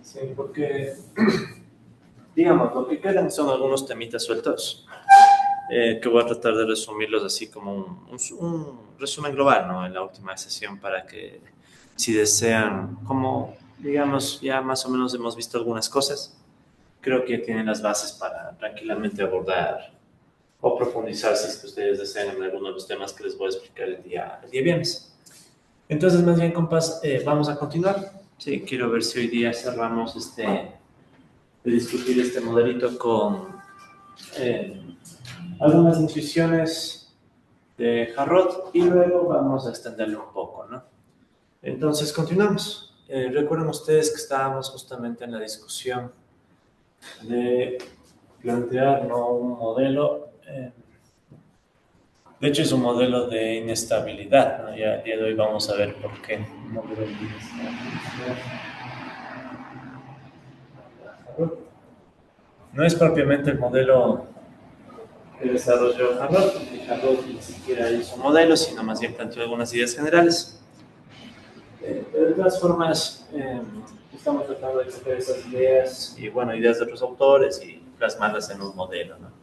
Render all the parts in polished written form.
Sí, porque, digamos, lo que quedan son algunos temitas sueltos, que voy a tratar de resumirlos así como un resumen global, ¿no? En la última sesión para que, si desean, como, digamos, ya más o menos hemos visto algunas cosas, creo que tienen las bases para tranquilamente abordar o profundizar si es que ustedes desean en alguno de los temas que les voy a explicar el día viernes. Entonces, más bien, compas, vamos a continuar. Sí, quiero ver si hoy día cerramos de discutir este modelito con eh, algunas intuiciones de Harrod y luego vamos a extenderlo un poco, ¿no? Entonces, continuamos. Recuerden ustedes que estábamos justamente en la discusión de plantear, ¿no?, un modelo. De hecho, es un modelo de inestabilidad, ¿no? Ya el día de hoy vamos a ver por qué. Un modelo de inestabilidad. No es propiamente el modelo que desarrolló Harrod, porque Harrod ni siquiera hizo un modelo, sino más bien planteó algunas ideas generales. Pero de todas formas, estamos tratando de coger esas ideas y, bueno, ideas de otros autores y plasmarlas en un modelo, ¿no?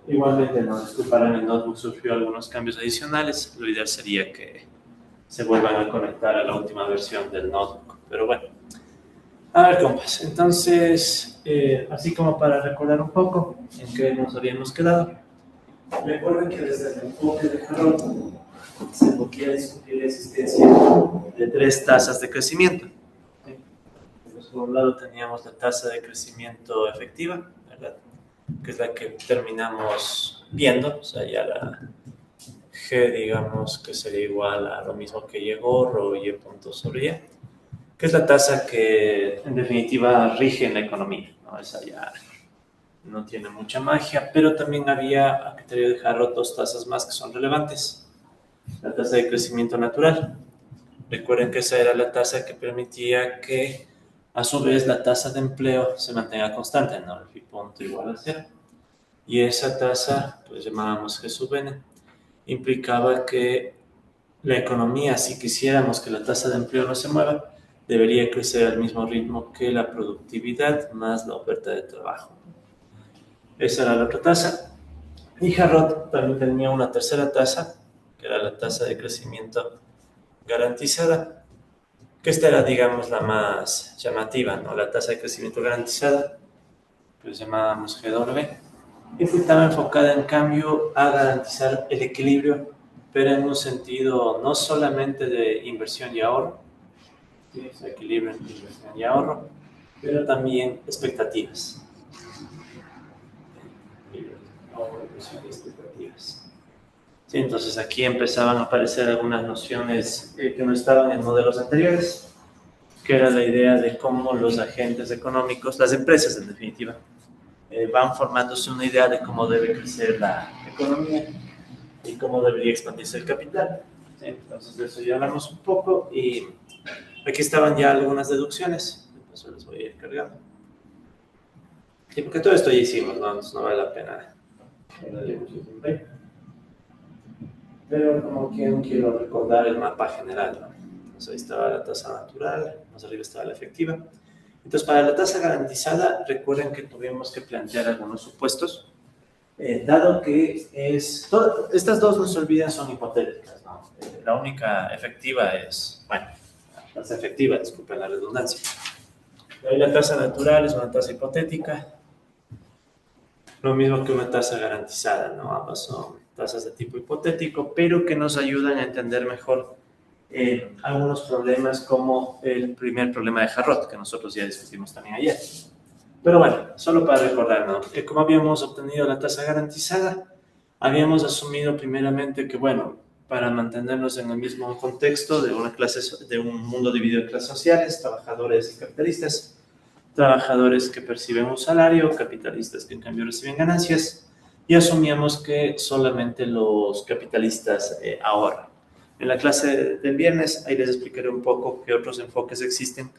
Igualmente, no disculparán, en el notebook surgió algunos cambios adicionales. Lo ideal sería que se vuelvan a conectar a la última versión del notebook. Pero bueno, a ver, compas. Entonces, así como para recordar un poco en qué nos habíamos quedado, recuerden que desde el enfoque de Harrod se podía discutir la existencia de tres tasas de crecimiento. Entonces, por un lado teníamos la tasa de crecimiento efectiva, ¿verdad?, que es la que terminamos viendo, o sea, ya la G, digamos, que sería igual a lo mismo que Y gorro y Y punto sobre Y, que es la tasa que en definitiva rige en la economía, ¿no? Esa ya no tiene mucha magia, pero también había, a criterio de Harrod, dos tasas más que son relevantes. La tasa de crecimiento natural. Recuerden que esa era la tasa que permitía que, a su vez, la tasa de empleo se mantenga constante, ¿no? El punto igual a cero. Y esa tasa, pues llamábamos G sub n, implicaba que la economía, si quisiéramos que la tasa de empleo no se mueva, debería crecer al mismo ritmo que la productividad más la oferta de trabajo. Esa era la otra tasa. Y Harrod también tenía una tercera tasa, que era la tasa de crecimiento garantizada, que esta era, digamos, la más llamativa, ¿no? La tasa de crecimiento garantizada, pues llamábamos GW, y estaba enfocada, en cambio, a garantizar el equilibrio, pero en un sentido no solamente de inversión y ahorro, ¿sí? O sea, equilibrio entre inversión y ahorro, pero también expectativas. Ahorro, inversión y expectativas. Sí, entonces aquí empezaban a aparecer algunas nociones que no estaban en modelos anteriores, que era la idea de cómo los agentes económicos, las empresas en definitiva, van formándose una idea de cómo debe crecer la economía y cómo debería expandirse el capital. ¿Sí? Entonces de eso ya hablamos un poco y aquí estaban ya algunas deducciones, eso les voy a ir cargando. Sí, porque todo esto ya hicimos, ¿no? Entonces no vale la pena. Pero como que quiero recordar el mapa general, ¿no? Entonces ahí estaba la tasa natural, más arriba estaba la efectiva. Entonces, para la tasa garantizada, recuerden que tuvimos que plantear algunos supuestos, dado que estas dos, no se olviden, son hipotéticas, ¿no? La única efectiva es, bueno, la tasa efectiva, disculpen la redundancia. Ahí la tasa natural es una tasa hipotética, lo mismo que una tasa garantizada, ¿no? Ambas son tasas de tipo hipotético, pero que nos ayudan a entender mejor algunos problemas, como el primer problema de Harrod, que nosotros ya discutimos también ayer. Pero bueno, solo para recordar, ¿no? Como habíamos obtenido la tasa garantizada, habíamos asumido primeramente que, bueno, para mantenernos en el mismo contexto de una clase, de un mundo dividido en clases sociales, trabajadores y capitalistas, trabajadores que perciben un salario, capitalistas que en cambio reciben ganancias, y asumíamos que solamente los capitalistas ahorran. En la clase del viernes, ahí les explicaré un poco qué otros enfoques existen,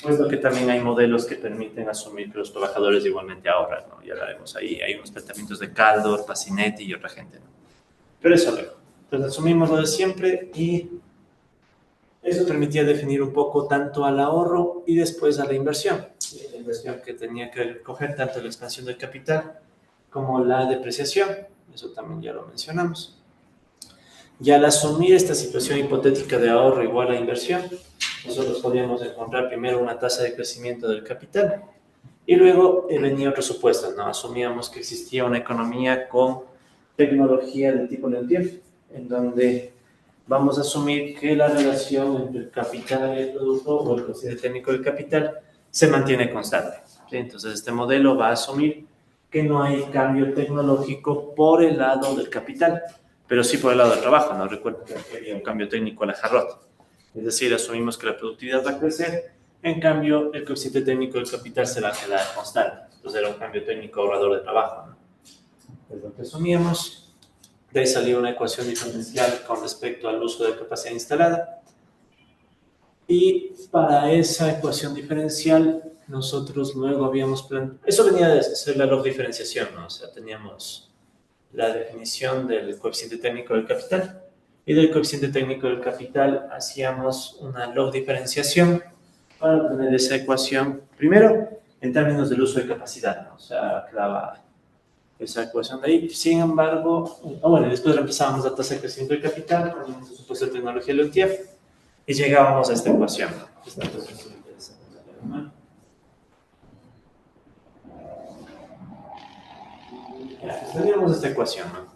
puesto que también hay modelos que permiten asumir que los trabajadores igualmente ahorran, ¿no? Ya la vemos ahí, hay unos planteamientos de Kaldor, Pacinetti y otra gente, ¿no? Pero eso luego. Entonces asumimos lo de siempre y Eso permitía definir un poco tanto al ahorro y después a la inversión. La inversión que tenía que recoger tanto la expansión del capital como la depreciación. Eso también ya lo mencionamos. Y al asumir esta situación hipotética de ahorro igual a inversión, nosotros podíamos encontrar primero una tasa de crecimiento del capital y luego venía otro supuesto, ¿no? Asumíamos que existía una economía con tecnología de tipo Lentiev, en donde vamos a asumir que la relación entre el capital y el producto o el coeficiente técnico del capital se mantiene constante. ¿Sí? Entonces, este modelo va a asumir que no hay cambio tecnológico por el lado del capital, pero sí por el lado del trabajo. No recuerdo que había un cambio técnico a la Jarrot. Es decir, asumimos que la productividad va a crecer, en cambio, el coeficiente técnico del capital se va a quedar constante. Entonces, era un cambio técnico ahorrador de trabajo, ¿no? Es lo que asumíamos. De ahí salió una ecuación diferencial con respecto al uso de capacidad instalada. Y para esa ecuación diferencial, nosotros luego habíamos planteado... Eso venía de ser la log diferenciación, ¿no? O sea, teníamos la definición del coeficiente técnico del capital. Y del coeficiente técnico del capital hacíamos una log diferenciación para obtener esa ecuación, primero, en términos del uso de capacidad, ¿no? O sea, quedaba esa ecuación de ahí. Sin embargo, bueno, después reemplazábamos la tasa de crecimiento del capital con el supuesto de tecnología de Lentiev y llegábamos a esta ecuación. Esta ecuación es muy interesante. Teníamos esta ecuación, ¿no?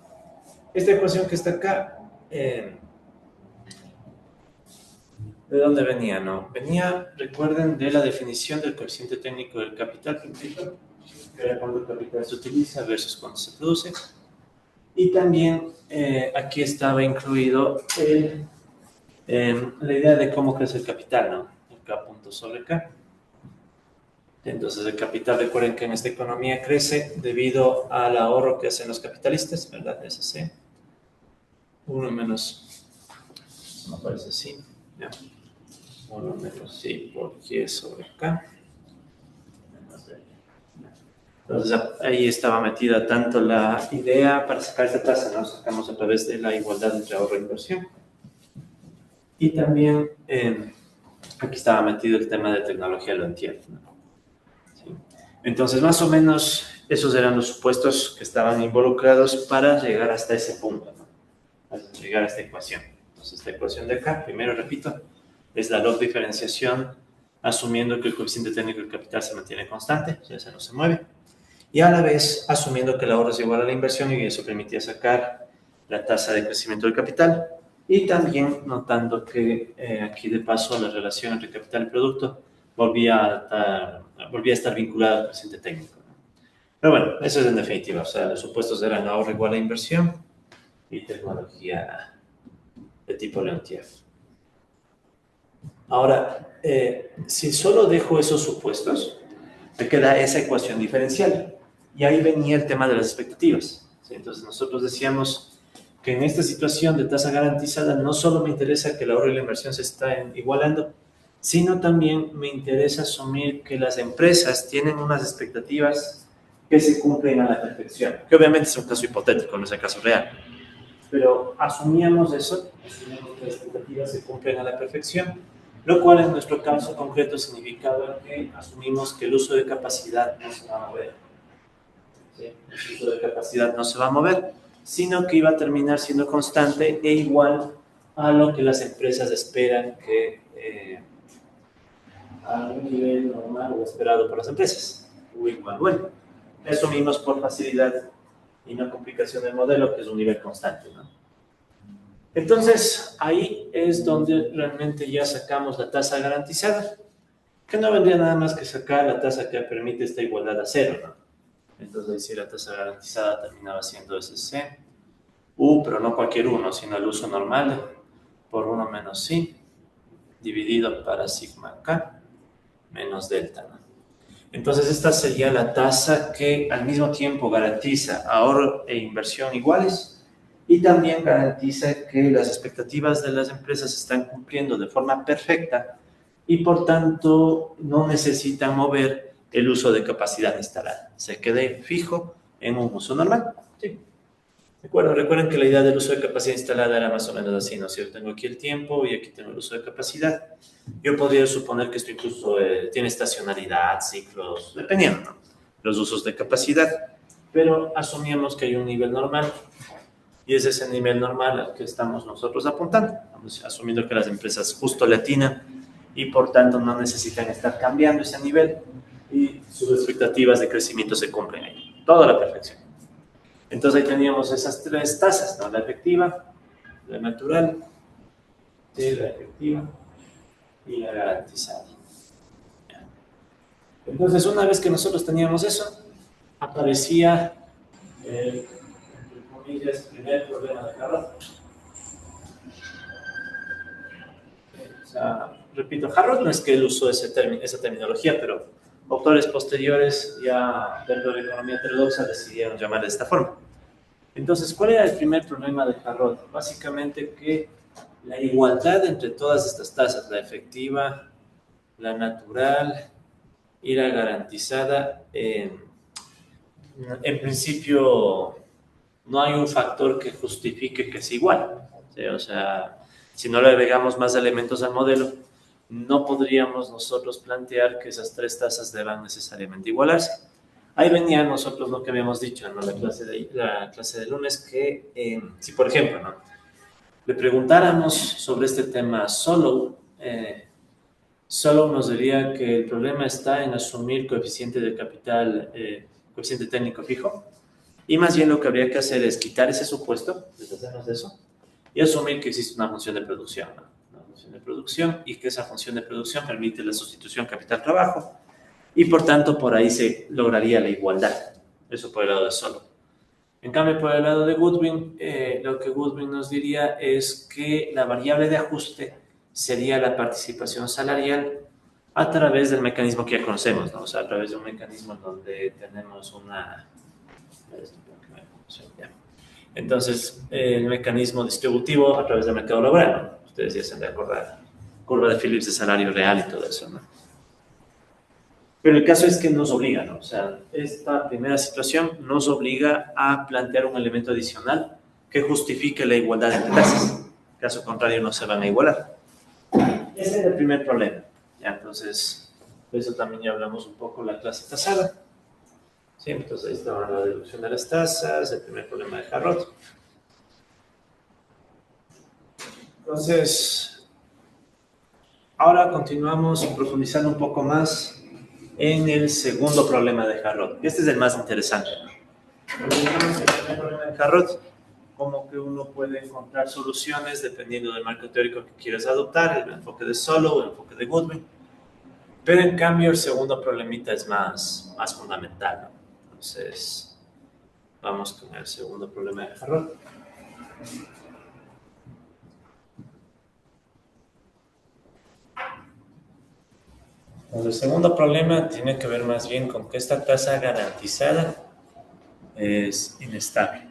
Esta ecuación que está acá, ¿de dónde venía, no? Venía, recuerden, de la definición del coeficiente técnico del capital, que era cuando el capital se utiliza versus cuando se produce. Y también aquí estaba incluido la idea de cómo crece el capital, ¿no? El K punto sobre K. Entonces el capital, recuerden que en esta economía crece debido al ahorro que hacen los capitalistas, ¿verdad? SC. 1 menos, no parece así, ¿ya? 1 menos sí por Y sobre K. Entonces ahí estaba metida tanto la idea para sacar esta tasa, ¿no? Sacamos a través de la igualdad entre ahorro e inversión. Y también aquí estaba metido el tema de tecnología Lentiev, ¿no? ¿Sí? Entonces, más o menos, esos eran los supuestos que estaban involucrados para llegar hasta ese punto, ¿no? Para llegar a esta ecuación. Entonces, esta ecuación de acá, primero repito, es la log diferenciación, asumiendo que el coeficiente técnico del capital se mantiene constante, o sea, ese no se mueve. Y a la vez asumiendo que el ahorro es igual a la inversión y eso permitía sacar la tasa de crecimiento del capital y también notando que aquí de paso la relación entre capital y producto volvía a estar vinculada al coeficiente técnico, ¿no? Pero bueno, eso es en definitiva, o sea, los supuestos eran ahorro igual a inversión y tecnología de tipo Lentiev. Ahora, si solo dejo esos supuestos, me queda esa ecuación diferencial. Y ahí venía el tema de las expectativas. ¿Sí? Entonces nosotros decíamos que en esta situación de tasa garantizada no solo me interesa que el ahorro y la inversión se estén igualando, sino también me interesa asumir que las empresas tienen unas expectativas que se cumplen a la perfección. Que obviamente es un caso hipotético, no es el caso real. Pero asumíamos eso, asumíamos que las expectativas se cumplen a la perfección, lo cual en nuestro caso concreto significaba que asumimos que el uso de capacidad no se va a mover. ¿Sí? El uso de capacidad no se va a mover, sino que iba a terminar siendo constante e igual a lo que las empresas esperan que a un nivel normal o esperado por las empresas, o igual, bueno. Asumimos por facilidad y no complicación del modelo, que es un nivel constante, ¿no? Entonces, ahí es donde realmente ya sacamos la tasa garantizada, que no vendría nada más que sacar la tasa que permite esta igualdad a cero, ¿no? Entonces, si la tasa garantizada terminaba siendo SC, U, pero no cualquier uno, sino el uso normal, por 1 menos I, dividido para sigma K, menos delta, ¿no? Entonces, esta sería la tasa que al mismo tiempo garantiza ahorro e inversión iguales y también garantiza que las expectativas de las empresas se están cumpliendo de forma perfecta y por tanto no necesitan mover el uso de capacidad instalada. Se quede fijo en un uso normal. Sí. De acuerdo, recuerden que la idea del uso de capacidad instalada era más o menos así, ¿no es cierto? Tengo aquí el tiempo y aquí tengo el uso de capacidad. Yo podría suponer que esto incluso tiene estacionalidad, ciclos, dependiendo, ¿no? Los usos de capacidad. Pero asumíamos que hay un nivel normal y es ese nivel normal al que estamos nosotros apuntando. Estamos asumiendo que las empresas justo le atinan y por tanto no necesitan estar cambiando ese nivel y sus expectativas de crecimiento se cumplen ahí. Toda la perfección. Entonces ahí teníamos esas tres tasas, ¿no? La efectiva, la natural, sí, la efectiva y la garantizada. Entonces una vez que nosotros teníamos eso, aparecía el, entre comillas, primer problema de Harrod. O sea, repito, Harrod no es que él usó esa terminología, pero autores posteriores ya dentro de la economía heterodoxa decidieron llamar de esta forma. Entonces, ¿cuál era el primer problema de Harrod? Básicamente que la igualdad entre todas estas tasas, la efectiva, la natural y la garantizada, en principio no hay un factor que justifique que sea igual. ¿Sí? O sea, si no le agregamos más elementos al modelo, no podríamos nosotros plantear que esas tres tasas deban necesariamente igualarse. Ahí venía nosotros lo que habíamos dicho en la clase de lunes, que si por ejemplo le preguntáramos sobre este tema solo, solo nos diría que el problema está en asumir coeficiente de capital, coeficiente técnico fijo, y más bien lo que habría que hacer es quitar ese supuesto, deshacernos de eso, y asumir que existe una función de producción, ¿no? Una función de producción, y que esa función de producción permite la sustitución capital-trabajo, y por tanto por ahí se lograría la igualdad. Eso por el lado de solo. En cambio, por el lado de Goodwin, lo que Goodwin nos diría es que la variable de ajuste sería la participación salarial a través del mecanismo que ya conocemos, ¿no? O sea, a través de un mecanismo en donde tenemos una... Entonces, el mecanismo distributivo a través del mercado laboral, ¿no? Ustedes ya se han de acordar, curva de Phillips de salario real y todo eso, ¿no? Pero el caso es que nos obliga, ¿no? O sea, esta primera situación nos obliga a plantear un elemento adicional que justifique la igualdad entre tasas. Caso contrario, no se van a igualar. Ese es el primer problema. Ya, entonces, de eso también ya hablamos un poco en la clase pasada. Sí, entonces ahí estaba la deducción de las tasas, el primer problema de Harrod. Entonces, ahora continuamos profundizando un poco más en el segundo problema de Harrod. Este es el más interesante, ¿no? El primer problema de Harrod, como que uno puede encontrar soluciones dependiendo del marco teórico que quieras adoptar, el enfoque de Solow o el enfoque de Goodwin. Pero en cambio el segundo problemita es más fundamental, ¿no? Entonces, vamos con el segundo problema de Harrod. El segundo problema tiene que ver más bien con que esta tasa garantizada es inestable.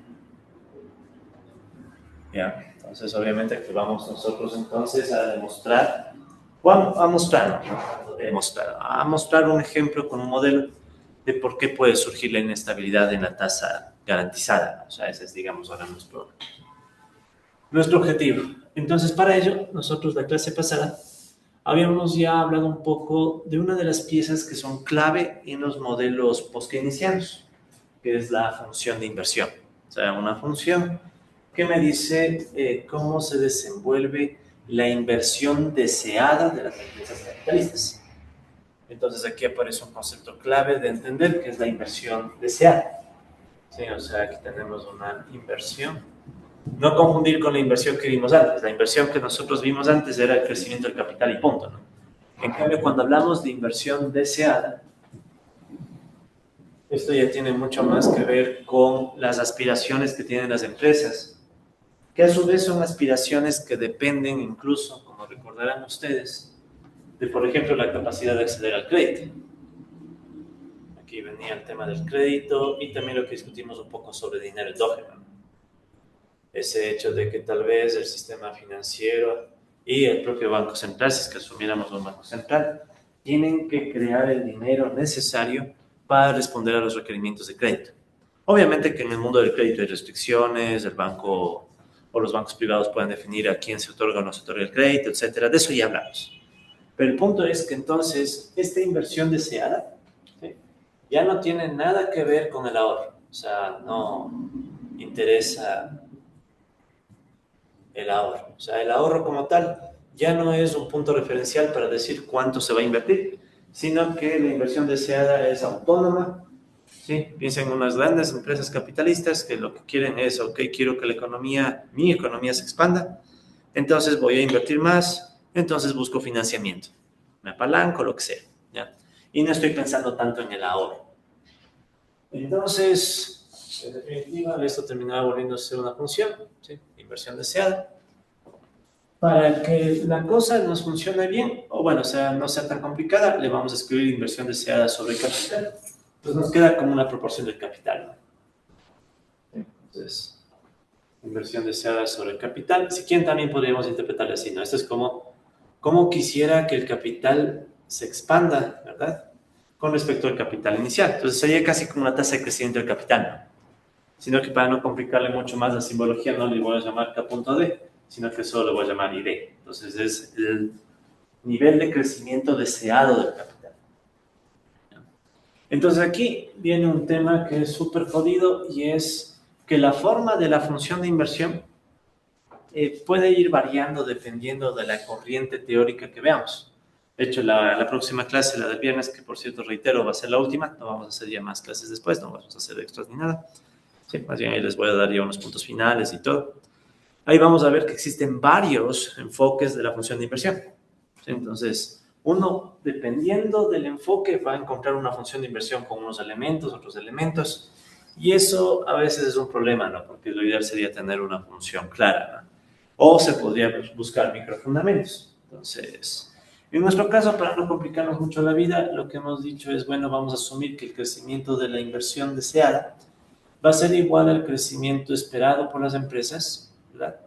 ¿Ya? Entonces, obviamente que vamos nosotros entonces a demostrar, a mostrar un ejemplo con un modelo de por qué puede surgir la inestabilidad en la tasa garantizada. O sea, ese es, digamos, ahora nuestro objetivo. Entonces, para ello, nosotros la clase pasada habíamos ya hablado un poco de una de las piezas que son clave en los modelos post-keynesianos, que es la función de inversión. O sea, una función que me dice cómo se desenvuelve la inversión deseada de las empresas capitalistas. Entonces aquí aparece un concepto clave de entender que es la inversión deseada. Sí, o sea, aquí tenemos una inversión. No confundir con la inversión que vimos antes. La inversión que nosotros vimos antes era el crecimiento del capital y punto, ¿no? En cambio, cuando hablamos de inversión deseada, esto ya tiene mucho más que ver con las aspiraciones que tienen las empresas, que a su vez son aspiraciones que dependen incluso, como recordarán ustedes, de, por ejemplo, la capacidad de acceder al crédito. Aquí venía el tema del crédito y también lo que discutimos un poco sobre dinero endógeno. Ese hecho de que tal vez el sistema financiero y el propio Banco Central, si es que asumiéramos un Banco Central, tienen que crear el dinero necesario para responder a los requerimientos de crédito. Obviamente que en el mundo del crédito hay restricciones, el banco o los bancos privados pueden definir a quién se otorga o no se otorga el crédito, etcétera. De eso ya hablamos. Pero el punto es que entonces esta inversión deseada, ¿sí?, ya no tiene nada que ver con el ahorro. O sea, no interesa el ahorro. O sea, el ahorro como tal ya no es un punto referencial para decir cuánto se va a invertir, sino que la inversión deseada es autónoma. Sí, piensa en unas grandes empresas capitalistas que lo que quieren es, ok, quiero que mi economía se expanda, entonces voy a invertir más, entonces busco financiamiento, me apalanco, lo que sea, ¿ya? Y no estoy pensando tanto en el ahorro. Entonces, en definitiva, esto terminaba volviéndose una función, ¿sí?, inversión deseada. Para que la cosa nos funcione bien, o bueno, o sea, no sea tan complicada, le vamos a escribir inversión deseada sobre capital. Pues nos queda como una proporción del capital, ¿no? Entonces, inversión deseada sobre el capital. Si quieren, también podríamos interpretarlo así, ¿no? Esto es como quisiera que el capital se expanda, ¿verdad?, con respecto al capital inicial. Entonces, sería casi como una tasa de crecimiento del capital, ¿no? Sino que para no complicarle mucho más la simbología, no le voy a llamar K.D, sino que solo le voy a llamar ID. Entonces, es el nivel de crecimiento deseado del capital. Entonces, aquí viene un tema que es súper jodido y es que la forma de la función de inversión puede ir variando dependiendo de la corriente teórica que veamos. De hecho, la próxima clase, la del viernes, que por cierto reitero va a ser la última, no vamos a hacer ya más clases después, no vamos a hacer extras ni nada. Sí, más bien ahí les voy a dar ya unos puntos finales y todo. Ahí vamos a ver que existen varios enfoques de la función de inversión. Entonces, uno, dependiendo del enfoque, va a encontrar una función de inversión con unos elementos, otros elementos, y eso a veces es un problema, ¿no? Porque lo ideal sería tener una función clara, ¿no? O se podría buscar microfundamentos. Entonces, en nuestro caso, para no complicarnos mucho la vida, lo que hemos dicho es, bueno, vamos a asumir que el crecimiento de la inversión deseada va a ser igual al crecimiento esperado por las empresas, ¿verdad?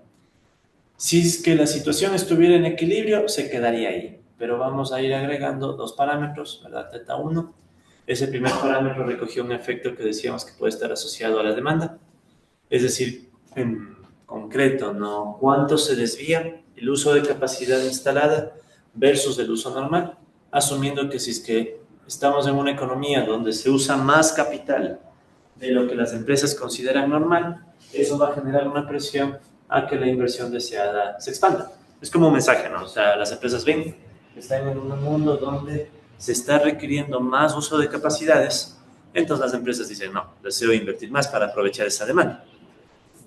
Si es que la situación estuviera en equilibrio, se quedaría ahí, pero vamos a ir agregando dos parámetros, ¿verdad? Teta 1. Ese primer parámetro recogió un efecto que decíamos que puede estar asociado a la demanda, es decir, en concreto, ¿no?, cuánto se desvía el uso de capacidad instalada versus el uso normal, asumiendo que si es que estamos en una economía donde se usa más capital de lo que las empresas consideran normal, eso va a generar una presión a que la inversión deseada se expanda. Es como un mensaje, ¿no? O sea, las empresas ven que están en un mundo donde se está requiriendo más uso de capacidades, entonces las empresas dicen, no, deseo invertir más para aprovechar esa demanda.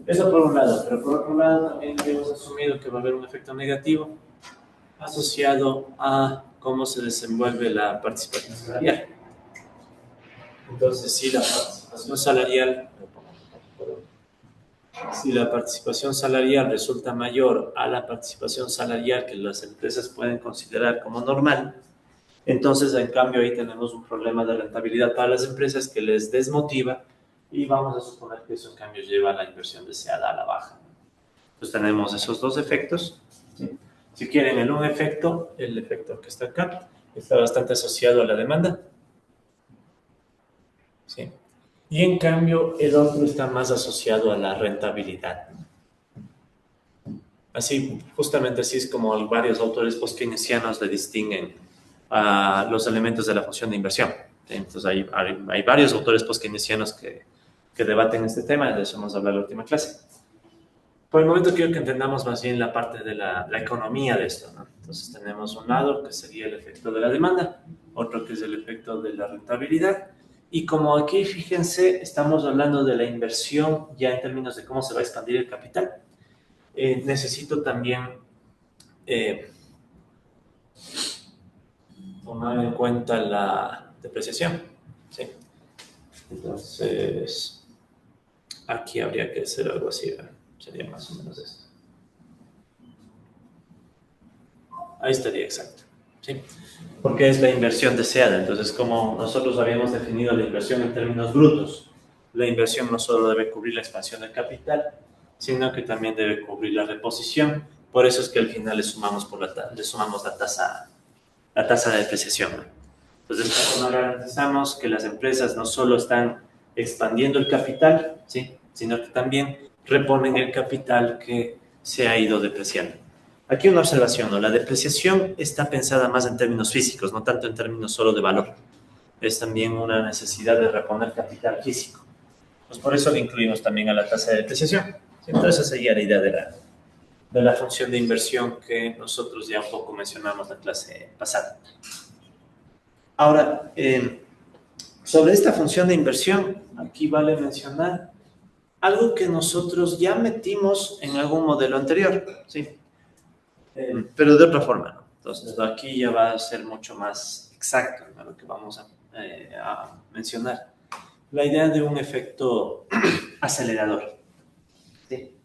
Eso por un lado, pero por otro lado también hemos asumido que va a haber un efecto negativo asociado a cómo se desenvuelve la participación salarial. Entonces, si la participación salarial resulta mayor a la participación salarial que las empresas pueden considerar como normal, entonces en cambio ahí tenemos un problema de rentabilidad para las empresas que les desmotiva y vamos a suponer que eso en cambio lleva a la inversión deseada a la baja. Entonces tenemos esos dos efectos. ¿Sí? Si quieren el efecto que está acá, está bastante asociado a la demanda. ¿Sí? Y en cambio el otro está más asociado a la rentabilidad. Así, justamente así es como varios autores post-keynesianos le distinguen a los elementos de la función de inversión. Entonces hay varios autores post-keynesianos que debaten este tema, de eso vamos a hablar en la última clase. Por el momento quiero que entendamos más bien la parte de la economía de esto, ¿no? Entonces tenemos un lado que sería el efecto de la demanda, otro que es el efecto de la rentabilidad, y como aquí, fíjense, estamos hablando de la inversión ya en términos de cómo se va a expandir el capital, necesito también tomar en cuenta la depreciación, ¿sí? Entonces, aquí habría que hacer algo así, ¿verdad? Sería más o menos esto. Ahí estaría exacto, ¿sí? Porque es la inversión deseada. Entonces, como nosotros habíamos definido la inversión en términos brutos, la inversión no solo debe cubrir la expansión del capital, sino que también debe cubrir la reposición. Por eso es que al final le sumamos la tasa de depreciación. Entonces, de esta forma garantizamos que las empresas no solo están expandiendo el capital, ¿sí? Sino que también reponen el capital que se ha ido depreciando. Aquí una observación, ¿no? La depreciación está pensada más en términos físicos, no tanto en términos solo de valor. Es también una necesidad de reponer capital físico. Pues por eso le incluimos también a la tasa de depreciación. Entonces, esa sería la idea de la función de inversión que nosotros ya un poco mencionamos la clase pasada. Ahora, sobre esta función de inversión, aquí vale mencionar algo que nosotros ya metimos en algún modelo anterior, ¿sí? Pero de otra forma, ¿no? Entonces, aquí ya va a ser mucho más exacto, ¿no? Lo que vamos a mencionar. La idea de un efecto acelerador. ¿Sí?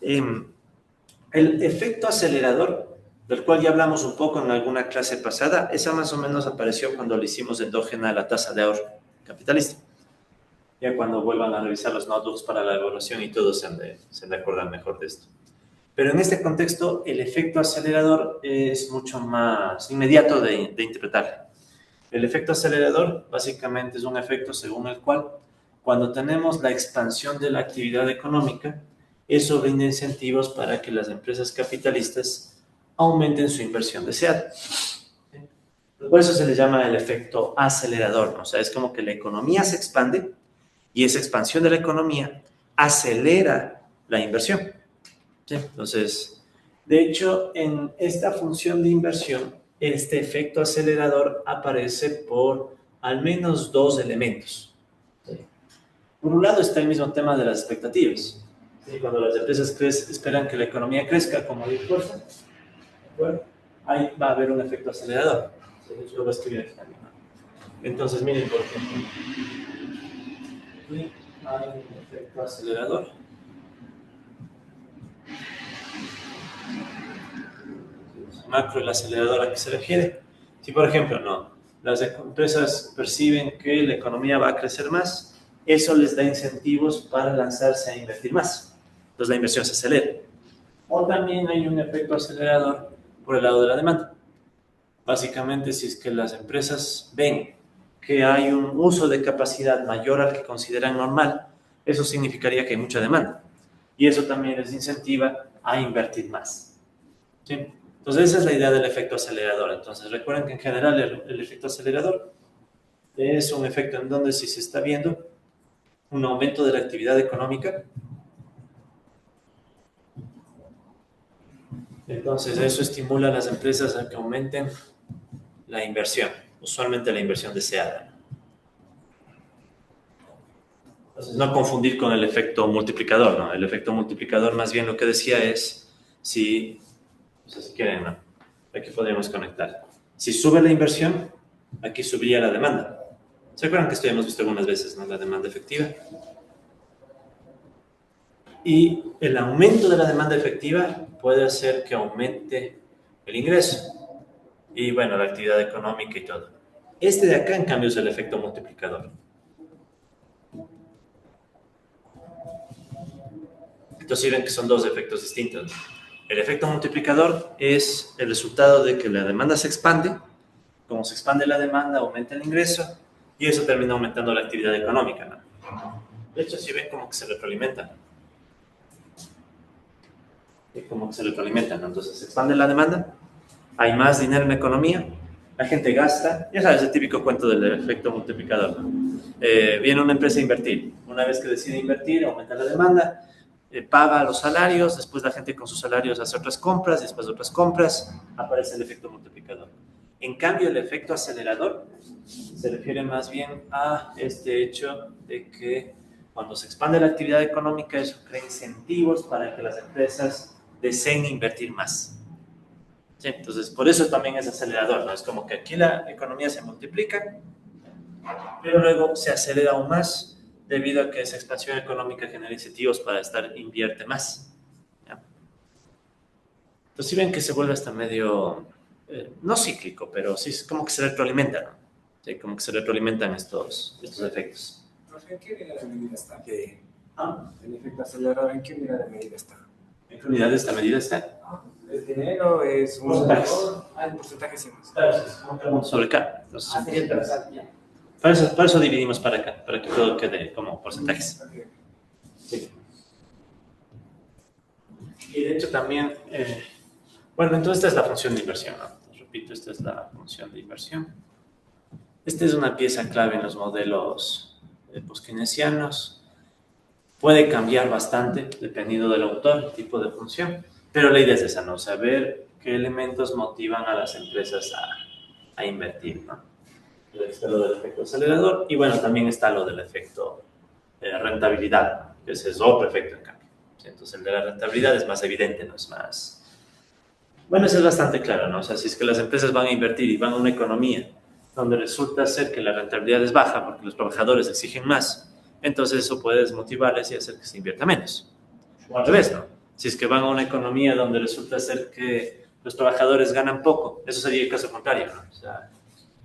El efecto acelerador, del cual ya hablamos un poco en alguna clase pasada, esa más o menos apareció cuando le hicimos endógena a la tasa de ahorro capitalista. Ya cuando vuelvan a revisar los notebooks para la evaluación y todos se han de acordar mejor de esto. Pero en este contexto, el efecto acelerador es mucho más inmediato de interpretar. El efecto acelerador básicamente es un efecto según el cual cuando tenemos la expansión de la actividad económica, eso brinda incentivos para que las empresas capitalistas aumenten su inversión deseada. Por eso se le llama el efecto acelerador, ¿no? O sea, es como que la economía se expande y esa expansión de la economía acelera la inversión. ¿Sí? Entonces, de hecho, en esta función de inversión, este efecto acelerador aparece por al menos dos elementos. ¿Sí? Por un lado está el mismo tema de las expectativas. ¿Sí? Cuando las empresas esperan que la economía crezca como de fuerza, ahí va a haber un efecto acelerador. ¿Sí? Yo lo voy a escribir aquí también. Entonces, miren, por ejemplo, aquí hay un efecto acelerador. Macro, el acelerador a qué se refiere. Si, por ejemplo, no, las empresas perciben que la economía va a crecer más, eso les da incentivos para lanzarse a invertir más. Entonces la inversión se acelera. O también hay un efecto acelerador por el lado de la demanda. Básicamente, si es que las empresas ven que hay un uso de capacidad mayor al que consideran normal, eso significaría que hay mucha demanda. Y eso también les incentiva a invertir más. ¿Sí? Entonces, esa es la idea del efecto acelerador. Entonces, recuerden que en general el efecto acelerador es un efecto en donde si se está viendo un aumento de la actividad económica, entonces eso estimula a las empresas a que aumenten la inversión, usualmente la inversión deseada. Entonces, no confundir con el efecto multiplicador, ¿no? El efecto multiplicador más bien lo que decía es, si quieren, ¿no? Aquí podríamos conectar. Si sube la inversión, aquí subiría la demanda. ¿Se acuerdan que esto ya hemos visto algunas veces, ¿no? La demanda efectiva. Y el aumento de la demanda efectiva puede hacer que aumente el ingreso. Y bueno, la actividad económica y todo. Este de acá, en cambio, es el efecto multiplicador. Entonces, si ven que son dos efectos distintos. El efecto multiplicador es el resultado de que la demanda se expande. Como se expande la demanda, aumenta el ingreso y eso termina aumentando la actividad económica, ¿no? De hecho, si ven como que se retroalimentan. Como que se retroalimentan, ¿no? Entonces, se expande la demanda, hay más dinero en la economía, la gente gasta, ya sabes, el típico cuento del efecto multiplicador, ¿no? Viene una empresa a invertir, una vez que decide invertir, aumenta la demanda, paga los salarios, después la gente con sus salarios hace otras compras, después de otras compras, aparece el efecto multiplicador. En cambio, el efecto acelerador se refiere más bien a este hecho de que cuando se expande la actividad económica, eso crea incentivos para que las empresas deseen invertir más. ¿Sí? Entonces, por eso también es acelerador, ¿no? Es como que aquí la economía se multiplica, pero luego se acelera aún más debido a que esa expansión económica genera incentivos para invierte más. ¿Ya? Entonces, si ven que se vuelve hasta medio, no cíclico, pero sí es como que se retroalimenta, ¿no? Sí, como que se retroalimentan estos efectos. ¿En qué unidad de medida está? El efecto acelerador, ¿en qué unidad de medida está? ¿En qué unidad de esta medida está? El dinero es un porcentaje. El porcentaje sí. Claro, sobre K. Entonces, Para eso dividimos para acá, para que todo quede como porcentajes. Sí. Y de hecho también, bueno, entonces esta es la función de inversión, ¿no? Repito, esta es la función de inversión. Esta es una pieza clave en los modelos post-keynesianos. Puede cambiar bastante dependiendo del autor, el tipo de función, pero la idea es esa, ¿no? Saber qué elementos motivan a las empresas a invertir, ¿no? Está lo del efecto acelerador y bueno, también está lo del efecto rentabilidad, ¿no? Que ese es otro efecto en cambio. Entonces el de la rentabilidad es más evidente, no es más... Bueno, eso es bastante claro, ¿no? O sea, si es que las empresas van a invertir y van a una economía donde resulta ser que la rentabilidad es baja porque los trabajadores exigen más, entonces eso puede desmotivarles y hacer que se invierta menos. O al revés, ¿no? Si es que van a una economía donde resulta ser que los trabajadores ganan poco, eso sería el caso contrario, ¿no? O sea,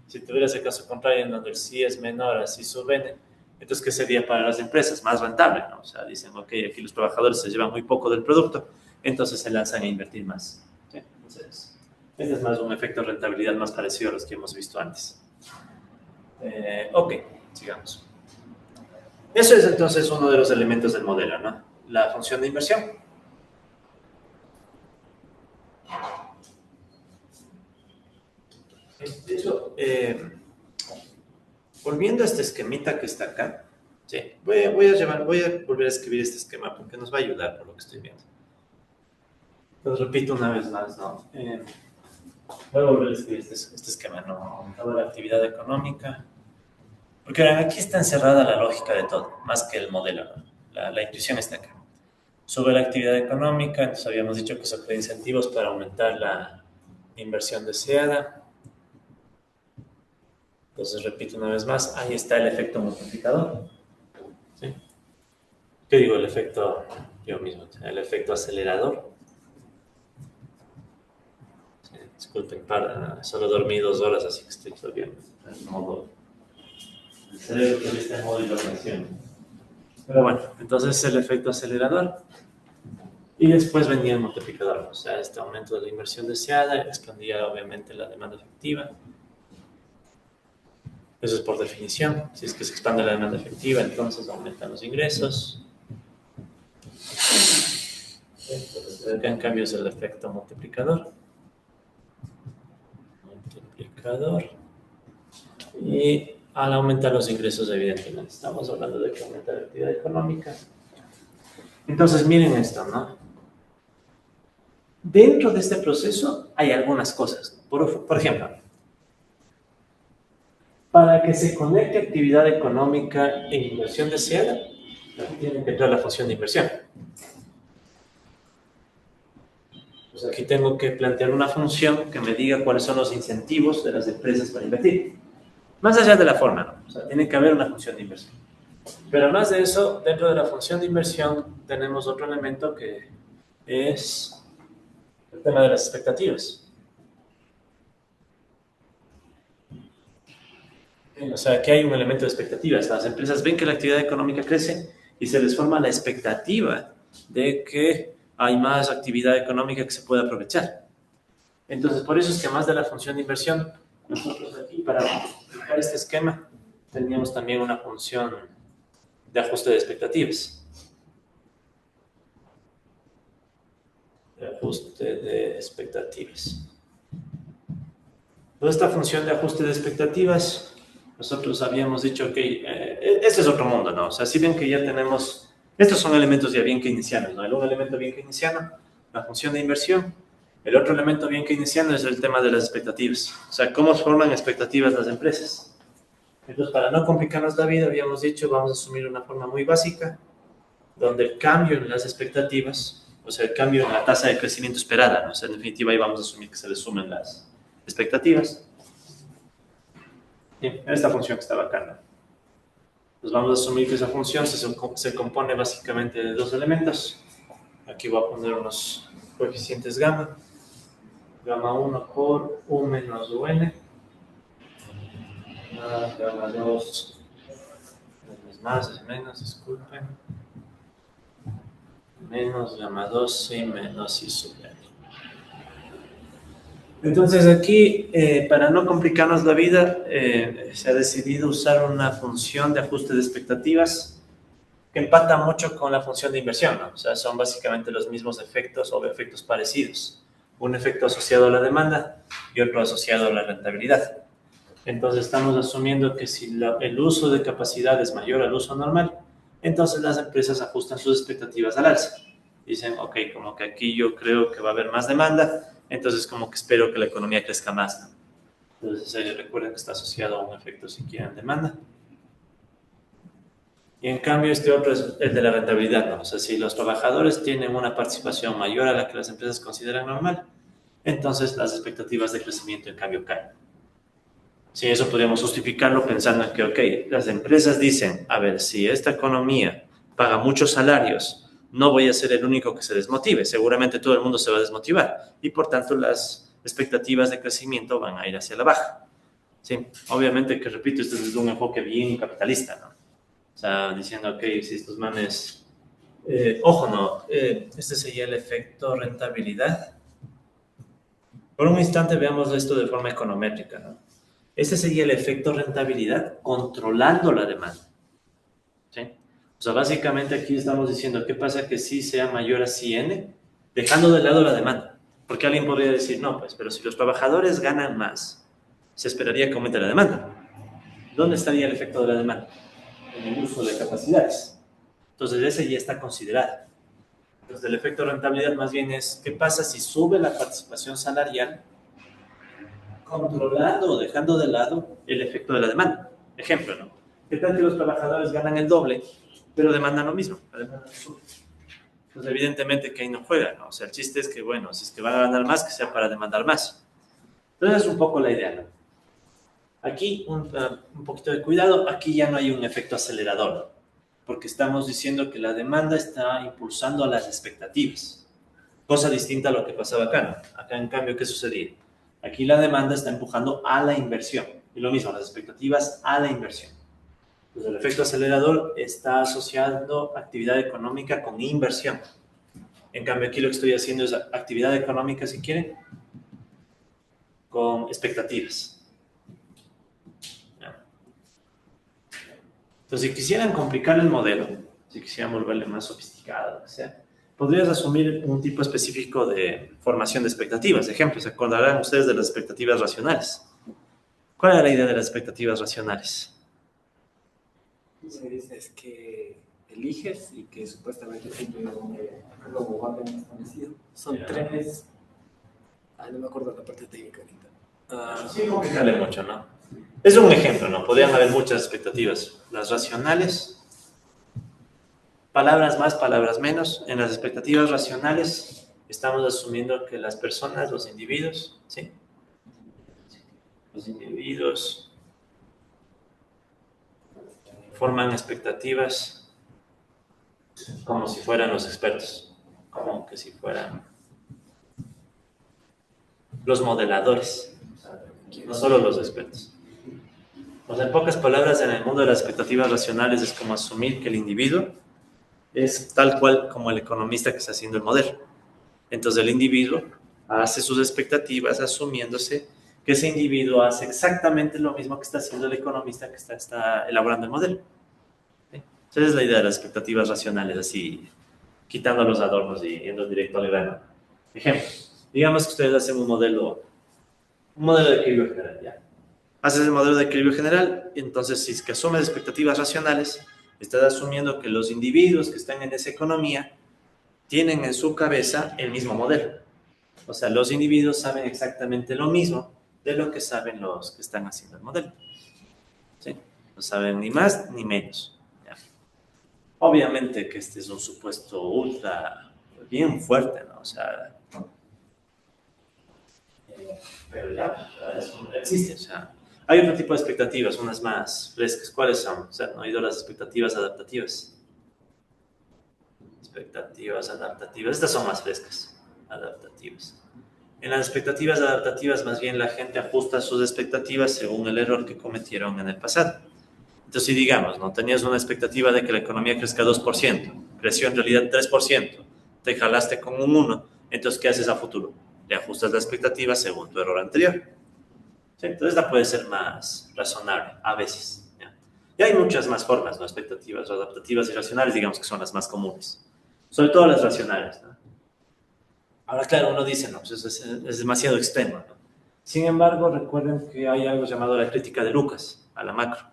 si tuvieras el caso contrario en donde el sí es menor, así suben, entonces, ¿qué sería para las empresas? Más rentable, ¿no? O sea, dicen, ok, aquí los trabajadores se llevan muy poco del producto, entonces se lanzan a invertir más. ¿Sí? Entonces, este es más un efecto de rentabilidad más parecido a los que hemos visto antes. Ok, sigamos. Eso es entonces uno de los elementos del modelo, ¿no? La función de inversión. De hecho, volviendo a este esquemita que está acá, sí, voy a volver a escribir este esquema porque nos va a ayudar por lo que estoy viendo. Entonces repito una vez más, ¿no? Voy a volver a escribir este esquema, ¿no? Aumentando la actividad económica. Porque aquí está encerrada la lógica de todo, más que el modelo, ¿no? La intuición está acá. Sube la actividad económica, entonces habíamos dicho que se crea incentivos para aumentar la inversión deseada. Entonces repito una vez más, ahí está el efecto multiplicador. ¿Sí? ¿Qué digo? El efecto, yo mismo, el efecto acelerador. Sí, disculpen, solo dormí 2 horas, así que estoy todavía en modo... El cerebro todavía está en modo hibernación. Pero bueno, entonces el efecto acelerador. Y después venía el multiplicador, o sea, este aumento de la inversión deseada expandía obviamente la demanda efectiva. Eso es por definición. Si es que se expande la demanda efectiva, entonces aumentan los ingresos. Entonces, acá en cambio es el efecto multiplicador. Y al aumentar los ingresos, evidentemente, estamos hablando de que aumenta la actividad económica. Entonces, miren esto, ¿no? Dentro de este proceso hay algunas cosas. Por ejemplo, para que se conecte actividad económica e inversión deseada, tiene que entrar la función de inversión. Pues aquí tengo que plantear una función que me diga cuáles son los incentivos de las empresas para invertir. Más allá de la forma, ¿no? O sea, tiene que haber una función de inversión. Pero además de eso, dentro de la función de inversión tenemos otro elemento que es el tema de las expectativas. O sea, aquí hay un elemento de expectativas. Las empresas ven que la actividad económica crece y se les forma la expectativa de que hay más actividad económica que se puede aprovechar. Entonces, por eso es que más de la función de inversión, nosotros aquí para aplicar este esquema teníamos también una función de ajuste de expectativas. De ajuste de expectativas. Toda esta función de ajuste de expectativas, nosotros habíamos dicho que este es otro mundo, ¿no? O sea, si ven que ya tenemos, estos son elementos ya bien keynesianos, ¿no? El un elemento bien keynesiano, la función de inversión. El otro elemento bien keynesiano es el tema de las expectativas. O sea, cómo forman expectativas las empresas. Entonces, para no complicarnos la vida, habíamos dicho, vamos a asumir una forma muy básica, donde el cambio en las expectativas, o sea, el cambio en la tasa de crecimiento esperada, ¿no? O sea, en definitiva, ahí vamos a asumir que se le sumen las expectativas. Bien, esta función que estaba acá, ¿no? Pues vamos a asumir que esa función se compone básicamente de dos elementos. Aquí voy a poner unos coeficientes gamma. Gamma 1 por U menos UN. Gamma 2 es más, es menos, disculpen. Menos gamma 2 y menos I sub n. Entonces aquí, para no complicarnos la vida, se ha decidido usar una función de ajuste de expectativas que empata mucho con la función de inversión, ¿no? O sea, son básicamente los mismos efectos o efectos parecidos. Un efecto asociado a la demanda y otro asociado a la rentabilidad. Entonces estamos asumiendo que si el uso de capacidad es mayor al uso normal, entonces las empresas ajustan sus expectativas al alza. Dicen, ok, como que aquí yo creo que va a haber más demanda, entonces como que espero que la economía crezca más, ¿no? Entonces recuerden que está asociado a un efecto si quieren demanda. Y en cambio este otro es el de la rentabilidad, ¿no? O sea, si los trabajadores tienen una participación mayor a la que las empresas consideran normal, entonces las expectativas de crecimiento en cambio caen. Sí, eso podríamos justificarlo pensando en que, ok, las empresas dicen, a ver, si esta economía paga muchos salarios, no voy a ser el único que se desmotive, seguramente todo el mundo se va a desmotivar y por tanto las expectativas de crecimiento van a ir hacia la baja. Sí, obviamente que repito, esto es desde un enfoque bien capitalista, ¿no? O sea, diciendo, ok, si estos manes... ojo, no, este sería el efecto rentabilidad. Por un instante veamos esto de forma econométrica, ¿no? Ese sería el efecto rentabilidad controlando la demanda. ¿Sí? O sea, básicamente aquí estamos diciendo, ¿qué pasa que sí sea mayor a 100, dejando de lado la demanda? Porque alguien podría decir, no, pues, pero si los trabajadores ganan más, se esperaría que aumente la demanda. ¿Dónde estaría el efecto de la demanda? En el uso de capacidades. Entonces, ese ya está considerado. Entonces, el efecto de rentabilidad más bien es, ¿qué pasa si sube la participación salarial controlando o dejando de lado el efecto de la demanda? Ejemplo, ¿no? ¿Qué tal que los trabajadores ganan el doble, pero demandan lo mismo? Pues evidentemente que ahí no juega, ¿no? O sea, el chiste es que, bueno, si es que van a ganar más, que sea para demandar más. Entonces es un poco la idea, ¿no? Aquí un poquito de cuidado, aquí ya no hay un efecto acelerador, ¿no? Porque estamos diciendo que la demanda está impulsando a las expectativas, cosa distinta a lo que pasaba acá, ¿no? Acá, en cambio, ¿qué sucedía? Aquí la demanda está empujando a la inversión, y lo mismo, las expectativas a la inversión. Pues el efecto acelerador está asociando actividad económica con inversión. En cambio, aquí lo que estoy haciendo es actividad económica, si quieren, con expectativas. Entonces, si quisieran complicar el modelo, si quisieran volverle más sofisticado, o sea, podrías asumir un tipo específico de formación de expectativas. Ejemplo, ¿se acordarán ustedes de las expectativas racionales? ¿Cuál era la idea de las expectativas racionales? Se dice es que eliges y que supuestamente siempre algo orden establecido. Son tres. No me acuerdo la parte técnica ahorita. Sí, complicarle mucho, ¿no? Es un ejemplo, ¿no? Podrían haber muchas expectativas. Las racionales, palabras más, palabras menos. En las expectativas racionales estamos asumiendo que las personas, los individuos, ¿sí? Los individuos forman expectativas como si fueran los expertos, como que si fueran los modeladores, no solo los expertos. O sea, en pocas palabras, en el mundo de las expectativas racionales es como asumir que el individuo es tal cual como el economista que está haciendo el modelo. Entonces el individuo hace sus expectativas asumiéndose que ese individuo hace exactamente lo mismo que está haciendo el economista que está elaborando el modelo. ¿Sí? Esa es la idea de las expectativas racionales, así quitando los adornos y yendo directo al grano. Ejemplo, digamos que ustedes hacen un modelo de equilibrio general, ¿ya? Haces el modelo de equilibrio general, y entonces si es que asumes expectativas racionales, estás asumiendo que los individuos que están en esa economía tienen en su cabeza el mismo modelo. O sea, los individuos saben exactamente lo mismo de lo que saben los que están haciendo el modelo. ¿Sí? No saben ni más ni menos. ¿Ya? Obviamente que este es un supuesto ultra, bien fuerte, ¿no? O sea, pero ya, eso no existe, o sea. Hay otro tipo de expectativas, unas más frescas. ¿Cuáles son? O sea, no he oído las expectativas adaptativas. Expectativas adaptativas. Estas son más frescas, adaptativas. En las expectativas adaptativas, más bien la gente ajusta sus expectativas según el error que cometieron en el pasado. Entonces, si digamos, ¿no? Tenías una expectativa de que la economía crezca 2%, creció en realidad 3%, te jalaste con un 1%, entonces, ¿qué haces a futuro? le ajustas la expectativa según tu error anterior. ¿Sí? Entonces, esta puede ser más razonable a veces. ¿Ya? Y hay muchas más formas, ¿no? Expectativas adaptativas y racionales, digamos que son las más comunes. Sobre todo las racionales, ¿no? Ahora, claro, uno dice, no, pues es demasiado extremo, ¿no? Sin embargo, recuerden que hay algo llamado la crítica de Lucas, a la macro.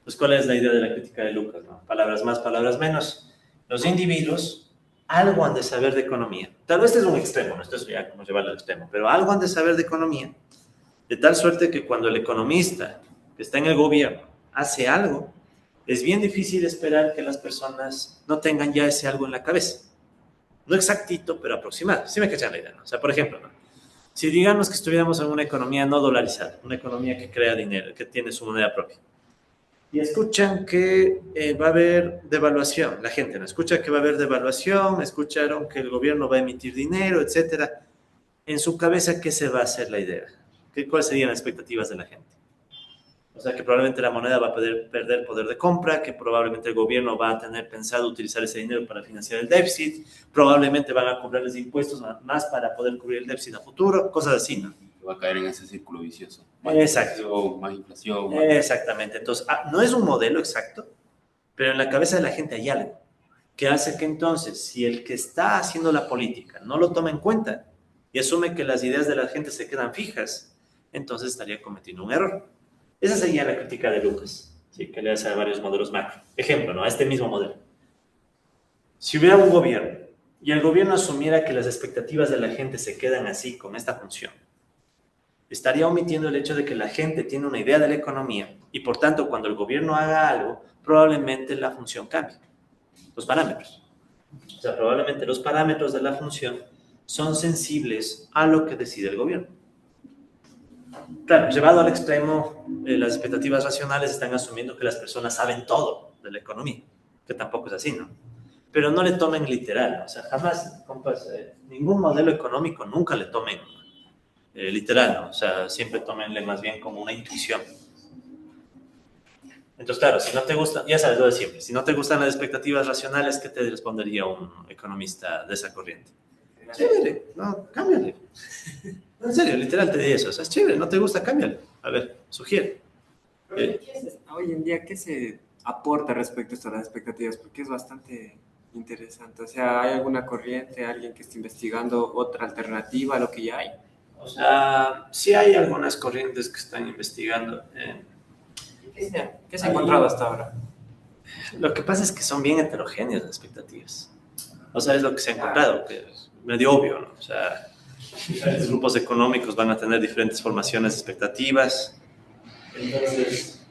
Pues, ¿cuál es la idea de la crítica de Lucas, no? Palabras más, palabras menos. Los individuos algo han de saber de economía. Tal vez este es un extremo, ¿no? Esto es ya como llevarlo al extremo, pero algo han de saber de economía, de tal suerte que cuando el economista que está en el gobierno hace algo, es bien difícil esperar que las personas no tengan ya ese algo en la cabeza. No exactito, pero aproximado. ¿Sí me cachan la idea, no? O sea, por ejemplo, ¿no? Si digamos que estuviéramos en una economía no dolarizada, una economía que crea dinero, que tiene su moneda propia, y escuchan que va a haber devaluación, la gente no escucha que va a haber devaluación, escucharon que el gobierno va a emitir dinero, etcétera. En su cabeza, ¿qué se va a hacer la idea? ¿Cuáles serían las expectativas de la gente? O sea, que probablemente la moneda va a perder poder de compra, que probablemente el gobierno va a tener pensado utilizar ese dinero para financiar el déficit, probablemente van a cobrarles impuestos más para poder cubrir el déficit a futuro, cosas así, ¿no? Va a caer en ese círculo vicioso. Exacto. Más inflación. Exactamente. Entonces, no es un modelo exacto, pero en la cabeza de la gente hay algo que hace que entonces, si el que está haciendo la política no lo toma en cuenta y asume que las ideas de la gente se quedan fijas, entonces estaría cometiendo un error. Esa sería la crítica de Lucas, ¿sí? Que le hace a varios modelos macro. Ejemplo, ¿no? A este mismo modelo. Si hubiera un gobierno y el gobierno asumiera que las expectativas de la gente se quedan así, con esta función, estaría omitiendo el hecho de que la gente tiene una idea de la economía y por tanto cuando el gobierno haga algo, probablemente la función cambie. Los parámetros. O sea, probablemente los parámetros de la función son sensibles a lo que decide el gobierno. Claro, llevado al extremo, las expectativas racionales están asumiendo que las personas saben todo de la economía, que tampoco es así, ¿no? Pero no le tomen literal, ¿no? O sea, jamás, compas, ningún modelo económico nunca le tomen literal, ¿no? O sea, siempre tómenle más bien como una intuición. Entonces, claro, si no te gustan, ya sabes lo de siempre, si no te gustan las expectativas racionales, ¿qué te respondería un economista de esa corriente? Chévere, no, cámbiale. En serio, literal te diría eso, o sea, es chévere, no te gusta, cámbiale. A ver, sugiere. Hoy en día, ¿qué se aporta respecto a esto a las expectativas? Porque es bastante interesante. O sea, ¿hay alguna corriente, alguien que esté investigando otra alternativa a lo que ya hay? O sea, sí hay algunas corrientes que están investigando. ¿Qué se ha encontrado hasta ahora? Lo que pasa es que son bien heterogéneas las expectativas. O sea, es lo que se ha encontrado, que es medio obvio, ¿no? O sea, diferentes grupos económicos van a tener diferentes formaciones de expectativas. Entonces,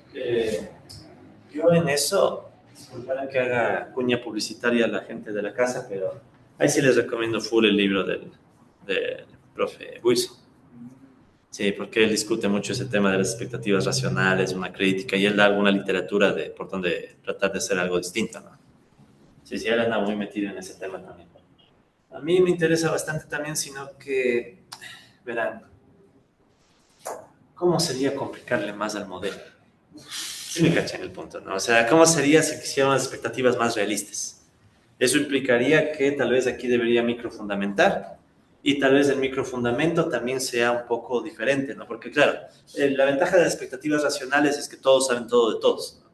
yo en eso, disculpen que haga cuña publicitaria a la gente de la casa, pero ahí sí les recomiendo full el libro del profe Buiso. Sí, porque él discute mucho ese tema de las expectativas racionales, una crítica, y él da alguna literatura por donde tratar de hacer algo distinto, ¿no? Sí, sí, él anda muy metido en ese tema también. A mí me interesa bastante también, sino que, verán, ¿cómo sería complicarle más al modelo? Sí me cachan el punto, ¿no? O sea, ¿cómo sería si quisieran unas expectativas más realistas? Eso implicaría que tal vez aquí debería microfundamentar y tal vez el microfundamento también sea un poco diferente, ¿no? Porque claro, la ventaja de las expectativas racionales es que todos saben todo de todos, ¿no?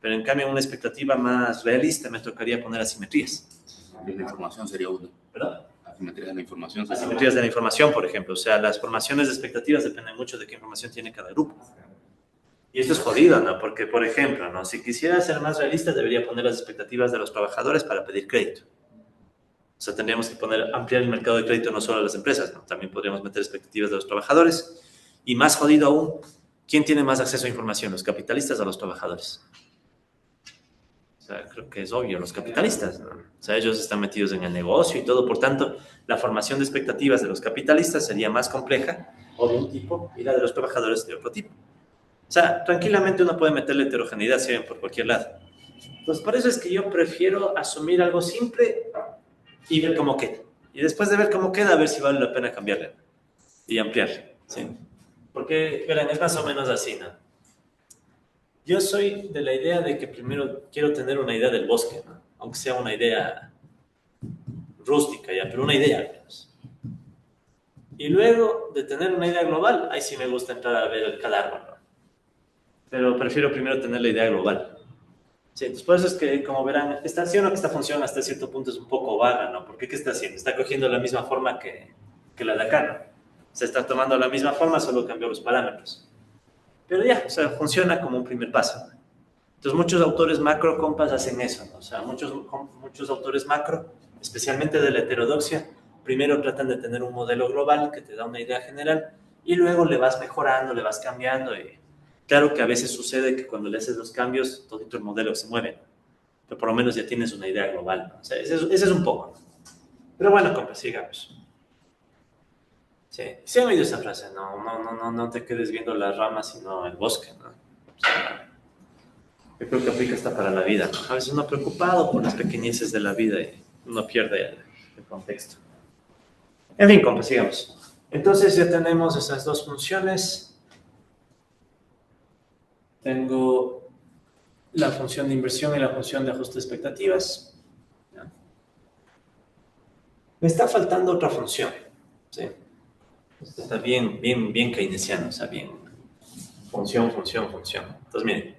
Pero en cambio en una expectativa más realista me tocaría poner asimetrías. La información sería una. ¿Perdón? Asimetrías de la información. Sería Asimetrías de la información, por ejemplo. O sea, las formaciones de expectativas dependen mucho de qué información tiene cada grupo. Y esto es jodido, ¿no? Porque, por ejemplo, ¿no? Si quisiera ser más realista, debería poner las expectativas de los trabajadores para pedir crédito. O sea, tendríamos que ampliar el mercado de crédito no solo a las empresas, ¿no? También podríamos meter expectativas de los trabajadores. Y más jodido aún, ¿quién tiene más acceso a información, los capitalistas o los trabajadores? O sea, creo que es obvio, los capitalistas, ¿no? O sea, ellos están metidos en el negocio y todo, por tanto, la formación de expectativas de los capitalistas sería más compleja o de un tipo y la de los trabajadores de otro tipo. O sea, tranquilamente uno puede meterle heterogeneidad siempre por cualquier lado. Entonces, por eso es que yo prefiero asumir algo simple y ver cómo queda. Y después de ver cómo queda, a ver si vale la pena cambiarle y ampliarle, ¿sí? Porque, verán, es más o menos así, ¿no? Yo soy de la idea de que primero quiero tener una idea del bosque, ¿no? Aunque sea una idea rústica ya, pero una idea al menos. Y luego de tener una idea global, ahí sí me gusta entrar a ver cada árbol, ¿no? Pero prefiero primero tener la idea global. Sí, entonces por eso es que, como verán, está haciendo que esta función hasta cierto punto es un poco vaga, ¿no? Porque ¿qué está haciendo? Está cogiendo la misma forma que la de acá, ¿no? Se está tomando la misma forma, solo cambió los parámetros. Pero ya, o sea, funciona como un primer paso, ¿no? Entonces muchos autores macro, compas, hacen eso, ¿no? O sea, muchos autores macro, especialmente de la heterodoxia, primero tratan de tener un modelo global que te da una idea general y luego le vas mejorando, le vas cambiando y claro que a veces sucede que cuando le haces los cambios, todo el modelo se mueve, ¿no? Pero por lo menos ya tienes una idea global, ¿no? O sea, ese es un poco, ¿no? Pero bueno, compas, sigamos. Sí, sí han oído esa frase, no te quedes viendo las ramas, sino el bosque, ¿no? O sea, yo creo que aplica hasta para la vida, ¿no? A veces uno preocupado por las pequeñeces de la vida y uno pierde el contexto. En fin, compas, sigamos. Entonces ya tenemos esas dos funciones. Tengo la función de inversión y la función de ajuste de expectativas. ¿Ya? Me está faltando otra función, ¿sí? Esto está bien keynesiano, o sea, bien función. Entonces, miren,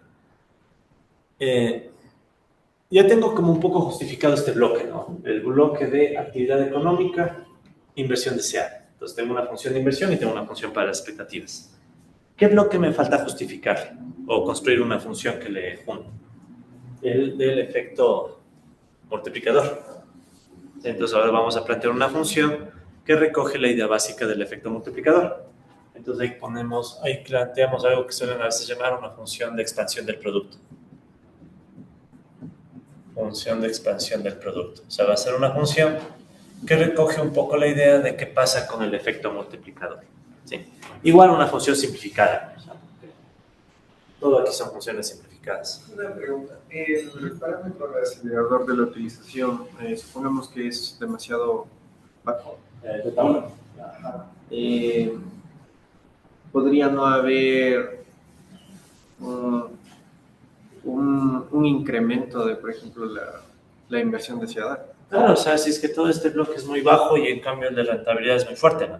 ya tengo como un poco justificado este bloque, ¿no? El bloque de actividad económica, inversión deseada. Entonces, tengo una función de inversión y tengo una función para las expectativas. ¿Qué bloque me falta justificar o construir una función que le junte? El del efecto multiplicador. Entonces, ahora vamos a plantear una función que recoge la idea básica del efecto multiplicador. Entonces, ahí planteamos algo que suelen a veces llamar una función de expansión del producto. Función de expansión del producto. O sea, va a ser una función que recoge un poco la idea de qué pasa con el efecto multiplicador. ¿Sí? Igual una función simplificada. O sea, todo aquí son funciones simplificadas. Una pregunta. El parámetro de acelerador de la utilización, supongamos que es demasiado bajo. Podría no haber un incremento de, por ejemplo, la inversión deseada. Claro, o sea, si es que todo este bloque es muy bajo y en cambio el de rentabilidad es muy fuerte, ¿no?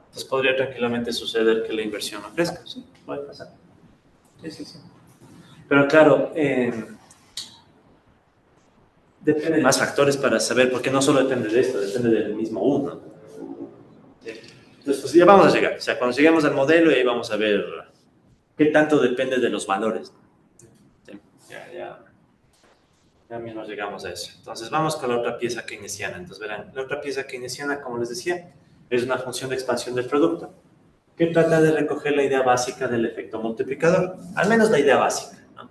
Entonces podría tranquilamente suceder que la inversión no crezca, sí, puede pasar. Sí. Pero claro, depende de más factores para saber, porque no solo depende de esto, depende del mismo uno. Entonces, pues ya vamos a llegar. O sea, cuando lleguemos al modelo, ahí vamos a ver qué tanto depende de los valores. Sí, ya mismo llegamos a eso. Entonces, vamos con la otra pieza keynesiana. Entonces, verán, la otra pieza keynesiana, como les decía, es una función de expansión del producto que trata de recoger la idea básica del efecto multiplicador, al menos la idea básica, ¿no?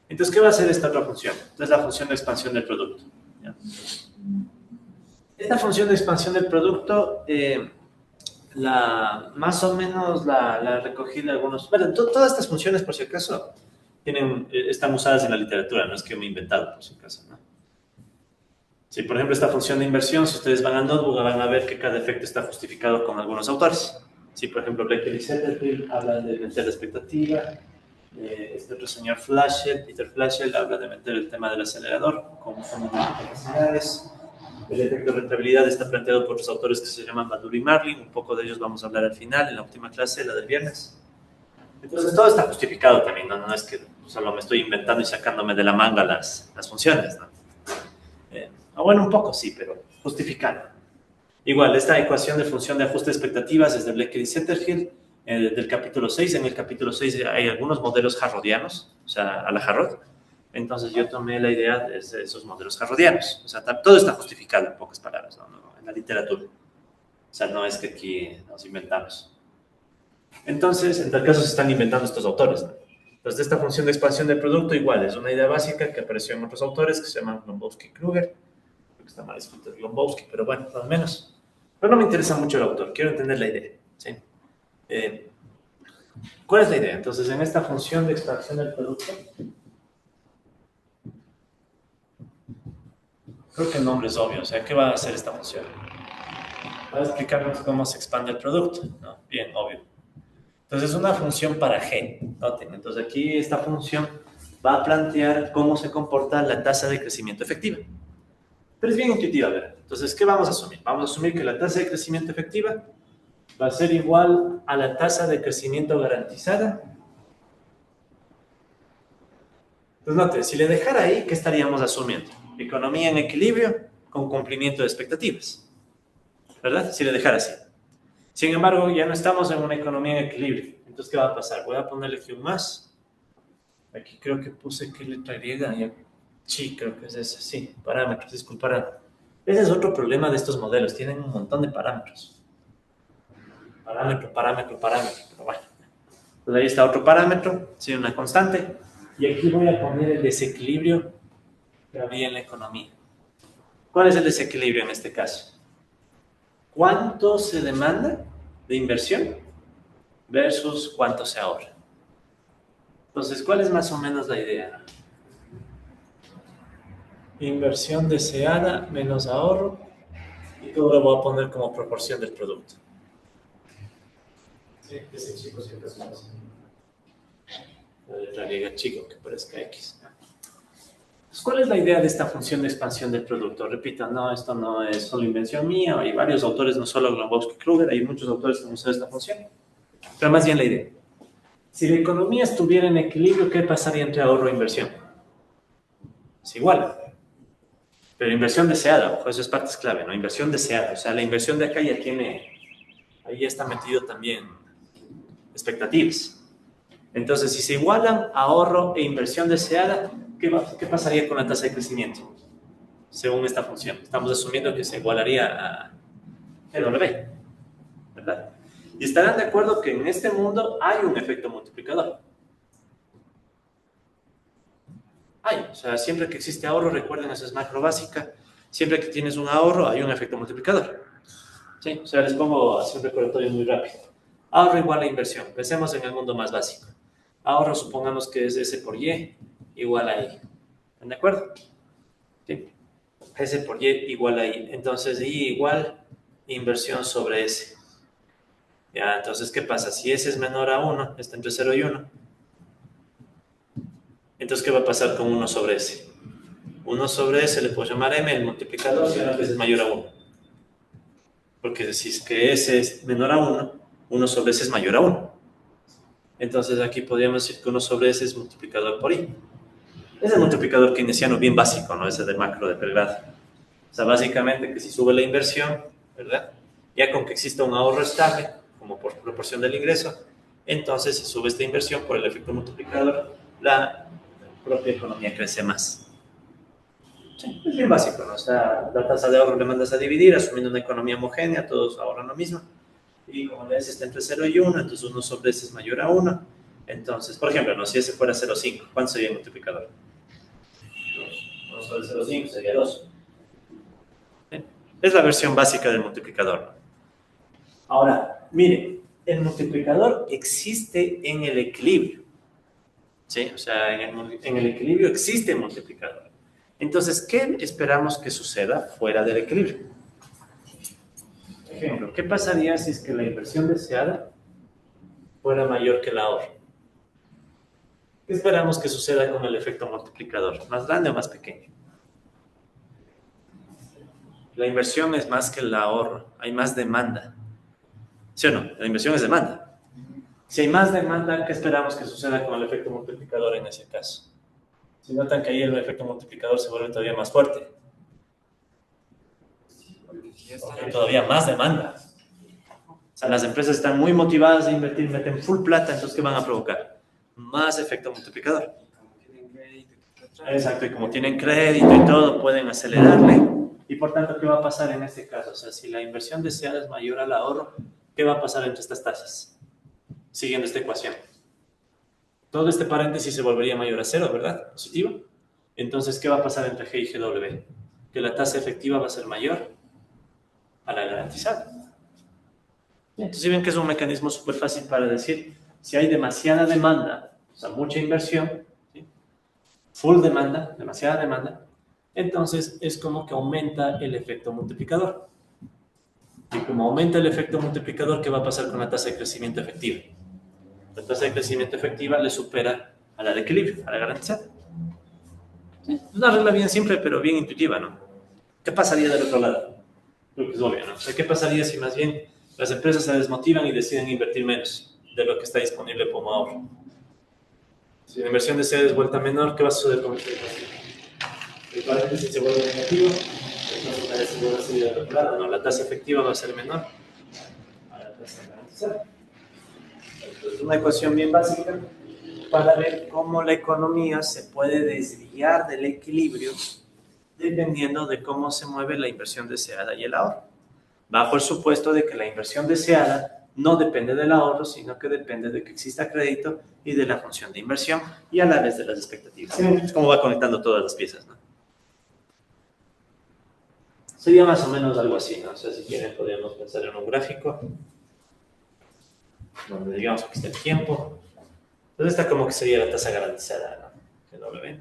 Entonces, ¿qué va a hacer esta otra función? Es la función de expansión del producto, ¿ya? Esta función de expansión del producto, más o menos la recogí de algunos... Bueno, todas estas funciones, por si acaso, están usadas en la literatura, no es que me he inventado, por si acaso, ¿no? Sí, por ejemplo, esta función de inversión, si ustedes van al notebook, van a ver que cada efecto está justificado con algunos autores. Sí, por ejemplo, Beckel y Setterfield hablan de meter la expectativa. Este otro señor Peter Flaschel, habla de meter el tema del acelerador como fondo de capacidades. El efecto de rentabilidad está planteado por otros autores que se llaman Maduro y Marlin. Un poco de ellos vamos a hablar al final, en la última clase, la del viernes. Entonces, todo está justificado también, no es que solo me estoy inventando y sacándome de la manga las funciones, ¿no? O bueno, un poco sí, pero justificando. Igual, esta ecuación de función de ajuste de expectativas es de Beckel y Setterfield, del capítulo 6. En el capítulo 6 hay algunos modelos harrodianos, o sea, a la Harrod. Entonces yo tomé la idea de esos modelos harrodianos. O sea, todo está justificado en pocas palabras, ¿no? En la literatura. O sea, no es que aquí nos inventamos. Entonces, en tal caso se están inventando estos autores, ¿no? Entonces, de esta función de expansión del producto, igual, es una idea básica que apareció en otros autores que se llaman Lombowsky y Kruger. Creo que está mal escrito Lombowsky, pero bueno, más o menos. Pero no me interesa mucho el autor, quiero entender la idea, ¿sí? ¿Cuál es la idea? Entonces, en esta función de expansión del producto, creo que el nombre es obvio, o sea, ¿qué va a hacer esta función? Va a explicarnos cómo se expande el producto, ¿no? Bien, obvio. Entonces, es una función para G, noten. Entonces, aquí esta función va a plantear cómo se comporta la tasa de crecimiento efectiva. Pero es bien intuitiva, ¿verdad? Entonces, ¿qué vamos a asumir? Vamos a asumir que la tasa de crecimiento efectiva va a ser igual a la tasa de crecimiento garantizada. Pues note, si le dejara ahí, ¿qué estaríamos asumiendo? Economía en equilibrio con cumplimiento de expectativas, ¿verdad? Si le dejara así. Sin embargo, ya no estamos en una economía en equilibrio. Entonces, ¿qué va a pasar? Voy a ponerle aquí un más. Aquí creo que puse qué letra griega. Sí, creo que es esa. Sí, parámetros, disculparán. Ese es otro problema de estos modelos. Tienen un montón de parámetros. Parámetro. Pero bueno. Pues ahí está otro parámetro. Sí, una constante. Y aquí voy a poner el desequilibrio que había en la economía. ¿Cuál es el desequilibrio en este caso? ¿Cuánto se demanda de inversión versus cuánto se ahorra? Entonces, ¿cuál es más o menos la idea? Inversión deseada menos ahorro, y todo lo voy a poner como proporción del producto. Sí, ese chico siempre es más. La letra griega chico que parezca X. Entonces, ¿cuál es la idea de esta función de expansión del producto? Repito, no, esto no es solo invención mía, hay varios autores, no solo Gromowski-Kruger, hay muchos autores que han usado esta función, pero más bien la idea. Si la economía estuviera en equilibrio, ¿qué pasaría entre ahorro e inversión? Es igual. Pero inversión deseada, ojo, eso es parte clave, ¿no? Inversión deseada, o sea, la inversión de acá ya tiene, ahí ya está metido también expectativas. Entonces, si se igualan ahorro e inversión deseada, ¿qué pasaría con la tasa de crecimiento? Según esta función. Estamos asumiendo que se igualaría a GW, ¿verdad? Y estarán de acuerdo que en este mundo hay un efecto multiplicador. O sea, siempre que existe ahorro, recuerden, eso es macro básica, siempre que tienes un ahorro hay un efecto multiplicador. ¿Sí? O sea, les pongo así un recordatorio muy rápido. Ahorro igual a inversión. Pensemos en el mundo más básico. Ahorro, supongamos que es S por Y igual a I. ¿Están de acuerdo? ¿Sí? S por Y igual a I. Entonces, I igual inversión sobre S. Ya, entonces, ¿qué pasa? Si S es menor a 1, está entre 0 y 1, entonces, ¿qué va a pasar con 1 sobre S? 1 sobre S le puedo llamar M, el multiplicador, si una vez es mayor a 1. Porque si es que S es menor a 1, 1 sobre S es mayor a 1. Entonces, aquí podríamos decir que 1 sobre S es multiplicador por I. Es el multiplicador keynesiano bien básico, ¿no? Ese de macro de pregrado. O sea, básicamente que si sube la inversión, ¿verdad? Ya con que exista un ahorro estable, como por proporción del ingreso, entonces si sube esta inversión por el efecto multiplicador, la propia economía crece más. Sí, es bien básico, ¿no? O sea, la tasa de ahorro le mandas a dividir, asumiendo una economía homogénea, todos ahorran lo mismo. Y como la S está entre 0 y 1, entonces 1 sobre S es mayor a 1. Entonces, por ejemplo, ¿no? Si S fuera 0,5, ¿cuánto sería el multiplicador? 1 sobre 0,5 sería 2. ¿Sí? Es la versión básica del multiplicador. Ahora, miren, el multiplicador existe en el equilibrio. ¿Sí? O sea, en el equilibrio existe el multiplicador. Entonces, ¿qué esperamos que suceda fuera del equilibrio? Ejemplo, ¿qué pasaría si es que la inversión deseada fuera mayor que el ahorro? ¿Qué esperamos que suceda con el efecto multiplicador? ¿Más grande o más pequeño? La inversión es más que el ahorro, hay más demanda. ¿Sí o no? La inversión es demanda. Si hay más demanda, ¿qué esperamos que suceda con el efecto multiplicador en ese caso? Si notan que ahí el efecto multiplicador se vuelve todavía más fuerte. Porque hay todavía más demanda. O sea, las empresas están muy motivadas a invertir, meten full plata, entonces ¿qué van a provocar? Más efecto multiplicador. Exacto, y como tienen crédito y todo, pueden acelerarle. Y por tanto, ¿qué va a pasar en este caso? O sea, si la inversión deseada es mayor al ahorro, ¿qué va a pasar entre estas tasas? Siguiendo esta ecuación. Todo este paréntesis se volvería mayor a 0, ¿verdad? Positivo. Entonces, ¿qué va a pasar entre G y GW? Que la tasa efectiva va a ser mayor a la garantizada. Entonces, si ven que es un mecanismo súper fácil para decir, si hay demasiada demanda, o sea, mucha inversión, ¿sí? Full demanda, demasiada demanda, entonces es como que aumenta el efecto multiplicador. Y como aumenta el efecto multiplicador, ¿qué va a pasar con la tasa de crecimiento efectiva? La tasa de crecimiento efectiva le supera a la de equilibrio, a la garantizada. ¿Sí? Es una regla bien simple, pero bien intuitiva, ¿no? ¿Qué pasaría del otro lado? Creo que es obvio, ¿no? O sea, ¿qué pasaría si más bien Las empresas se desmotivan y deciden invertir menos de lo que está disponible como ahorro. Si la inversión de SEADA es vuelta menor, ¿qué va a suceder con el negocio? El paréntesis se vuelve negativo, entonces la se vuelve a seguir regulada, ¿no? La tasa efectiva va a ser menor a la tasa garantizada. Entonces, una ecuación bien básica para ver cómo la economía se puede desviar del equilibrio dependiendo de cómo se mueve la inversión deseada y el ahorro. Bajo el supuesto de que la inversión deseada no depende del ahorro, sino que depende de que exista crédito y de la función de inversión y a la vez de las expectativas. ¿Sí? Es como va conectando todas las piezas, ¿no? Sería más o menos algo así, ¿no? O sea, si quieren podríamos pensar en un gráfico donde digamos que está el tiempo. Entonces esta como que sería la tasa garantizada, ¿no? Que no lo ven.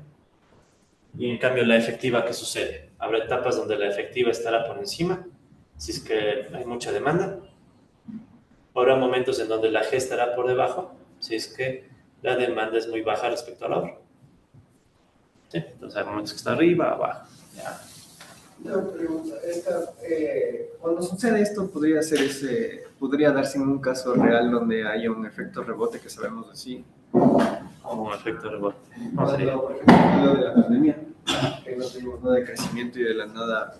Y en cambio la efectiva, ¿qué sucede? Habrá etapas donde la efectiva estará por encima, si es que hay mucha demanda. Habrá momentos en donde la G estará por debajo, si es que la demanda es muy baja respecto al ahorro. ¿Sí? Entonces hay momentos que está arriba, abajo. Ya. Una pregunta, cuando sucede esto, podría darse en un caso real donde haya un efecto rebote que sabemos así. Como un efecto rebote. ¿Cómo sería? Por ejemplo, lo de la pandemia, que no tuvimos nada de crecimiento y de la nada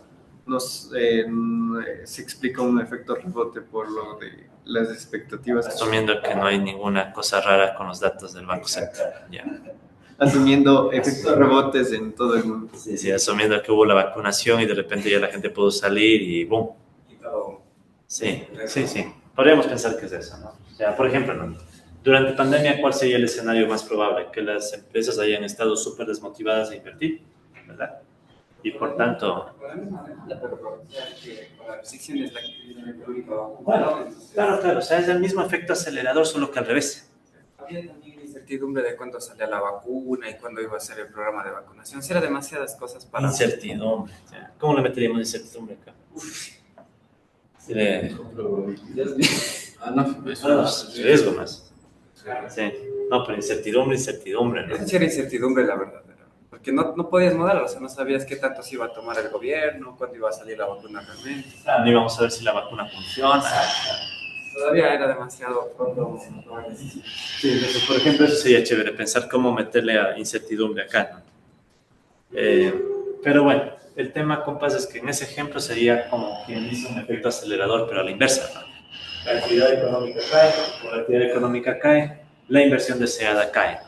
se explica un efecto rebote por lo de las expectativas. Asumiendo que no hay ninguna cosa rara con los datos del Banco Central. Ya. Asumiendo efectos rebotes en todo el mundo. Sí, sí, asumiendo que hubo la vacunación y de repente ya la gente pudo salir y ¡boom! Sí, sí, sí. Podríamos pensar que es eso, ¿no? O sea, por ejemplo, ¿no? Durante pandemia, ¿cuál sería el escenario más probable? Que las empresas hayan estado súper desmotivadas de invertir, ¿verdad? Y por tanto... Bueno, claro, o sea, es el mismo efecto acelerador, solo que al revés. Había también incertidumbre de cuándo salía la vacuna y cuándo iba a ser el programa de vacunación. Eran demasiadas cosas para... Incertidumbre. ¿Cómo le meteríamos incertidumbre acá? No, eso No, riesgo más. Sí. No, pero incertidumbre, ¿no? Esa sí era incertidumbre, la verdad. Porque no podías modelar, o sea, no sabías qué tanto se iba a tomar el gobierno, cuándo iba a salir la vacuna realmente. No íbamos a ver si la vacuna funciona. Todavía era demasiado pronto. Sí, entonces, por ejemplo, eso sería chévere, pensar cómo meterle a incertidumbre acá, ¿no? Pero bueno, el tema, compas, es que en ese ejemplo sería como quien hizo un efecto acelerador, pero a la inversa, ¿no? La actividad económica cae, por la actividad económica cae, la inversión deseada cae.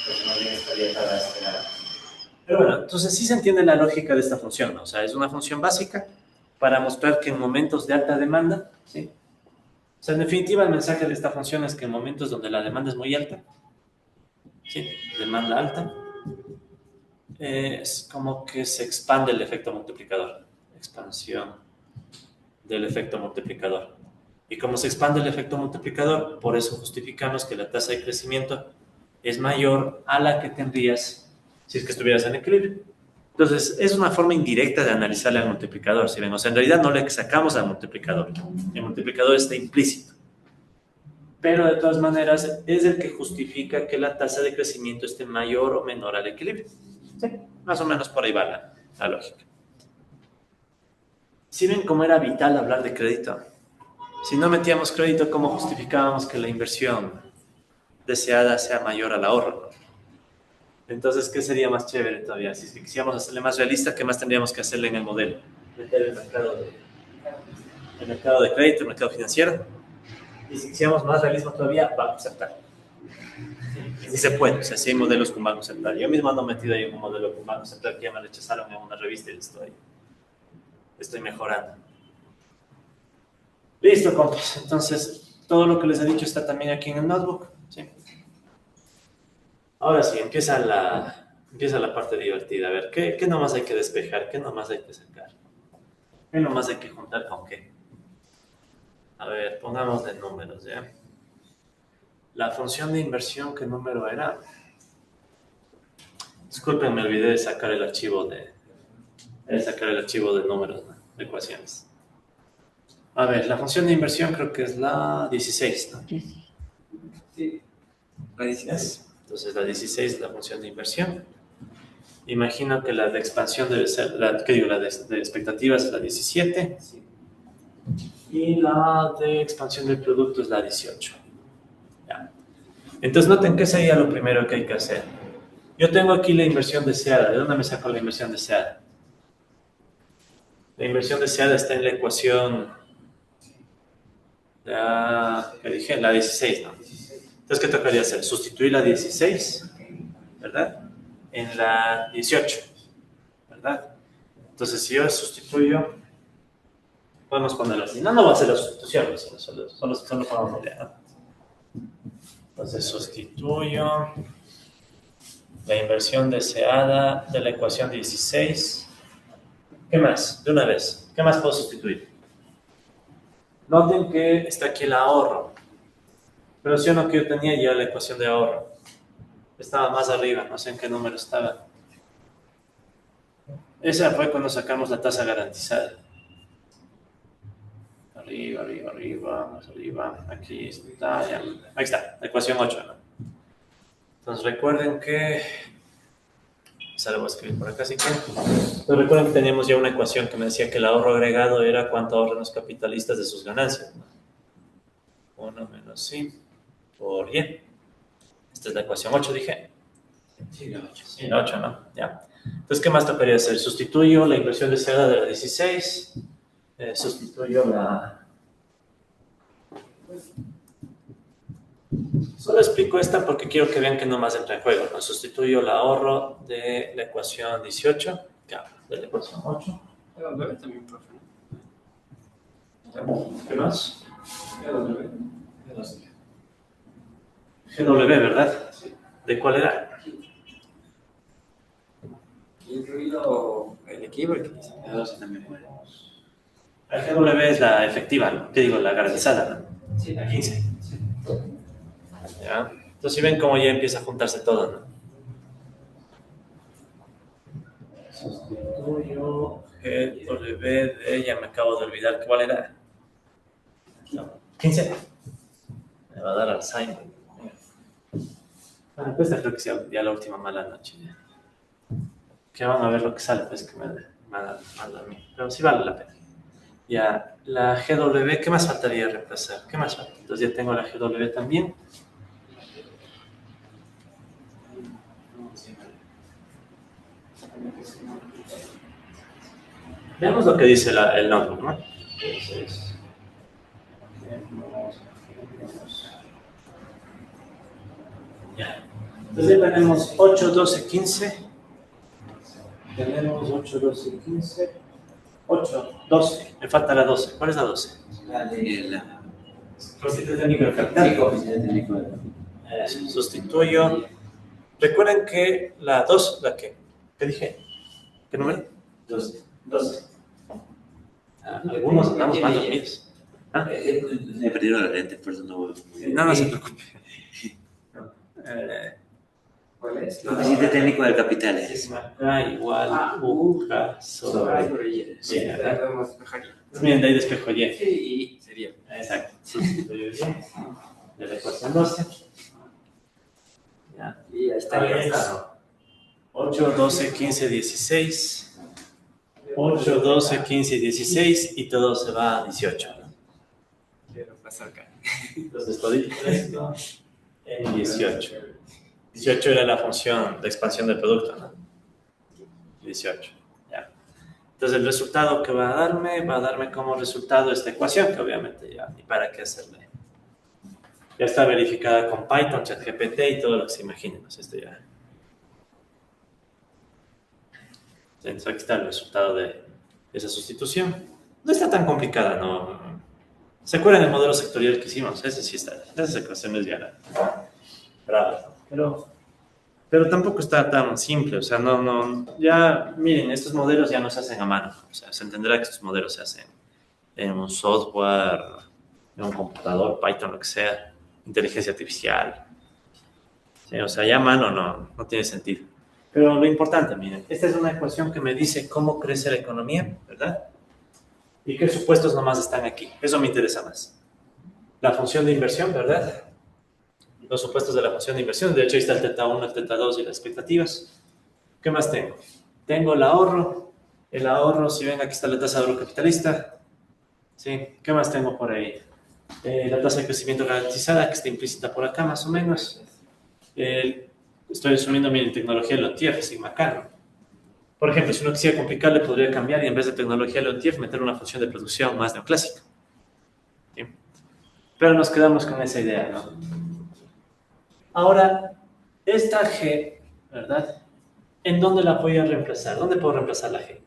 Pues no bien estaría para esperar. Pero bueno, entonces sí se entiende la lógica de esta función, ¿no? O sea, es una función básica para mostrar que en momentos de alta demanda, ¿sí? O sea, en definitiva, el mensaje de esta función es que en momentos donde la demanda es muy alta, ¿sí? Demanda alta, es como que se expande el efecto multiplicador. Expansión del efecto multiplicador. Y como se expande el efecto multiplicador, por eso justificamos que la tasa de crecimiento es mayor a la que tendrías si es que estuvieras en equilibrio. Entonces, es una forma indirecta de analizarle al multiplicador. Si ven, o sea, en realidad no le sacamos al multiplicador. El multiplicador está implícito. Pero de todas maneras, es el que justifica que la tasa de crecimiento esté mayor o menor al equilibrio. Sí, más o menos por ahí va la lógica. Si ven cómo era vital hablar de crédito. Si no metíamos crédito, ¿cómo justificábamos que la inversión deseada sea mayor al ahorro? Entonces, ¿qué sería más chévere todavía? Si quisiéramos hacerle más realista, ¿qué más tendríamos que hacerle en el modelo? Meter el mercado de crédito, el mercado financiero. Y si quisiéramos más realismo todavía, Banco Central. Sí se puede, o sea, sí hay modelos con Banco Central. Yo mismo ando metido ahí en un modelo con Banco Central que ya me rechazaron en una revista y estoy mejorando. Listo, compas. Entonces, todo lo que les he dicho está también aquí en el notebook. ¿Sí? Ahora sí, empieza la parte divertida. A ver, ¿qué nomás hay que despejar? ¿Qué nomás hay que sacar? ¿Qué nomás hay que juntar con qué? A ver, pongamos de números, ¿ya? La función de inversión, ¿qué número era? Disculpen, me olvidé de sacar el archivo de números, ¿no? De ecuaciones. A ver, la función de inversión creo que es la 16, ¿no? Sí, la 16. Entonces la 16 es la función de inversión. Imagino que la de expansión debe ser, la de expectativas es la 17. Sí. Y la de expansión del producto es la 18. Ya. Entonces noten qué sería lo primero que hay que hacer. Yo tengo aquí la inversión deseada. ¿De dónde me saco la inversión deseada? La inversión deseada está en la ecuación, ¿qué dije? La 16, ¿no? Entonces, ¿qué tocaría hacer? Sustituir la 16, ¿verdad? En la 18, ¿verdad? Entonces, si yo sustituyo, podemos ponerlo así. No va a ser la sustitución, solo podemos leer, ¿no? Entonces, sustituyo la inversión deseada de la ecuación 16. ¿Qué más? De una vez. ¿Qué más puedo sustituir? Noten que está aquí el ahorro. Pero si o no que yo tenía ya la ecuación de ahorro. Estaba más arriba, no sé en qué número estaba. Esa fue cuando sacamos la tasa garantizada. Arriba, más arriba. Aquí está, ya. Ahí está, la ecuación 8, ¿no? Entonces recuerden que... Se lo voy a escribir por acá, así que... Entonces recuerden que teníamos ya una ecuación que me decía que el ahorro agregado era cuánto ahorran los capitalistas de sus ganancias, ¿no? 1 menos I por Y. Esta es la ecuación 8, dije. Sí, la 8. Sí, la 8, ¿no? Ya. Entonces, ¿qué más tocaría hacer? Sustituyo la inversión deseada de la 16. Sustituyo la... Solo explico esta porque quiero que vean que no más entra en juego, ¿no? Sustituyo el ahorro de la ecuación 18, ya, de la ecuación 8. También, profe. ¿Qué más? GW, ¿verdad? ¿De cuál era? Incluido el equívoco. La 12 también puede. La GW es la efectiva, ¿no? ¿Qué digo? La garantizada, ¿no? Sí, La 15. ¿Ya? Entonces, si ven cómo ya empieza a juntarse todo, ¿no? Sustituyo GW de... Ya me acabo de olvidar cuál era. No, 15. Me va a dar Alzheimer. Bueno, pues esta creo que sea ya la última mala noche. Que van a ver lo que sale, pues que me da mal a mí. Pero sí vale la pena. Ya, la GW, ¿qué más faltaría reemplazar? ¿Qué más falta? Entonces ya tengo la GW también. Veamos lo que dice el notebook, ¿no? Entonces, ya. Entonces ya tenemos 8, 12, 15. Tenemos 8, 12, 15. 8, 12. Me falta la 12. ¿Cuál es la 12? La Coeficiente técnico del capital. coeficiente técnico de Sustituyo. Recuerden que la 2, ¿la qué? ¿Qué dije? ¿Qué número? 12. 12. Algunos andamos mal dormidos. Me perdieron la lente, por eso no voy muy bien. No se preocupe. ¿Cuál es? Coeficiente técnico del capital es. Sigma K igual UK sobre Y. Sí, ¿verdad? podemos despejar. Entonces, miren, de ahí despejo Y. Sí, y sería. Exacto. Sustituyo Y de la ecuación 12. Ya. Y ahí estaría. 8, 12, 15, 16. 8, 12, 15, 16 y todo se va a 18. ¿No? Quiero pasar acá. Entonces, todito esto en 18. 18 era la función de expansión del producto, ¿no? 18, ya. Entonces, el resultado que va a darme como resultado esta ecuación, que obviamente ya ni para qué hacerle. Ya está verificada con Python, ChatGPT y todo lo que se imaginen. Pues esto ya. Entonces, aquí está el resultado de esa sustitución. No está tan complicada, ¿no? ¿Se acuerdan del modelo sectorial que hicimos? Ese sí está. Esas ecuaciones ya eran bravas, ¿no? Pero tampoco está tan simple. O sea, ya, miren, estos modelos ya no se hacen a mano. O sea, se entenderá que estos modelos se hacen en un software, en un computador, Python, lo que sea, inteligencia artificial. Sí, o sea, ya a mano no tiene sentido. Pero lo importante, miren, esta es una ecuación que me dice cómo crece la economía, ¿verdad? Y qué supuestos nomás están aquí. Eso me interesa más. La función de inversión, ¿verdad? Los supuestos de la función de inversión. De hecho, ahí está el teta 1, el teta 2 y las expectativas. ¿Qué más tengo? Tengo el ahorro. El ahorro, si ven, aquí está la tasa de ahorro capitalista. ¿Sí? ¿Qué más tengo por ahí? La tasa de crecimiento garantizada, que está implícita por acá más o menos. Estoy asumiendo mi tecnología LONTIEF, Sigma K, ¿no? Por ejemplo, si uno quisiera complicarle, podría cambiar y en vez de tecnología LONTIEF meter una función de producción más neoclásica. ¿Sí? Pero nos quedamos con esa idea, ¿no? Ahora, esta G, ¿verdad? ¿En dónde la voy a reemplazar? ¿Dónde puedo reemplazar la G?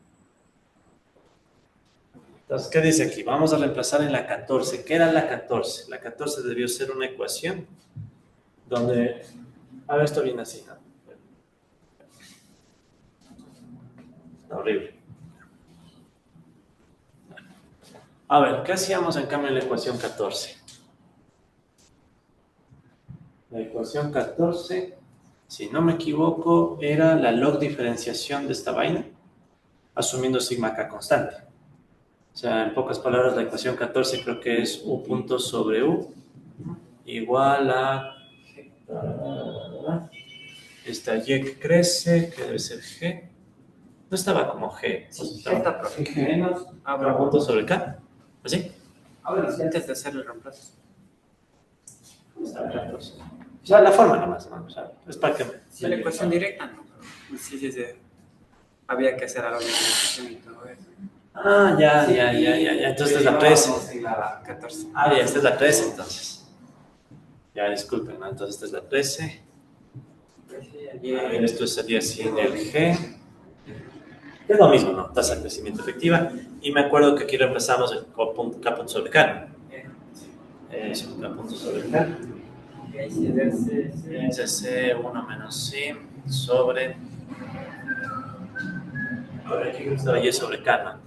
Entonces, ¿qué dice aquí? Vamos a reemplazar en la 14. ¿Qué era la 14? La 14 debió ser una ecuación donde... A ver, esto viene así, ¿no? Está horrible. A ver, ¿qué hacíamos en cambio en la ecuación 14? La ecuación 14, si no me equivoco, era la log diferenciación de esta vaina, asumiendo sigma k constante. O sea, en pocas palabras, la ecuación 14 creo que es u punto sobre u igual a esta y que crece, que debe ser g. No estaba como g. Está, profe. G menos Ah, un bravo. punto sobre k. ¿Así? Ahora, antes de hacer el reemplazo. Está 14. O sea, la forma nomás, ¿no? O sea, es para que... Sí, la ecuación directa, ¿no? Sí, sí, sí. Había que hacer algo de diferenciación y todo eso. Ah, ya. Entonces esta es la 13. En la 14. Ah, ya, esta es la 13 entonces. Ya, disculpen, ¿no? Entonces esta es la 13. A ver, esto sería así en el G. Es lo mismo, ¿no? Tasa de crecimiento efectiva. Y me acuerdo que aquí reemplazamos el K punto sobre K. Eso, K punto sobre K. Es C1 menos C sobre... A ver, aquí estaba Y sobre K, ¿no?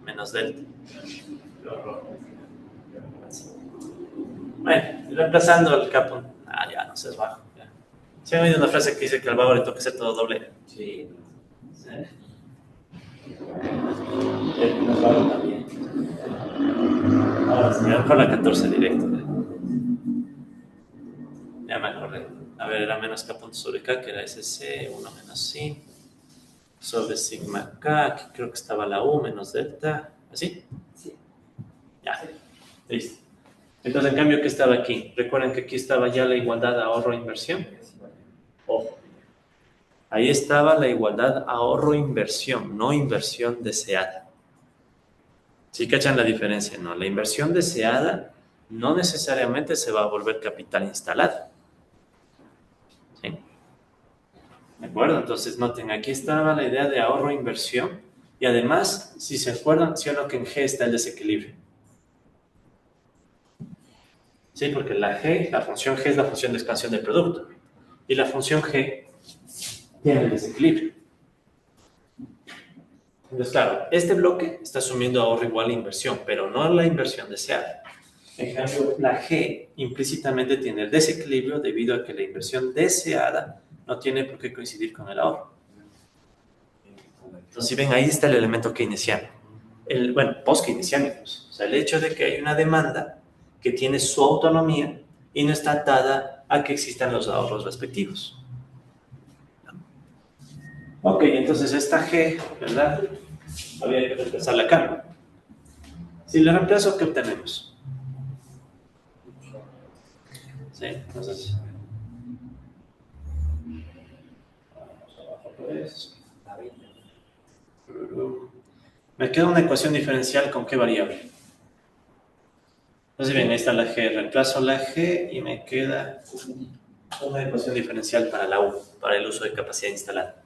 Menos delta. Bueno, reemplazando el K punto... Ah, ya, no seas bajo. Ya. ¿Se han oído una frase que dice que al vago le toca hacer todo doble? Sí. El vago también. Ahora, si me voy con la 14 directo. Ya me acordé. A ver, era menos K punto sobre K, que era ese C1 menos C sobre sigma K. Aquí creo que estaba la U menos delta. ¿Así? Sí. Ya. Listo. Entonces, en cambio, ¿qué estaba aquí? Recuerden que aquí estaba ya la igualdad ahorro-inversión. Ojo. Ahí estaba la igualdad ahorro-inversión, no inversión deseada. ¿Sí cachan la diferencia? No, la inversión deseada no necesariamente se va a volver capital instalado. ¿Sí? ¿De acuerdo? Entonces, noten, aquí estaba la idea de ahorro-inversión y además, si se acuerdan, sí o no que en G está el desequilibrio. Sí, porque la función G es la función de expansión del producto. Y la función G tiene el desequilibrio. Entonces, claro, este bloque está asumiendo ahorro igual a inversión, pero no la inversión deseada. En cambio, la G implícitamente tiene el desequilibrio debido a que la inversión deseada no tiene por qué coincidir con el ahorro. Entonces, si ven, ahí está el elemento keynesiano. Post-keynesiano incluso. O sea, el hecho de que hay una demanda que tiene su autonomía y no está atada a que existan los ahorros respectivos. Ok, entonces esta G, ¿verdad? Había que reemplazarla acá. Si la reemplazo, ¿qué obtenemos? Sí, entonces... Vamos abajo por eso. Me queda una ecuación diferencial con qué variable. Entonces, bien, ahí está la G. Reemplazo la G y me queda una ecuación diferencial para la U, para el uso de capacidad instalada.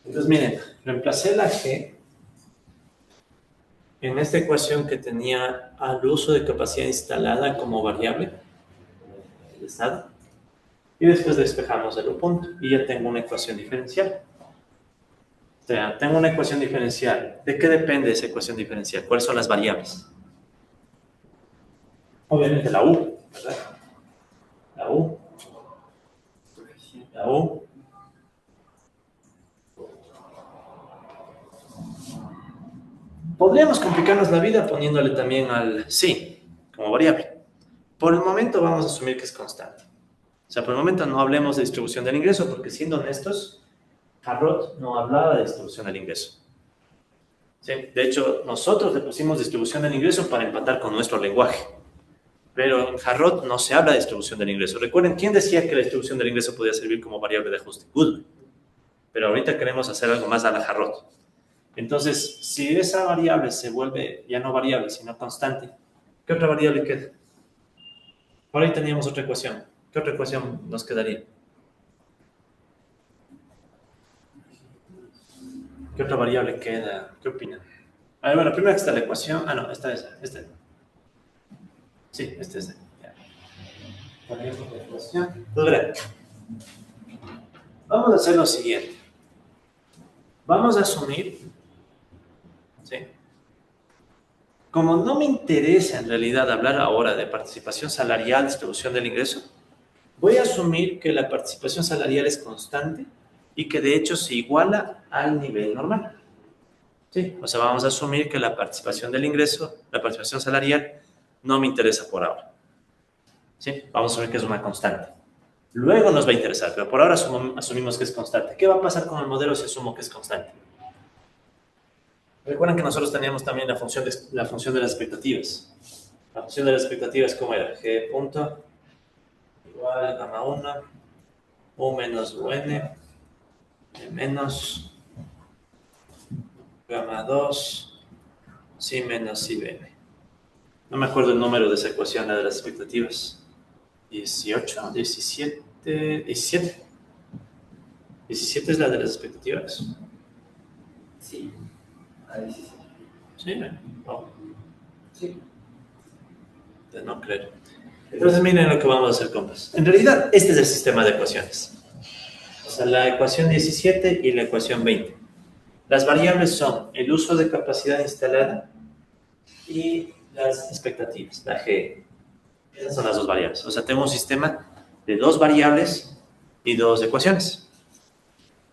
Entonces, miren, reemplacé la G en esta ecuación que tenía al uso de capacidad instalada como variable, el estado, y después despejamos el punto, y ya tengo una ecuación diferencial. O sea, tengo una ecuación diferencial. ¿De qué depende esa ecuación diferencial? ¿Cuáles son las variables? Obviamente la U, ¿verdad? La U. La U. Podríamos complicarnos la vida poniéndole también al sí como variable. Por el momento vamos a asumir que es constante. O sea, por el momento no hablemos de distribución del ingreso, porque siendo honestos, Harrod no hablaba de distribución del ingreso. ¿Sí? De hecho, nosotros le pusimos distribución del ingreso para empatar con nuestro lenguaje. Pero en Harrod no se habla de distribución del ingreso. Recuerden, ¿quién decía que la distribución del ingreso podía servir como variable de ajuste? Goodman. Pero ahorita queremos hacer algo más a la Harrod. Entonces, si esa variable se vuelve ya no variable, sino constante, ¿qué otra variable queda? Por ahí teníamos otra ecuación. ¿Qué otra ecuación nos quedaría? ¿Qué otra variable queda? ¿Qué opinan? A ver, bueno, primero está la ecuación. Ah, no, esta es. Sí, esta es. Ya. Ponemos la ecuación. Entonces, verán. Vamos a hacer lo siguiente. Vamos a asumir, ¿sí? Como no me interesa en realidad hablar ahora de participación salarial, distribución del ingreso, voy a asumir que la participación salarial es constante y que de hecho se iguala al nivel normal. Sí, o sea, vamos a asumir que la participación del ingreso, la participación salarial, no me interesa por ahora. Sí, vamos a asumir que es una constante. Luego nos va a interesar, pero por ahora asumimos que es constante. ¿Qué va a pasar con el modelo si asumo que es constante? Recuerden que nosotros teníamos también la función de las expectativas. La función de las expectativas, ¿cómo era? G punto igual a gamma 1, U menos UN, menos gamma 2, Si menos IBN. No me acuerdo el número de esa ecuación, la de las expectativas. 18, 17, 17. 17 es la de las expectativas. Sí. Ahí sí. Sí, no. Sí. No creo. Entonces miren lo que vamos a hacer, compas. En realidad, este es el sistema de ecuaciones. O sea, la ecuación 17 y la ecuación 20. Las variables son el uso de capacidad instalada y las expectativas, la G. Esas son las dos variables. O sea, tengo un sistema de dos variables y dos ecuaciones.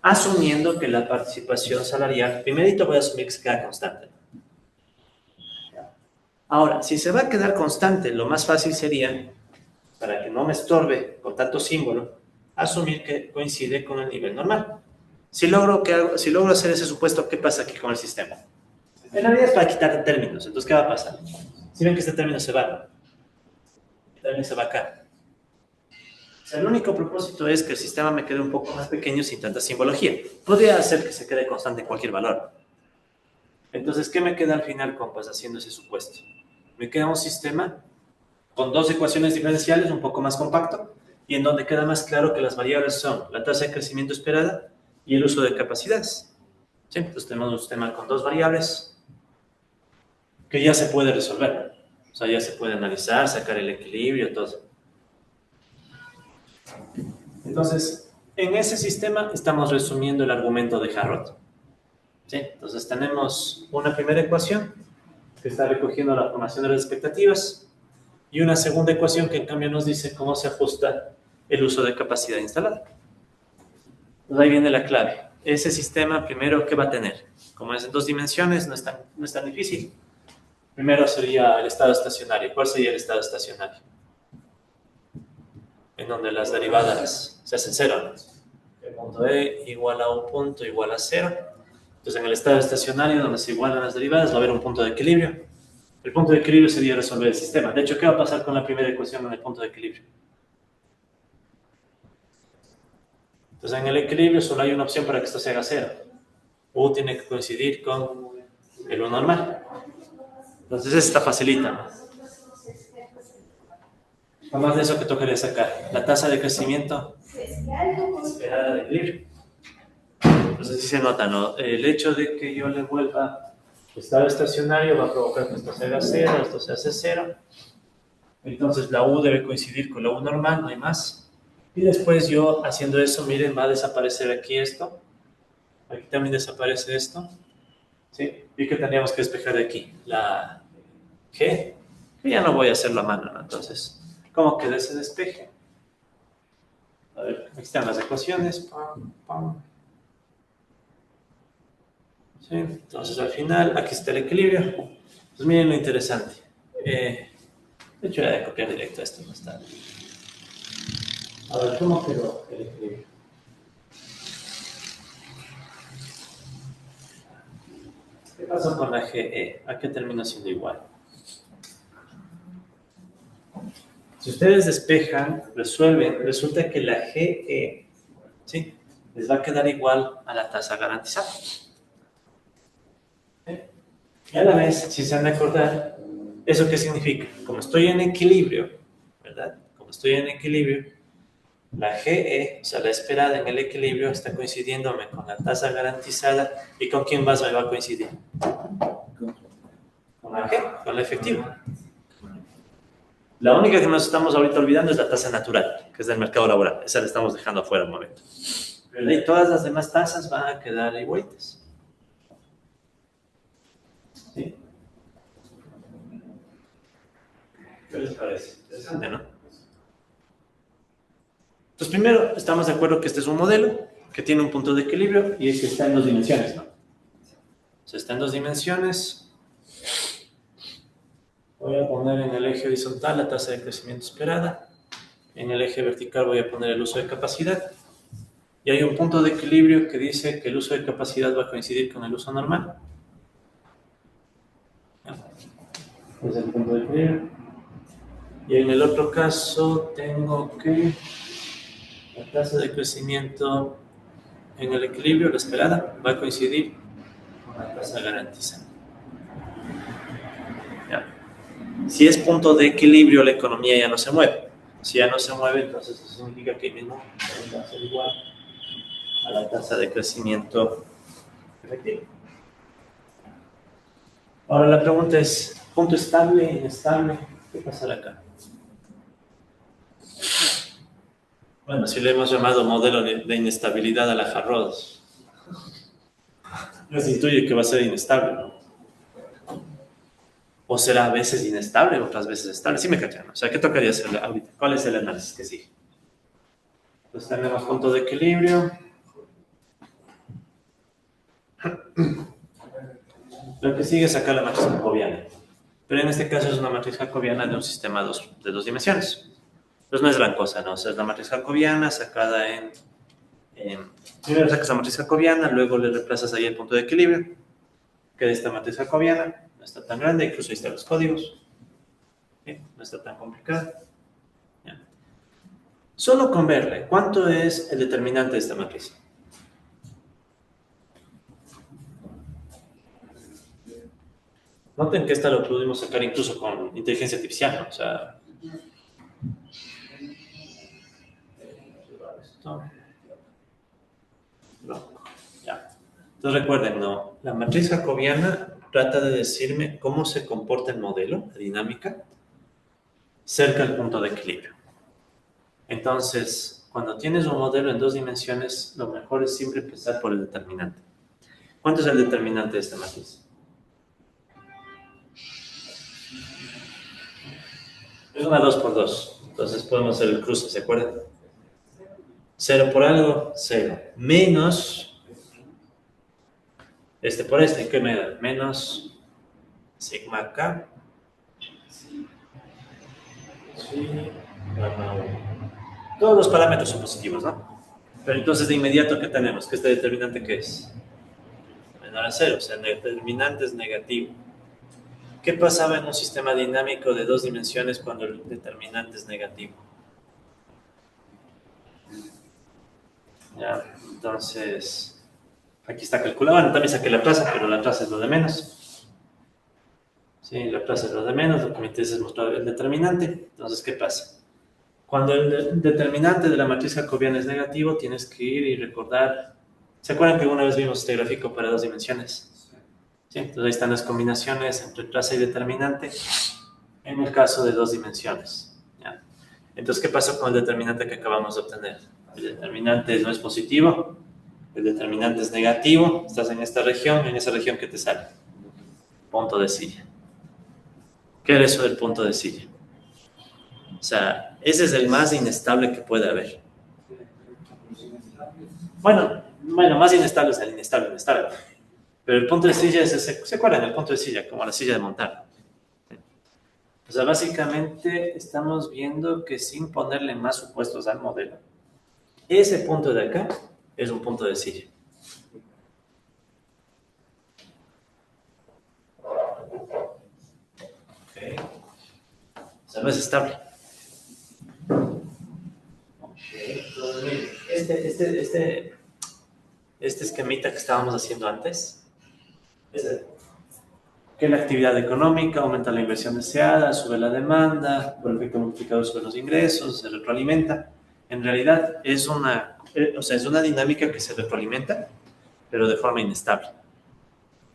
Asumiendo que la participación salarial, primerito voy a asumir que se queda constante. Ahora, si se va a quedar constante, lo más fácil sería, para que no me estorbe con tanto símbolo, asumir que coincide con el nivel normal. Si logro hacer ese supuesto, ¿qué pasa aquí con el sistema? En realidad es para quitar términos. Entonces, ¿qué va a pasar? Si ven que este término se va, ¿no? El término se va acá. O sea, el único propósito es que el sistema me quede un poco más pequeño sin tanta simbología. Podría hacer que se quede constante en cualquier valor. Entonces, ¿qué me queda al final, compas, haciendo ese supuesto? Me queda un sistema con dos ecuaciones diferenciales un poco más compacto y en donde queda más claro que las variables son la tasa de crecimiento esperada y el uso de capacidades. ¿Sí? Entonces tenemos un sistema con dos variables que ya se puede resolver. O sea, ya se puede analizar, sacar el equilibrio, todo. Entonces, en ese sistema estamos resumiendo el argumento de Harrod. ¿Sí? Entonces tenemos una primera ecuación que está recogiendo la formación de las expectativas y una segunda ecuación que en cambio nos dice cómo se ajusta el uso de capacidad instalada. Entonces ahí viene la clave. Ese sistema primero, ¿qué va a tener? Como es en dos dimensiones, no es tan difícil. Primero sería el estado estacionario. ¿Cuál sería el estado estacionario? En donde las derivadas se hacen cero, ¿no? El punto E igual a un punto igual a cero. Entonces en el estado estacionario, donde se igualan las derivadas, va a haber un punto de equilibrio. El punto de equilibrio sería resolver el sistema. De hecho, ¿qué va a pasar con la primera ecuación en el punto de equilibrio? Entonces, en el equilibrio solo hay una opción para que esto se haga cero. U tiene que coincidir con el U normal. Entonces, esta facilita, ¿no? Además de eso, que tocaría sacar la tasa de crecimiento esperada de equilibrio. Entonces, sí se nota, ¿no? El hecho de que yo le vuelva estado estacionario va a provocar que esto se haga cero, esto se hace cero. Entonces, la U debe coincidir con la U normal, no hay más. Y después yo, haciendo eso, miren, va a desaparecer aquí esto. Aquí también desaparece esto. ¿Sí? Y que tendríamos que despejar de aquí. La G, que ya no voy a hacerlo a mano, ¿no? Entonces, ¿cómo queda ese despeje? A ver, aquí están las ecuaciones. Pam, pam. ¿Sí? Entonces, al final, aquí está el equilibrio. Pues miren lo interesante. De hecho, voy a copiar directo esto, no está. A ver, ¿cómo quedó el equilibrio? ¿Qué pasó con la GE? ¿A qué terminó siendo igual? Si ustedes despejan, resuelven, resulta que la GE, ¿sí?, les va a quedar igual a la tasa garantizada. ¿Sí? Y a la vez, si se han de acordar, ¿eso qué significa? Como estoy en equilibrio, ¿verdad? Como estoy en equilibrio, la GE, o sea, la esperada en el equilibrio, está coincidiéndome con la tasa garantizada. ¿Y con quién más me va a coincidir? Con la G, con la efectiva. La única que nos estamos ahorita olvidando es la tasa natural, que es del mercado laboral. Esa la estamos dejando afuera un momento. Pero ahí todas las demás tasas van a quedar igualitas. ¿Sí? ¿Qué les parece? Interesante, ¿no? Entonces, primero, estamos de acuerdo que este es un modelo que tiene un punto de equilibrio y es que está en dos dimensiones, ¿no? O sea, está en dos dimensiones. Voy a poner en el eje horizontal la tasa de crecimiento esperada. En el eje vertical voy a poner el uso de capacidad. Y hay un punto de equilibrio que dice que el uso de capacidad va a coincidir con el uso normal. Es el punto de equilibrio. Y en el otro caso tengo que la tasa de crecimiento en el equilibrio, la esperada, va a coincidir con la tasa garantizada. ¿Ya? Si es punto de equilibrio, la economía ya no se mueve. Si ya no se mueve, entonces eso significa que mismo va a ser igual a la tasa de crecimiento efectivo. Ahora la pregunta es, ¿punto estable, inestable? ¿Qué pasará acá? Bueno, si le hemos llamado modelo de inestabilidad a la Harrods, se intuye que va a ser inestable, ¿no? O será a veces inestable, otras veces estable. Sí me cachan, ¿no? O sea, ¿qué tocaría hacer ahorita? ¿Cuál es el análisis que sigue? Entonces tenemos punto de equilibrio. Lo que sigue es sacar la matriz jacobiana. Pero en este caso es una matriz jacobiana de un sistema de dos dimensiones. Entonces no es gran cosa, ¿no? O sea, es la matriz jacobiana sacada primero sacas la matriz jacobiana, luego le reemplazas ahí el punto de equilibrio. Queda esta matriz jacobiana, no está tan grande, incluso ahí están los códigos. ¿Sí? No está tan complicado. ¿Ya? Solo con verle, ¿cuánto es el determinante de esta matriz? Noten que esta lo pudimos sacar incluso con inteligencia artificial, ¿no? O sea, ya. Entonces recuerden, ¿no? La matriz jacobiana trata de decirme cómo se comporta el modelo, la dinámica, cerca del punto de equilibrio. Entonces, cuando tienes un modelo en dos dimensiones, lo mejor es siempre empezar por el determinante. ¿Cuánto es el determinante de esta matriz? Es una 2 por 2. Entonces podemos hacer el cruce, ¿se acuerdan? 0 por algo, 0. Menos este por este, ¿qué me da? Menos sigma k. Sigma 1. Todos los parámetros son positivos, ¿no? Pero entonces de inmediato, ¿qué tenemos? ¿Que este determinante qué es? Menor a 0, o sea, el determinante es negativo. ¿Qué pasaba en un sistema dinámico de dos dimensiones cuando el determinante es negativo? Ya, entonces, aquí está calculado. Bueno, también saqué la plaza, pero la plaza es lo de menos. Sí, la plaza es lo de menos, lo que me interesa es mostrar el determinante. Entonces, ¿qué pasa? Cuando el determinante de la matriz jacobiana es negativo, tienes que ir y recordar. ¿Se acuerdan que una vez vimos este gráfico para dos dimensiones? ¿Sí? Entonces ahí están las combinaciones entre traza y determinante en el caso de dos dimensiones. ¿Ya? Entonces, ¿qué pasó con el determinante que acabamos de obtener? El determinante no es positivo, el determinante es negativo, estás en esta región, en esa región que te sale. Punto de silla. ¿Qué es eso del punto de silla? O sea, ese es el más inestable que puede haber. Bueno, más inestable es el inestable. Pero el punto de silla es ese, ¿se acuerdan? El punto de silla, como la silla de montar. O sea, básicamente estamos viendo que sin ponerle más supuestos al modelo, ese punto de acá es un punto de silla. Okay. O sea, no es estable. Okay. Entonces, miren, este esquemita que estábamos haciendo antes, que la actividad económica aumenta la inversión deseada, sube la demanda, por efecto multiplicador sobre los ingresos, se retroalimenta. En realidad es es una dinámica que se retroalimenta, pero de forma inestable.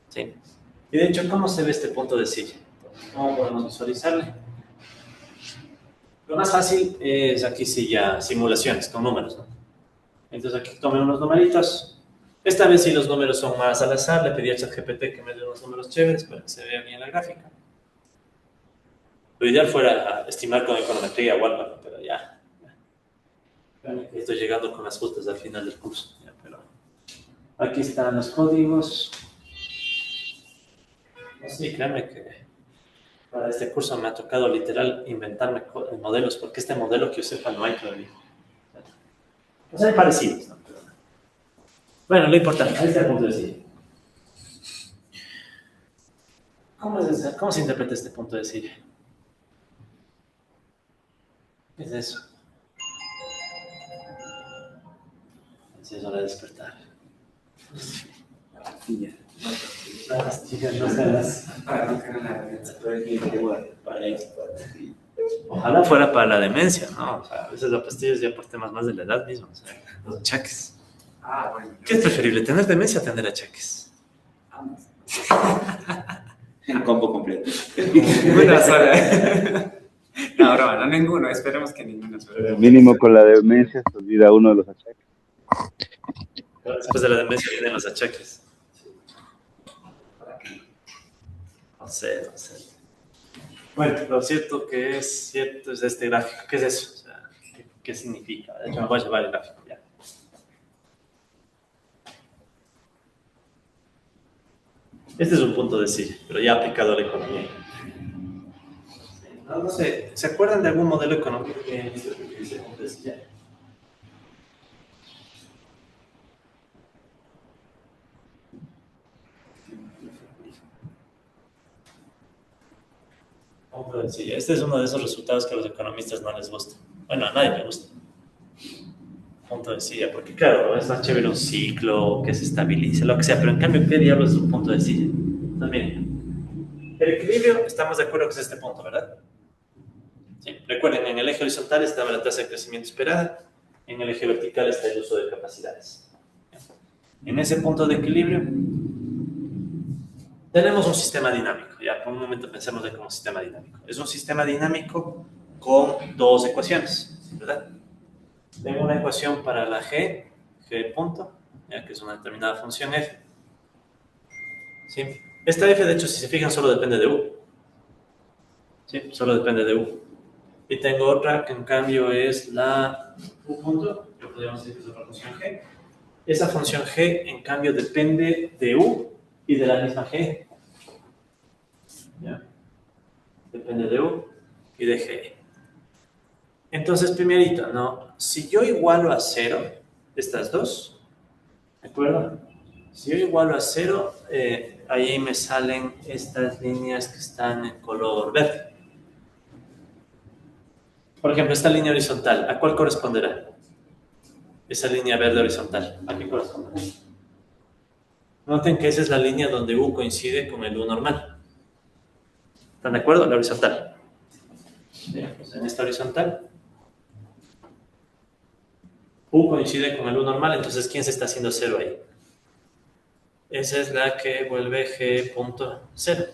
¿Sí? Y de hecho, ¿cómo se ve este punto de silla? ¿Cómo podemos visualizarle? Lo más fácil es aquí sí ya simulaciones con números, ¿no? Entonces aquí tomé unos numeritos. Esta vez sí los números son más al azar. Le pedí a ChatGPT que me dé unos números chéveres para que se vea bien la gráfica. Lo ideal fuera estimar con econometría o algo, pero ya. Estoy llegando con las justas al final del curso. Ya, pero aquí están los códigos. Sí, créanme que para este curso me ha tocado literal inventarme modelos, porque este modelo que yo sepa no hay todavía. O sea, hay parecidos, ¿no? Bueno, lo importante, ahí está el punto de silla. ¿Cómo se interpreta este punto de silla? ¿Qué es eso? Es hora de despertar. La pastilla. Las chicas no se las... Para no caer en la demencia. Para eso. Ojalá fuera para la demencia, ¿no? O sea, a veces la pastilla es ya por temas más de la edad misma, o sea, los achaques. Ah, bueno. ¿Qué es preferible, tener demencia o tener achaques? Ambos. El combo completo. Ninguna sola. No, broma, no ninguno. Esperemos que ninguno. Mínimo con la demencia se olvida uno de los achaques. Después de la demencia vienen los achaques. No sé. Bueno, lo cierto que es cierto es este gráfico. ¿Qué es eso? O sea, ¿qué significa? De hecho, me voy a llevar el gráfico ya. Este es un punto de silla, pero ya aplicado a la economía. No sé, ¿se acuerdan de algún modelo económico que utilice punto de silla? Punto de silla. Este es uno de esos resultados que a los economistas no les gusta. Bueno, a nadie le gusta. Punto de silla, porque claro, es más chévere un ciclo que se estabilice, lo que sea, pero en cambio, ¿qué diablos es un punto de silla? Entonces, miren, el equilibrio, estamos de acuerdo que es este punto, ¿verdad? Sí. Recuerden, en el eje horizontal estaba la tasa de crecimiento esperada, en el eje vertical está el uso de capacidades. En ese punto de equilibrio tenemos un sistema dinámico. Ya, por un momento pensemos de como un sistema dinámico. Es un sistema dinámico con dos ecuaciones, ¿verdad? Tengo una ecuación para la g punto, ya que es una determinada función f. ¿Sí? Esta f, de hecho, si se fijan, solo depende de u. ¿Sí? Solo depende de u. Y tengo otra que en cambio es la u punto, que podríamos decir que es otra función g. Esa función g, en cambio, depende de u y de la misma g. ¿Ya? Depende de u y de g. Entonces, primerito, ¿no? Si yo igualo a 0, estas dos, ¿de acuerdo? Si yo igualo a 0, ahí me salen estas líneas que están en color verde. Por ejemplo, esta línea horizontal, ¿a cuál corresponderá? Esa línea verde horizontal, ¿a qué corresponderá? Noten que esa es la línea donde u coincide con el u normal. ¿Están de acuerdo? La horizontal. Bien, pues en esta horizontal, u coincide con el u normal, entonces ¿quién se está haciendo 0 ahí? Esa es la que vuelve g punto 0.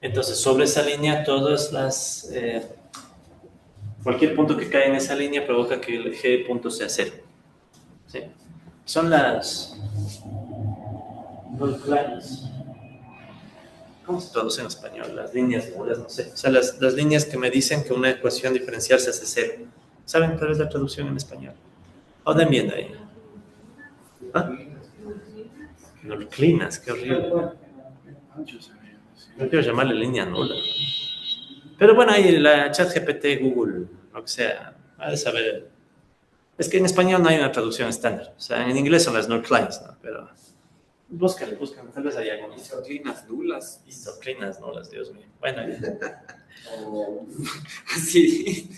Entonces, sobre esa línea, todas las... cualquier punto que cae en esa línea provoca que el g punto sea 0. ¿Sí? Son las... ¿Cómo se traduce en español? Las líneas nulas, no sé. O sea, las líneas que me dicen que una ecuación diferencial se hace 0. ¿Saben cuál es la traducción en español? ¿O den bien ahí? ¿Ah? Nullclinas, qué horrible. No quiero llamarle línea nula. Pero bueno, ahí la ChatGPT, Google, lo que sea, ha de saber. Es que en español no hay una traducción estándar. O sea, en inglés son las nullclines, ¿no? Pero búscale, tal vez hay alguna. Isoclinas nulas. Isoclinas nulas, Dios mío. Bueno, ya. Sí.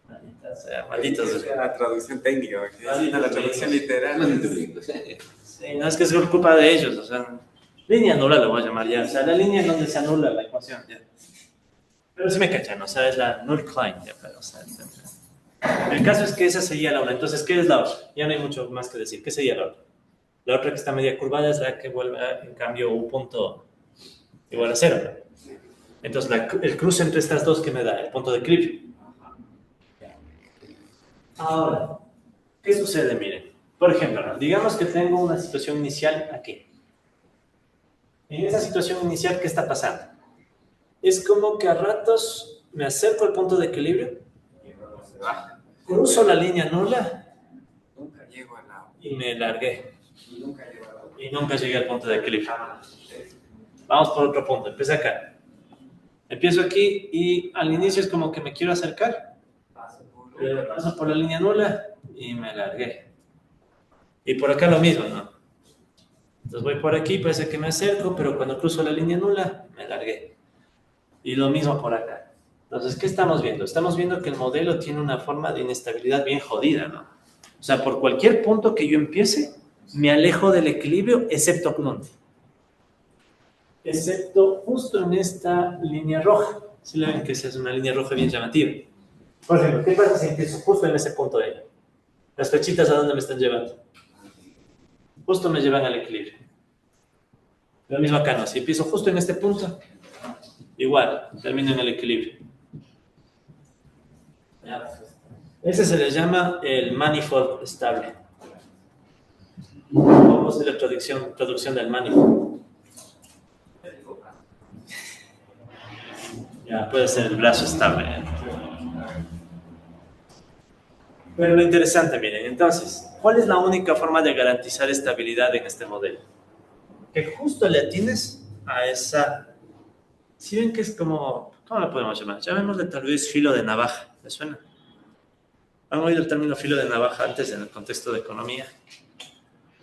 O sea, malditos. Es la traducción técnica, porque Malditos la traducción literal. Sí, no es que es culpa de ellos, o sea, línea nula lo voy a llamar ya. O sea, la línea en donde se anula la ecuación, ya. Pero sí me cachan, o sea, es la nullcline, ya, pero, o sea, el caso es que esa sería la otra. Entonces, ¿qué es la otra? Ya no hay mucho más que decir. ¿Qué sería la otra? La otra que está media curvada es la que vuelve, en cambio, un punto igual a cero. Entonces, el cruce entre estas dos, ¿qué me da? El punto de equilibrio. Ahora, ¿qué sucede? Miren, por ejemplo, ¿no? Digamos que tengo una situación inicial aquí. En esa situación inicial, ¿qué está pasando? Es como que a ratos me acerco al punto de equilibrio, cruzo la línea nula Nunca llego a la. y me largué. Y nunca llego a la. Y nunca llegué al punto de equilibrio. Vamos por otro punto, empecé acá. Empiezo aquí y al inicio es como que me quiero acercar. Paso por la línea nula y me largué. Y por acá lo mismo, ¿no? Entonces voy por aquí, parece que me acerco, pero cuando cruzo la línea nula, me largué. Y lo mismo por acá. Entonces, ¿qué estamos viendo? Estamos viendo que el modelo tiene una forma de inestabilidad bien jodida, ¿no? O sea, por cualquier punto que yo empiece, me alejo del equilibrio, excepto ¿dónde? Excepto justo en esta línea roja. Si le ven que esa es una línea roja bien llamativa. Por ejemplo, ¿qué pasa si empiezo justo en ese punto de ahí? Las flechitas, ¿a dónde me están llevando? Justo me llevan al equilibrio. Lo mismo acá, ¿no? Si empiezo justo en este punto, igual, termino en el equilibrio. Ese se le llama el manifold estable. ¿Cómo es la traducción del manifold? Ya, puede ser el brazo estable. Pero lo interesante, miren, entonces, ¿cuál es la única forma de garantizar estabilidad en este modelo? Que justo le atines a esa... Si ven que es como... ¿Cómo lo podemos llamar? Llamémosle tal vez filo de navaja. ¿Les suena? ¿Han oído el término filo de navaja antes en el contexto de economía?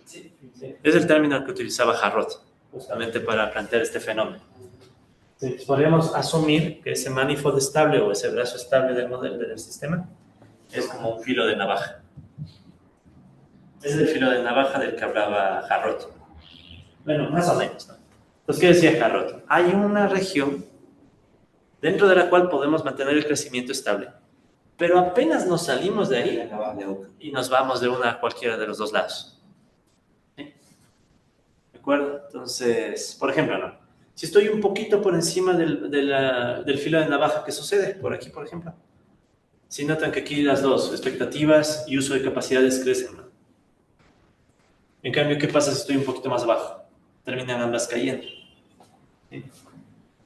Sí. Es el término que utilizaba Harrod, justamente para plantear este fenómeno. Sí, pues podríamos asumir que ese manifold estable o ese brazo estable del modelo del sistema es como un filo de navaja. Es el filo de navaja del que hablaba Harrod. Bueno, más o menos, ¿no? Entonces, ¿qué decía Harrod? Hay una región dentro de la cual podemos mantener el crecimiento estable, pero apenas nos salimos de ahí y nos vamos de una a cualquiera de los dos lados. ¿Sí? ¿De acuerdo? Entonces, por ejemplo, ¿no? Si estoy un poquito por encima del filo de navaja, ¿qué sucede? Por aquí, por ejemplo. Si notan que aquí las dos, expectativas y uso de capacidades, crecen, ¿no? En cambio, ¿qué pasa si estoy un poquito más abajo? Terminan ambas cayendo. ¿Sí?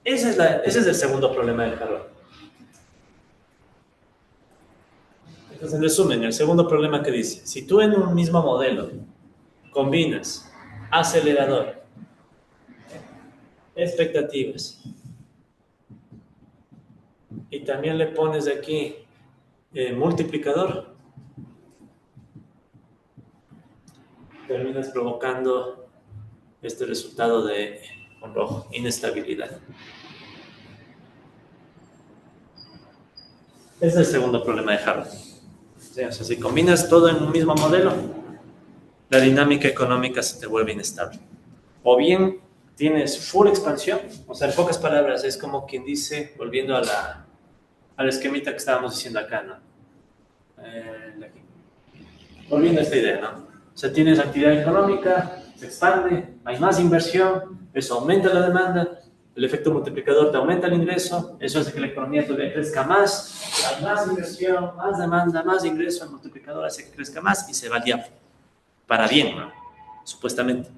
Ese es el segundo problema del Harrod. Entonces, en resumen, el segundo problema que dice, si tú en un mismo modelo combinas acelerador, expectativas, y también le pones aquí multiplicador, terminas provocando este resultado de, con rojo, inestabilidad. Ese es el segundo problema de Harrod. O sea, si combinas todo en un mismo modelo, la dinámica económica se te vuelve inestable. O bien tienes full expansión, o sea, en pocas palabras, es como quien dice, volviendo al esquemita que estábamos diciendo acá, ¿no? Volviendo a esta idea, ¿no? O sea, tienes actividad económica, se expande, hay más inversión, eso aumenta la demanda, el efecto multiplicador te aumenta el ingreso, eso hace que la economía todavía crezca más, hay más inversión, más demanda, más ingreso, el multiplicador hace que crezca más y se va al diablo. Para bien, ¿no? Supuestamente.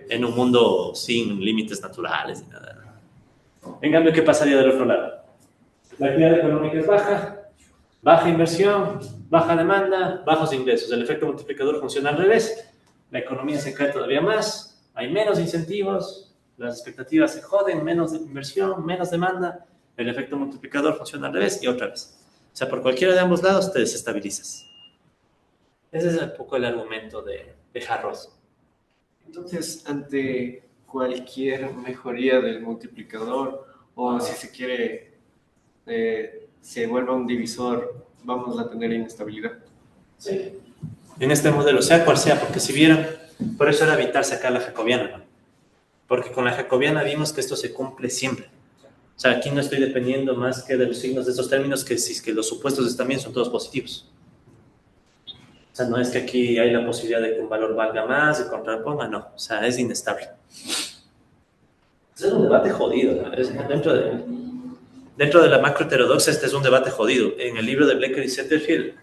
En un mundo sin límites naturales y nada. En cambio, ¿qué pasaría del otro lado? La actividad económica es baja, baja inversión, baja demanda, bajos ingresos. El efecto multiplicador funciona al revés. la economía se cae todavía más, hay menos incentivos, las expectativas se joden, menos inversión, menos demanda, el efecto multiplicador funciona al revés y otra vez. O sea, por cualquiera de ambos lados te desestabilizas. Ese es un poco el argumento de Harrod. Entonces, ante cualquier mejoría del multiplicador, o si se quiere, se vuelva un divisor, vamos a tener inestabilidad. Sí. En este modelo, sea cual sea, porque si vieron, por eso era vital sacar la jacobiana, ¿no? Porque con la jacobiana vimos que esto se cumple siempre. O sea, aquí no estoy dependiendo más que de los signos de estos términos, que si es que los supuestos también son todos positivos. O sea, no es que aquí hay la posibilidad de que un valor valga más y contraponga, no. O sea, es inestable. Es un debate jodido, ¿no? Dentro de la macroheterodoxia este es un debate jodido. En el libro de Blecker y Setterfield,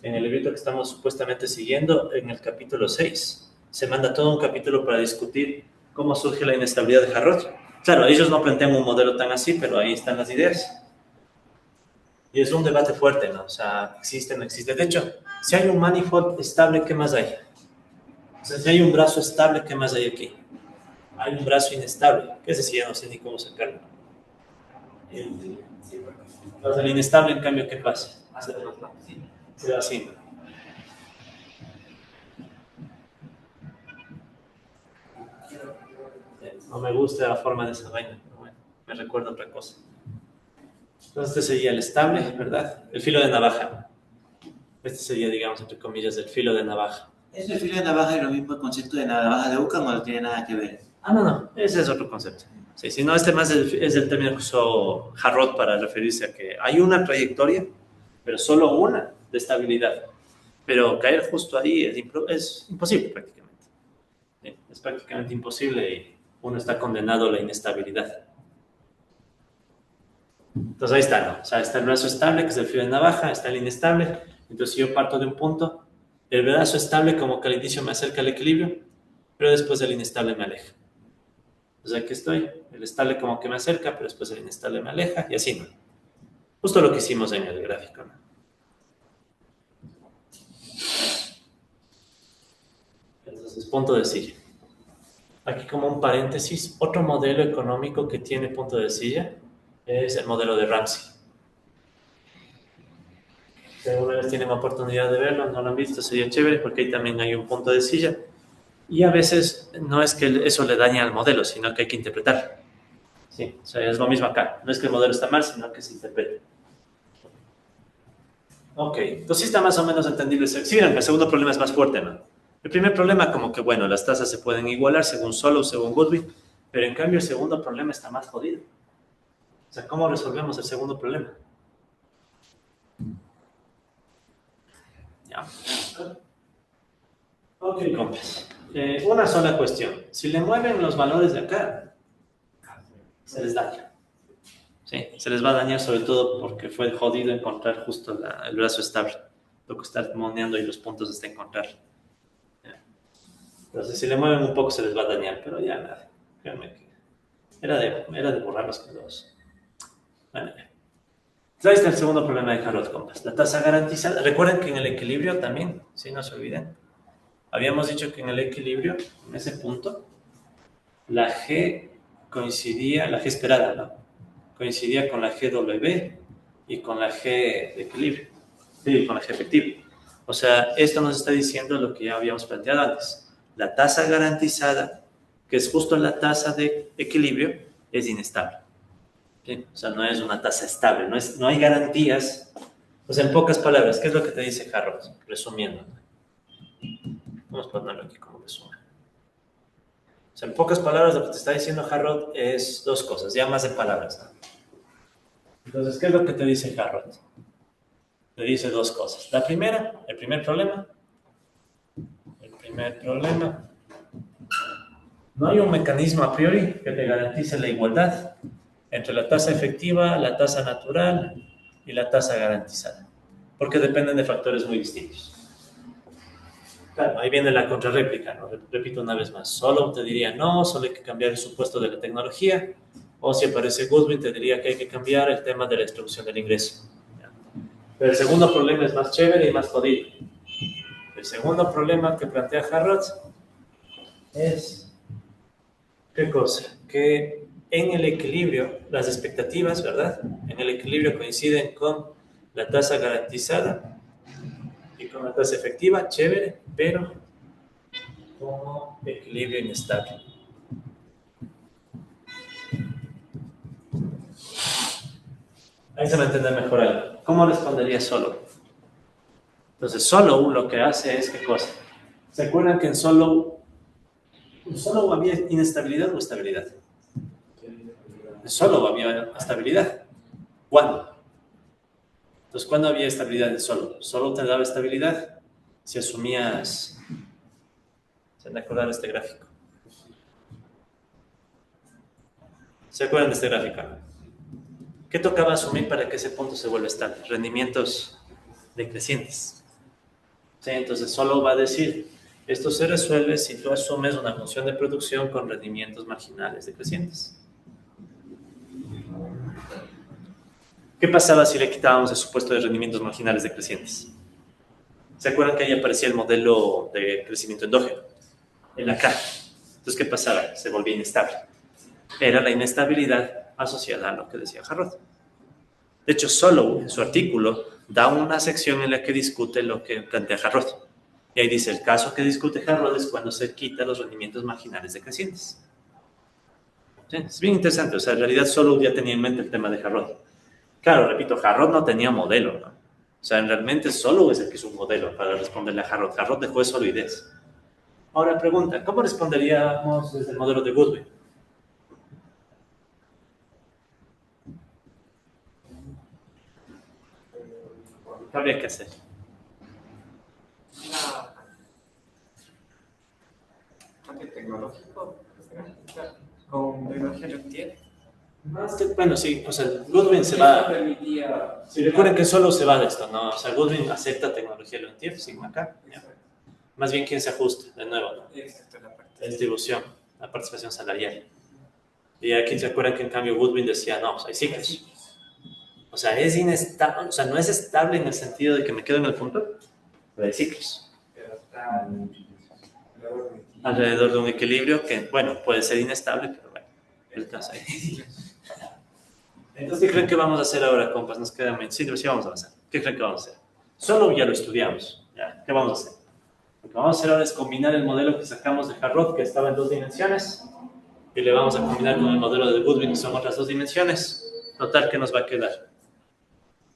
en el librito que estamos supuestamente siguiendo, en el capítulo 6, se manda todo un capítulo para discutir cómo surge la inestabilidad de Harrod. Claro, ellos no plantean un modelo tan así, pero ahí están las ideas. Y es un debate fuerte, ¿no? O sea, existe o no existe. De hecho, si hay un manifold estable, ¿qué más hay? O sea, si hay un brazo estable, ¿qué más hay aquí? Hay un brazo inestable. ¿Qué es decir? Ya no sé ni cómo sacarlo. El inestable, en cambio, ¿qué pasa? Se va así. No me gusta la forma de esa vaina, pero bueno, me recuerda otra cosa. Entonces, este sería el estable, ¿verdad? El filo de navaja. Este sería, digamos, entre comillas, el filo de navaja. ¿Es el filo de navaja y lo mismo concepto de navaja de Ockham o no tiene nada que ver? No, ese es otro concepto. Sí, si no, este más es el término que usó Harrod para referirse a que hay una trayectoria, pero solo una de estabilidad. Pero caer justo ahí es imposible prácticamente. Sí, es prácticamente imposible y uno está condenado a la inestabilidad. Entonces ahí está, ¿no? O sea, está el brazo estable, que es el filo de navaja, está el inestable. Entonces si yo parto de un punto, el brazo estable como que al inicio me acerca al equilibrio, pero después el inestable me aleja. O sea, aquí estoy, el estable como que me acerca, pero después el inestable me aleja, y así, ¿no? Justo lo que hicimos en el gráfico, ¿no? Entonces, punto de silla. Aquí como un paréntesis, otro modelo económico que tiene punto de silla es el modelo de Ramsey. Si alguna vez tienen oportunidad de verlo, no lo han visto, sería chévere porque ahí también hay un punto de silla. Y a veces no es que eso le dañe al modelo, sino que hay que interpretarlo. Sí, o sea, es lo mismo acá. No es que el modelo está mal, sino que se interpreta. Ok, entonces sí está más o menos entendible. Sí, el segundo problema es más fuerte, ¿no? El primer problema como que, bueno, las tasas se pueden igualar según Solow, según Goodwin, pero en cambio el segundo problema está más jodido. O sea, ¿cómo resolvemos el segundo problema? Ya. Ok, compas. Una sola cuestión. Si le mueven los valores de acá, se les daña. Sí, se les va a dañar sobre todo porque fue jodido encontrar justo el brazo estable. Lo que está moneando ahí los puntos hasta encontrar. Entonces, si le mueven un poco se les va a dañar, pero ya nada. Créanme que era de borrarlos con los. Bueno, entonces, ahí está el segundo problema de Harrod, compas. La tasa garantizada. Recuerden que en el equilibrio también, si no se olviden, habíamos dicho que en el equilibrio, en ese punto, la G coincidía, la G esperada, ¿no? Coincidía con la GW y con la G de equilibrio, sí, con la G efectiva. O sea, esto nos está diciendo lo que ya habíamos planteado antes. La tasa garantizada, que es justo la tasa de equilibrio, es inestable. ¿Sí? O sea, no es una tasa estable, no hay garantías. O sea, en pocas palabras, ¿qué es lo que te dice Harrod? Resumiendo. Vamos a ponerlo aquí como resumen. O sea, en pocas palabras, lo que te está diciendo Harrod es dos cosas, ya más de palabras, ¿no? Entonces, ¿qué es lo que te dice Harrod? Te dice dos cosas. La primera, el primer problema, no hay un mecanismo a priori que te garantice la igualdad entre la tasa efectiva, la tasa natural y la tasa garantizada, porque dependen de factores muy distintos. Claro, ahí viene la contrarréplica, ¿no? Repito una vez más, solo te diría no, solo hay que cambiar el supuesto de la tecnología, o si aparece Goodwin te diría que hay que cambiar el tema de la distribución del ingreso. Pero el segundo problema es más chévere y más jodido. El El segundo problema que plantea Harrod es, ¿qué cosa? Que en el equilibrio, las expectativas, ¿verdad? En el equilibrio coinciden con la tasa garantizada y con la tasa efectiva, chévere, pero como equilibrio inestable. Ahí se va a entender mejor algo. ¿Cómo respondería Solow? Entonces, Solow lo que hace es, ¿qué cosa? ¿Se acuerdan que en Solow había inestabilidad o estabilidad? En Solow había estabilidad. ¿Cuándo? Entonces, ¿cuándo había estabilidad en Solow? Solow te daba estabilidad si asumías... ¿Se han de acordar de este gráfico? ¿Se acuerdan de este gráfico? ¿Qué tocaba asumir para que ese punto se vuelva estable? Rendimientos decrecientes. Sí, entonces Solow va a decir, esto se resuelve si tú asumes una función de producción con rendimientos marginales decrecientes. ¿Qué pasaba si le quitábamos el supuesto de rendimientos marginales decrecientes? ¿Se acuerdan que ahí aparecía el modelo de crecimiento endógeno? En la K. Entonces, ¿qué pasaba? Se volvía inestable. Era la inestabilidad asociada a lo que decía Harrod. De hecho, Solow, en su artículo, da una sección en la que discute lo que plantea Harrod. Y ahí dice, el caso que discute Harrod es cuando se quita los rendimientos marginales decrecientes. ¿Sí? Es bien interesante. O sea, en realidad Solow ya tenía en mente el tema de Harrod. Claro, repito, Harrod no tenía modelo, ¿no? O sea, realmente Solow es el que hizo un modelo para responderle a Harrod. Harrod dejó solo ideas. Ahora pregunta, ¿cómo responderíamos desde el modelo de Goodwin? ¿Qué habría que hacer? Cambio tecnológico, con tecnología LUNTIER. Más que, bueno, sí, o sea, Goodwin se va... Si recuerden que solo se va de esto, ¿no? O sea, Goodwin acepta tecnología LUNTIER, sigma K. Más bien, ¿quién se ajusta? De nuevo, ¿no? Exacto, la parte. La distribución, la participación salarial. Y aquí se acuerdan que en cambio Goodwin decía, no, hay ciclos. O sea, es inestable, o sea, no es estable en el sentido de que me quedo en el punto, pero hay ciclos. Pero está Alrededor de un equilibrio que, bueno, puede ser inestable, pero bueno, el caso ahí. Entonces, ¿qué creen que vamos a hacer ahora, compas? Nos quedan sí, vamos a avanzar. ¿Qué creen que vamos a hacer? Solo ya lo estudiamos. ¿Ya? ¿Qué vamos a hacer? Lo que vamos a hacer ahora es combinar el modelo que sacamos de Harrod, que estaba en 2 dimensiones, y le vamos a combinar con el modelo de Goodwin, que son otras 2 dimensiones. Total, ¿qué nos va a quedar?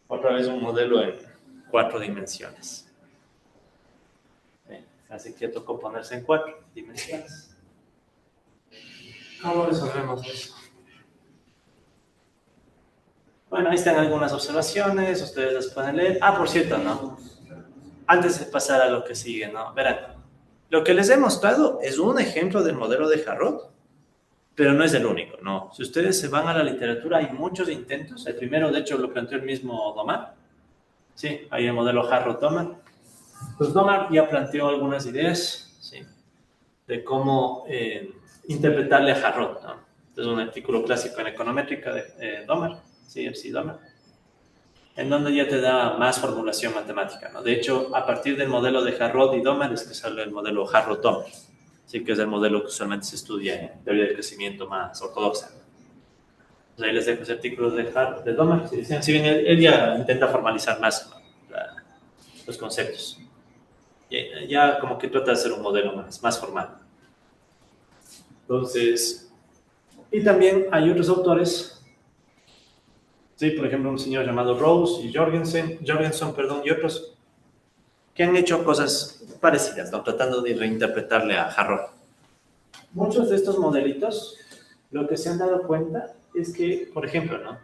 Otra vez un modelo en 4 dimensiones. Así que tocó ponerse en 4 dimensiones. ¿Cómo resolvemos eso? Bueno, ahí están algunas observaciones, ustedes las pueden leer. Ah, por cierto, ¿no? Antes de pasar a lo que sigue, ¿no? Verán, lo que les he mostrado es un ejemplo del modelo de Harrod, pero no es el único, ¿no? Si ustedes se van a la literatura, hay muchos intentos. El primero, de hecho, lo planteó el mismo Domar. Sí, hay el modelo Harrod-Domar. Pues Domar ya planteó algunas ideas, ¿sí? De cómo interpretarle a Harrod, ¿no? Es un artículo clásico en econométrica de Domar, CFC Domar, en donde ya te da más formulación matemática, ¿no? De hecho, a partir del modelo de Harrod y Domar es que sale el modelo Harrod-Domar, ¿sí? Que es el modelo que usualmente se estudia en teoría del crecimiento más ortodoxa. Pues ahí les dejo ese artículo de Domar, si bien él ya intenta formalizar más, ¿no? Los conceptos. Ya como que trata de hacer un modelo más formal. Entonces, y también hay otros autores, ¿sí? Por ejemplo, un señor llamado Rose y Jorgensen, y otros, que han hecho cosas parecidas, ¿no? Tratando de reinterpretarle a Harrod. Muchos de estos modelitos, lo que se han dado cuenta es que, por ejemplo, ¿no?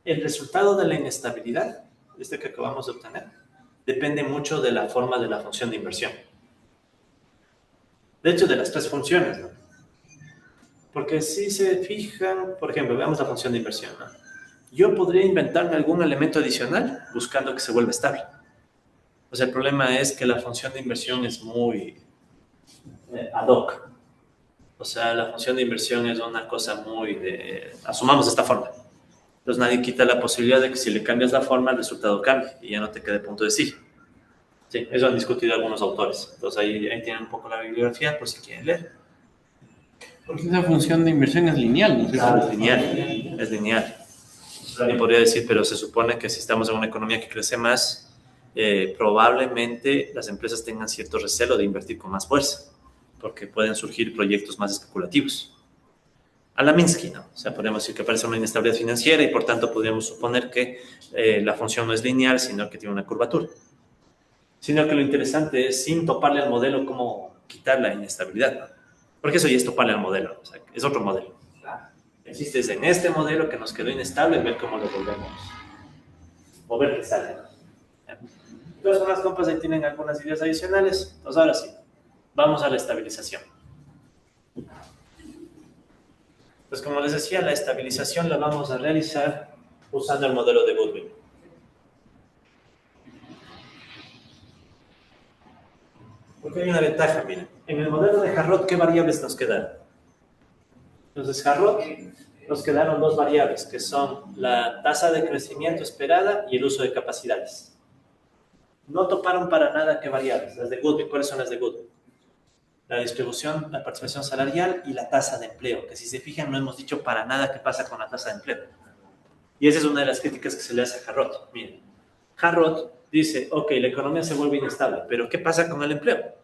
El resultado de la inestabilidad, que acabamos de obtener, depende mucho de la forma de la función de inversión. De hecho, de las 3 funciones, ¿no? Porque si se fijan, por ejemplo, veamos la función de inversión, ¿no? Yo podría inventarme algún elemento adicional buscando que se vuelva estable. O sea, el problema es que la función de inversión es muy ad hoc. O sea, la función de inversión es una cosa muy de... Asumamos de esta forma. Entonces nadie quita la posibilidad de que si le cambias la forma, el resultado cambie y ya no te quede punto de sí. Sí, eso han discutido algunos autores. Entonces ahí tienen un poco la bibliografía por si quieren leer. Porque esa función de inversión es lineal, ¿no es cierto? Es lineal, es lineal. Alguien podría decir, pero se supone que si estamos en una economía que crece más, probablemente las empresas tengan cierto recelo de invertir con más fuerza, porque pueden surgir proyectos más especulativos. A la Minsky, ¿no? O sea, podemos decir que aparece una inestabilidad financiera y por tanto podríamos suponer que la función no es lineal, sino que tiene una curvatura. Sino que lo interesante es, sin toparle al modelo, cómo quitar la inestabilidad, ¿no? Porque eso ya es toparle al modelo, o sea, es otro modelo. Existe en este modelo que nos quedó inestable, ver cómo lo volvemos, o ver qué sale, ¿no? Entonces, con las compas ahí tienen algunas ideas adicionales. Entonces, ahora sí, vamos a la estabilización. Pues como les decía, la estabilización la vamos a realizar usando el modelo de Goodwin. Porque hay una ventaja, miren. En el modelo de Harrod, ¿qué variables nos quedaron? Entonces, Harrod nos quedaron dos variables, que son la tasa de crecimiento esperada y el uso de capacidades. No toparon para nada qué variables. Las de Goodwin, ¿cuáles son las de Goodwin? La distribución, la participación salarial y la tasa de empleo, que si se fijan no hemos dicho para nada qué pasa con la tasa de empleo. Y esa es una de las críticas que se le hace a Harrod. Miren, Harrod dice, ok, la economía se vuelve inestable, pero ¿qué pasa con el empleo?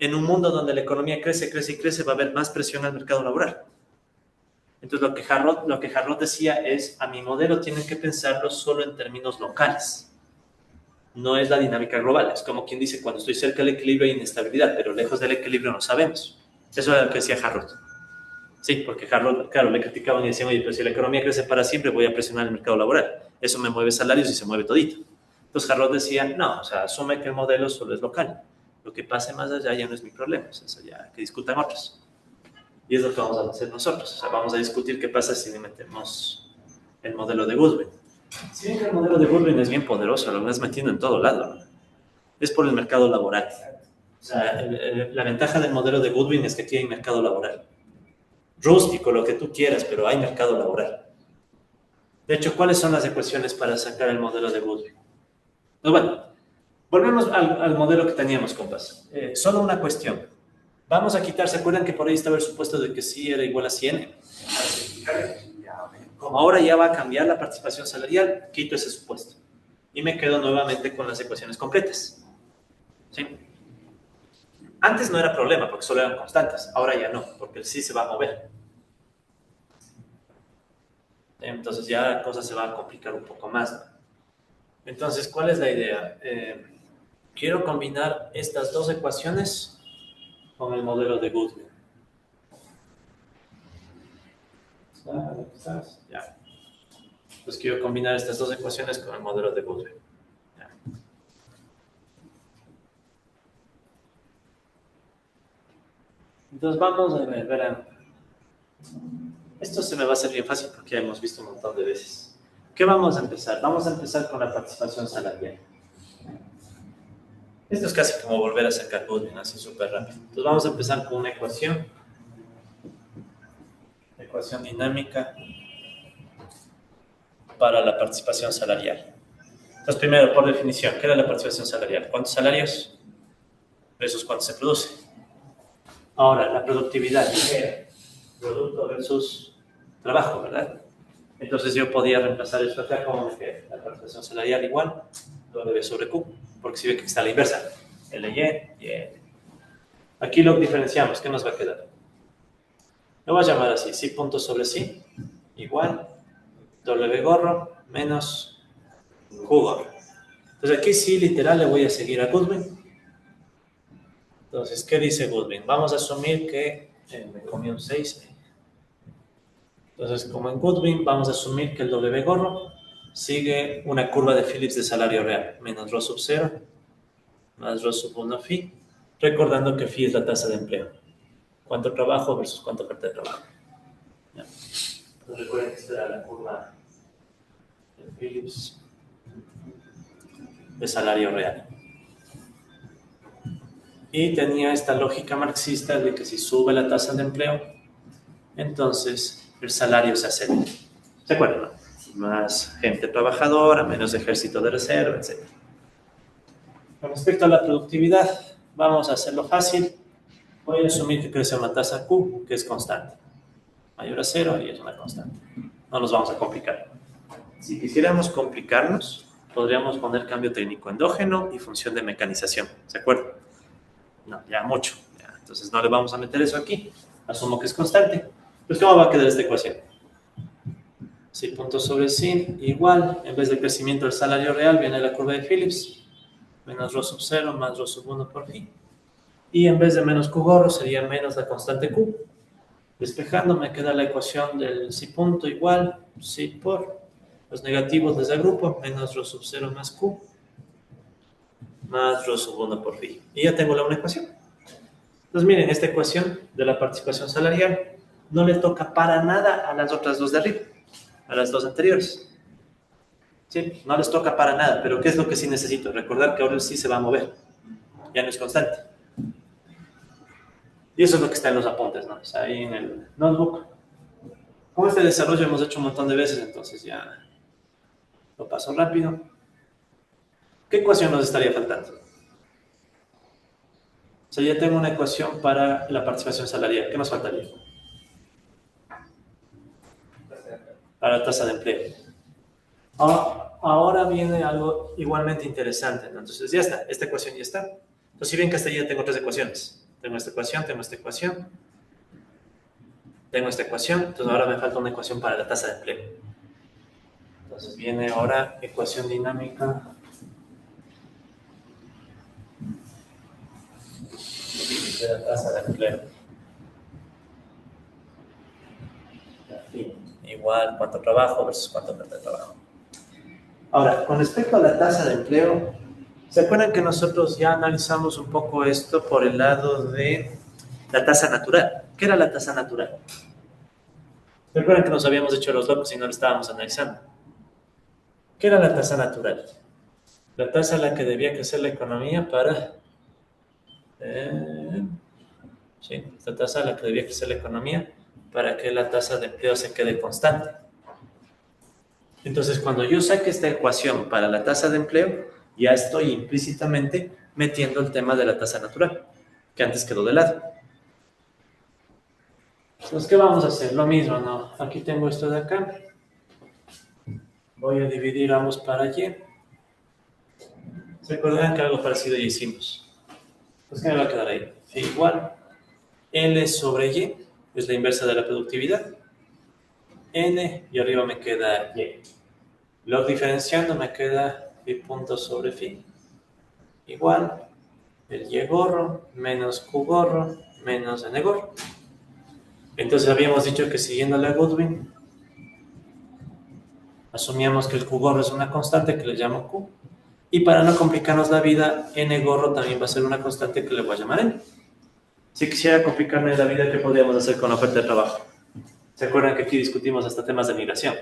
En un mundo donde la economía crece, crece y crece, va a haber más presión al mercado laboral. Entonces lo que Harrod decía es, a mi modelo tienen que pensarlo solo en términos locales. No es la dinámica global. Es como quien dice, cuando estoy cerca del equilibrio hay inestabilidad, pero lejos del equilibrio no sabemos. Eso era lo que decía Harrod. Sí, porque Harrod, claro, le criticaban y decían, oye, pero si la economía crece para siempre, voy a presionar el mercado laboral. Eso me mueve salarios y se mueve todito. Entonces Harrod decía, no, o sea, asume que el modelo solo es local. Lo que pase más allá ya no es mi problema, o sea, eso ya que discutan otros. Y es lo que vamos a hacer nosotros. O sea, vamos a discutir qué pasa si le metemos el modelo de Goodwin. Si bien que el modelo de Goodwin es bien poderoso, lo vas metiendo en todo lado, ¿no? Es por el mercado laboral. O sea, la ventaja del modelo de Goodwin es que aquí hay mercado laboral. Rústico, lo que tú quieras, pero hay mercado laboral. De hecho, ¿cuáles son las ecuaciones para sacar el modelo de Goodwin? Pues bueno, volvemos al modelo que teníamos, compas. Solo una cuestión. Vamos a quitar, ¿se acuerdan que por ahí estaba el supuesto de que sí era igual a 100? Como ahora ya va a cambiar la participación salarial, quito ese supuesto. Y me quedo nuevamente con las ecuaciones completas. ¿Sí? Antes no era problema porque solo eran constantes, ahora ya no, porque el sí se va a mover. Entonces ya la cosa se va a complicar un poco más. Entonces, ¿cuál es la idea? Quiero combinar estas dos ecuaciones con el modelo de Goodwin. Ya. Pues quiero combinar estas dos ecuaciones con el modelo de Goodwin. Ya. Entonces vamos a ver, verán. Esto se me va a hacer bien fácil porque ya hemos visto un montón de veces. ¿Qué vamos a empezar? Vamos a empezar con la participación salarial. Esto es casi como volver a sacar Goodwin, así súper rápido. Entonces vamos a empezar con una ecuación dinámica para la participación salarial. Entonces primero, por definición, ¿qué era la participación salarial? ¿Cuántos salarios versus cuánto se produce? Ahora, la productividad, producto versus trabajo, ¿verdad? Entonces yo podía reemplazar esto acá como que la participación salarial igual W sobre Q, porque si ve que está a la inversa, LY y L. Aquí lo diferenciamos, ¿qué nos va a quedar? Lo voy a llamar así, C punto sobre C igual W gorro menos Q gorro. Entonces aquí sí literal le voy a seguir a Goodwin. Entonces, ¿qué dice Goodwin? Vamos a asumir que me comí un 6. Entonces, como en Goodwin, vamos a asumir que el W gorro sigue una curva de Phillips de salario real, menos rho sub 0, más rho sub 1 phi, recordando que phi es la tasa de empleo. ¿Cuánto trabajo versus cuánto oferta de trabajo? ¿Ya? Entonces, recuerden que esta era la curva de Phillips de salario real. Y tenía esta lógica marxista de que si sube la tasa de empleo, entonces el salario se acelera. ¿Se acuerdan? Más gente trabajadora, menos ejército de reserva, etc. Con respecto a la productividad, vamos a hacerlo fácil. Voy a asumir que crece una tasa Q, que es constante. Mayor a 0 y es una constante. No nos vamos a complicar. Si quisiéramos complicarnos, podríamos poner cambio técnico endógeno y función de mecanización. ¿Se acuerdan? No, ya mucho. Ya. Entonces no le vamos a meter eso aquí. Asumo que es constante. Pues ¿cómo va a quedar esta ecuación? Si punto sobre sin igual, en vez de crecimiento del salario real, viene la curva de Phillips. Menos rho sub 0 más rho sub 1 por phi. Y en vez de menos Q gorro, sería menos la constante Q. Despejando me queda la ecuación del si punto igual, si por los negativos les agrupo, menos rho sub 0 más Q, más rho sub 1 por phi. Y ya tengo la una ecuación. Entonces miren, esta ecuación de la participación salarial no le toca para nada a las otras dos de arriba, a las dos anteriores. ¿Sí? No les toca para nada, pero ¿qué es lo que sí necesito? Recordar que ahora sí se va a mover, ya no es constante. Y eso es lo que está en los apuntes, ¿no? O sea, ahí en el notebook. Como este desarrollo hemos hecho un montón de veces, entonces ya lo paso rápido. ¿Qué ecuación nos estaría faltando? O sea, ya tengo una ecuación para la participación salarial. ¿Qué nos faltaría? Para la tasa de empleo. Ahora viene algo igualmente interesante, ¿no? Entonces ya está, esta ecuación ya está. Entonces si ven que hasta ahí ya tengo tres ecuaciones. Tengo esta ecuación, tengo esta ecuación, tengo esta ecuación. Entonces ahora me falta una ecuación para la tasa de empleo. Entonces viene ahora ecuación dinámica de la tasa de empleo. Igual cuánto trabajo versus cuánto oferta de trabajo. Ahora, con respecto a la tasa de empleo, ¿se acuerdan que nosotros ya analizamos un poco esto por el lado de la tasa natural? ¿Qué era la tasa natural? ¿Se acuerdan que nos habíamos hecho los locos y no lo estábamos analizando? ¿Qué era la tasa natural? La tasa a la que debía crecer la economía para... sí, la tasa a la que debía crecer la economía para que la tasa de empleo se quede constante. Entonces, cuando yo saque esta ecuación para la tasa de empleo, ya estoy implícitamente metiendo el tema de la tasa natural, que antes quedó de lado. Entonces, ¿qué vamos a hacer? Lo mismo, ¿no? Aquí tengo esto de acá. Voy a dividir ambos para y. ¿Se acuerdan que algo parecido ya hicimos? Pues, ¿qué me va a quedar ahí? Igual L sobre Y, es la inversa de la productividad. N, y arriba me queda Y. Log diferenciando me queda phi punto sobre phi. Igual el Y gorro menos Q gorro menos N gorro. Entonces habíamos dicho que siguiendo la Goodwin, asumíamos que el Q gorro es una constante que le llamo Q. Y para no complicarnos la vida, N gorro también va a ser una constante que le voy a llamar N. Si quisiera complicarme la vida, ¿qué podríamos hacer con la oferta de trabajo? ¿Se acuerdan que aquí discutimos hasta temas de migración?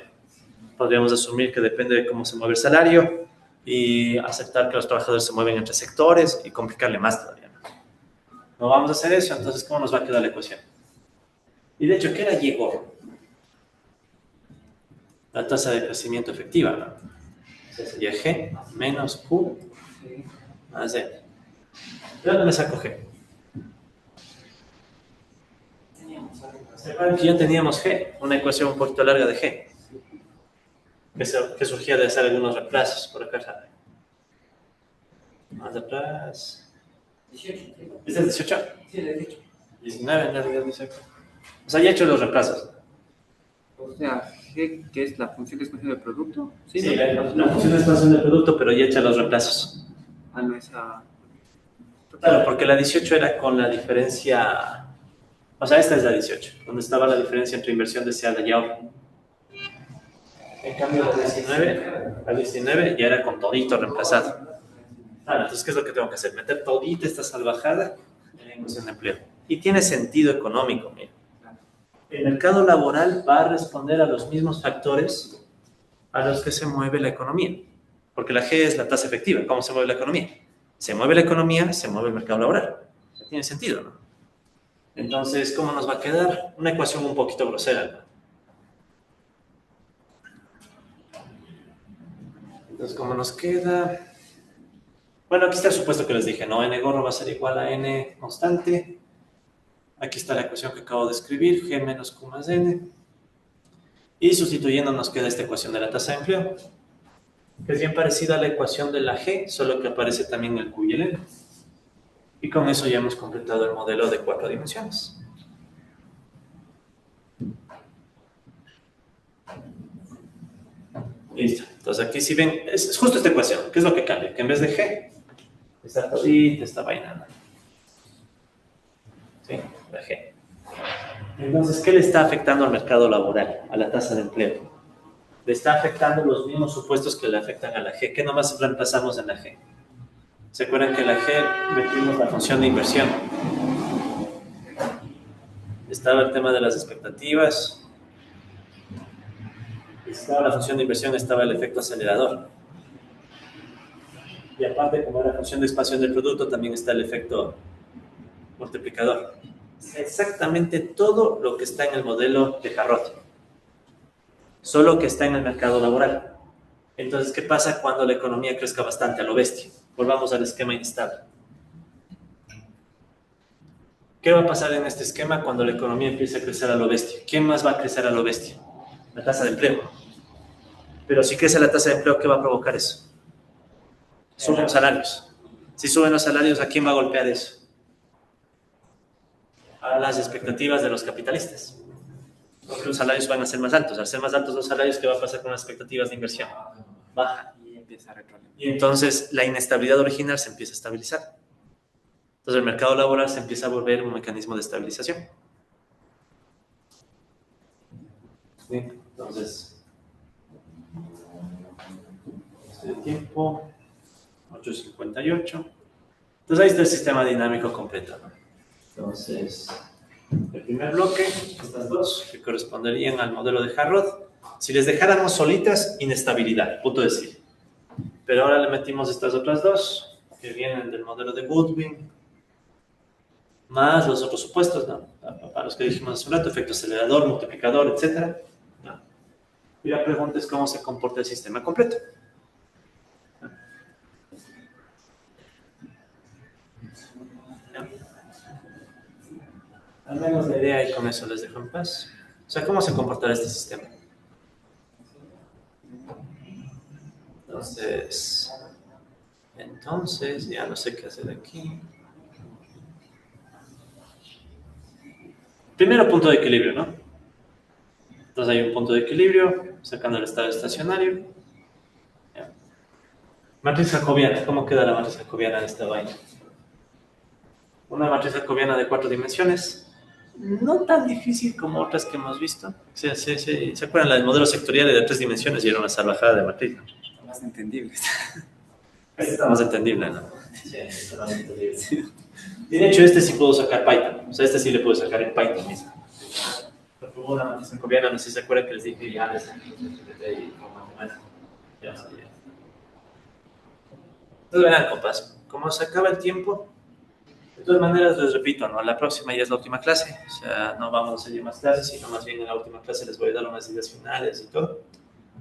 Podríamos asumir que depende de cómo se mueve el salario y aceptar que los trabajadores se mueven entre sectores y complicarle más todavía. No vamos a hacer eso, entonces ¿cómo nos va a quedar la ecuación? Y de hecho, ¿qué era Y gorro? La tasa de crecimiento efectiva, ¿no? Sería G menos Q más D. ¿De dónde me saco G? ¿Se acuerdan que ya teníamos G? Una ecuación un poquito larga de G. Que surgía de hacer algunos reemplazos. Por acá, ¿sabe? Más atrás. 18. ¿Es el 18? Sí, el 18. 19 en realidad, dice. O sea, ya he hecho los reemplazos. O sea, G, que es la función de expansión del producto. Sí, la función de expansión del producto, pero ya he hecho los reemplazos. Ah, no, esa. Claro, porque la 18 era con la diferencia. O sea, esta es la 18, donde estaba la diferencia entre inversión deseada y ahorro. En cambio, la 19 ya era con todito reemplazado. Entonces, ¿qué es lo que tengo que hacer? Meter todita esta salvajada en la inversión de empleo. Y tiene sentido económico, mira. El mercado laboral va a responder a los mismos factores a los que se mueve la economía. Porque la G es la tasa efectiva. ¿Cómo se mueve la economía? Se mueve la economía, se mueve el mercado laboral. Tiene sentido, ¿no? Entonces, ¿cómo nos va a quedar? Una ecuación un poquito grosera, ¿no? Entonces, ¿cómo nos queda? Bueno, aquí está el supuesto que les dije, ¿no? N gorro va a ser igual a N constante. Aquí está la ecuación que acabo de escribir, G menos Q más N. Y sustituyendo nos queda esta ecuación de la tasa de empleo, que es bien parecida a la ecuación de la G, solo que aparece también el Q y el N. Y con eso ya hemos completado el modelo de 4 dimensiones. Listo. Entonces aquí si ven, es justo esta ecuación. ¿Qué es lo que cambia? Que en vez de G, está todita esta vaina, ¿no? ¿Sí? La G. Entonces, ¿qué le está afectando al mercado laboral, a la tasa de empleo? Le está afectando los mismos supuestos que le afectan a la G. ¿Qué nomás reemplazamos en la G? ¿Se acuerdan que en la G metimos la función de inversión? Estaba el tema de las expectativas. Estaba la función de inversión, estaba el efecto acelerador. Y aparte, como era función de expansión del producto, también está el efecto multiplicador. Exactamente todo lo que está en el modelo de Jarrod, solo que está en el mercado laboral. Entonces, ¿qué pasa cuando la economía crezca bastante a lo bestia? Volvamos al esquema inestable. ¿Qué va a pasar en este esquema cuando la economía empiece a crecer a lo bestia? ¿Quién más va a crecer a lo bestia? La tasa de empleo. Pero si crece la tasa de empleo, ¿qué va a provocar eso? Suben los salarios. Si suben los salarios, ¿a quién va a golpear eso? A las expectativas de los capitalistas. Porque los salarios van a ser más altos. Al ser más altos los salarios, ¿qué va a pasar con las expectativas de inversión? Baja. Y empieza a retroalimentar. Y entonces la inestabilidad original se empieza a estabilizar. Entonces el mercado laboral se empieza a volver un mecanismo de estabilización. ¿Sí? Entonces, este tiempo, 8:58. Entonces ahí está el sistema dinámico completo, ¿no? Entonces, el primer bloque, estas dos, que corresponderían al modelo de Jarrod. Si les dejáramos solitas, inestabilidad, punto de sí. Pero ahora le metimos estas otras dos, que vienen del modelo de Goodwin, más los otros supuestos, ¿no? Para los que dijimos hace un rato, efecto acelerador, multiplicador, etc. ¿No? Y la pregunta es cómo se comporta el sistema completo. ¿No? Al menos la idea, y con eso les dejo en paz. O sea, ¿cómo se comportará este sistema? Entonces, ya no sé qué hacer aquí. Primero, punto de equilibrio, ¿no? Entonces hay un punto de equilibrio, sacando el estado estacionario. Ya. Matriz jacobiana, ¿cómo queda la matriz jacobiana de esta vaina? Una matriz jacobiana de 4 dimensiones. No tan difícil como otras que hemos visto. ¿Se acuerdan la del modelo sectorial de 3 dimensiones? Y era una salvajada de matriz, ¿no? Más entendible. Está más entendible, ¿no? Sí, está más entendible. Y de hecho, este sí puedo sacar Python. O sea, este sí le puedo sacar en Python mismo. Pero hubo una matriz jacobiana, no sé si se acuerdan que les dije ya les con matemáticas. Ya sabía. Entonces, verán, compas, como se acaba el tiempo, de todas maneras les repito, ¿no? La próxima ya es la última clase. O sea, no vamos a seguir más clases, sino más bien en la última clase les voy a dar unas ideas finales y todo.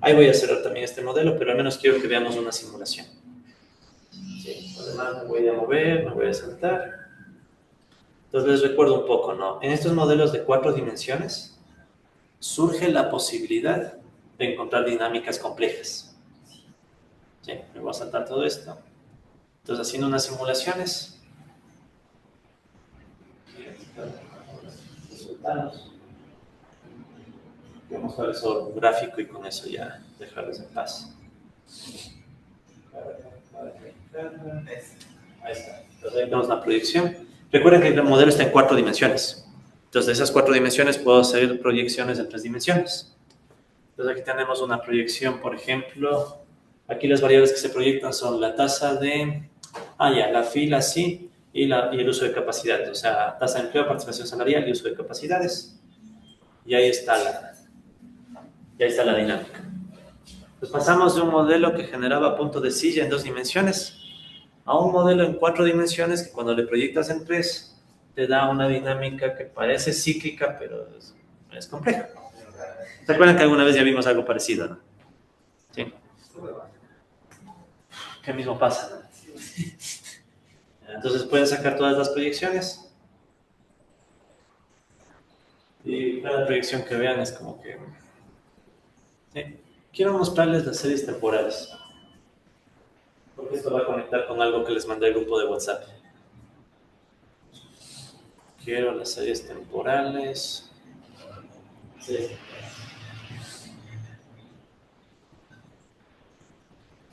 Ahí voy a cerrar también este modelo, pero al menos quiero que veamos una simulación. Sí, además me voy a mover, me voy a saltar. Entonces les recuerdo un poco, ¿no? En estos modelos de 4 dimensiones surge la posibilidad de encontrar dinámicas complejas. Sí, me voy a saltar todo esto. Entonces haciendo unas simulaciones. Resultados. Vamos a ver eso un gráfico y con eso ya dejarles en paz. Ahí está. Entonces ahí tenemos la proyección. Recuerden que el modelo está en 4 dimensiones. Entonces de esas 4 dimensiones puedo hacer proyecciones en 3 dimensiones. Entonces aquí tenemos una proyección, por ejemplo, aquí las variables que se proyectan son la tasa de, la fila sí, y el uso de capacidades. O sea, tasa de empleo, participación salarial y uso de capacidades. Y ahí está la dinámica. Pues pasamos de un modelo que generaba punto de silla en 2 dimensiones a un modelo en 4 dimensiones que cuando le proyectas en 3 te da una dinámica que parece cíclica, pero es compleja. ¿Se acuerdan que alguna vez ya vimos algo parecido, no? Sí. ¿Qué mismo pasa, no? Entonces pueden sacar todas las proyecciones. Y cada proyección que vean es como que... Sí. Quiero mostrarles las series temporales. Porque esto va a conectar con algo que les mandé al grupo de WhatsApp. Quiero las series temporales. Sí.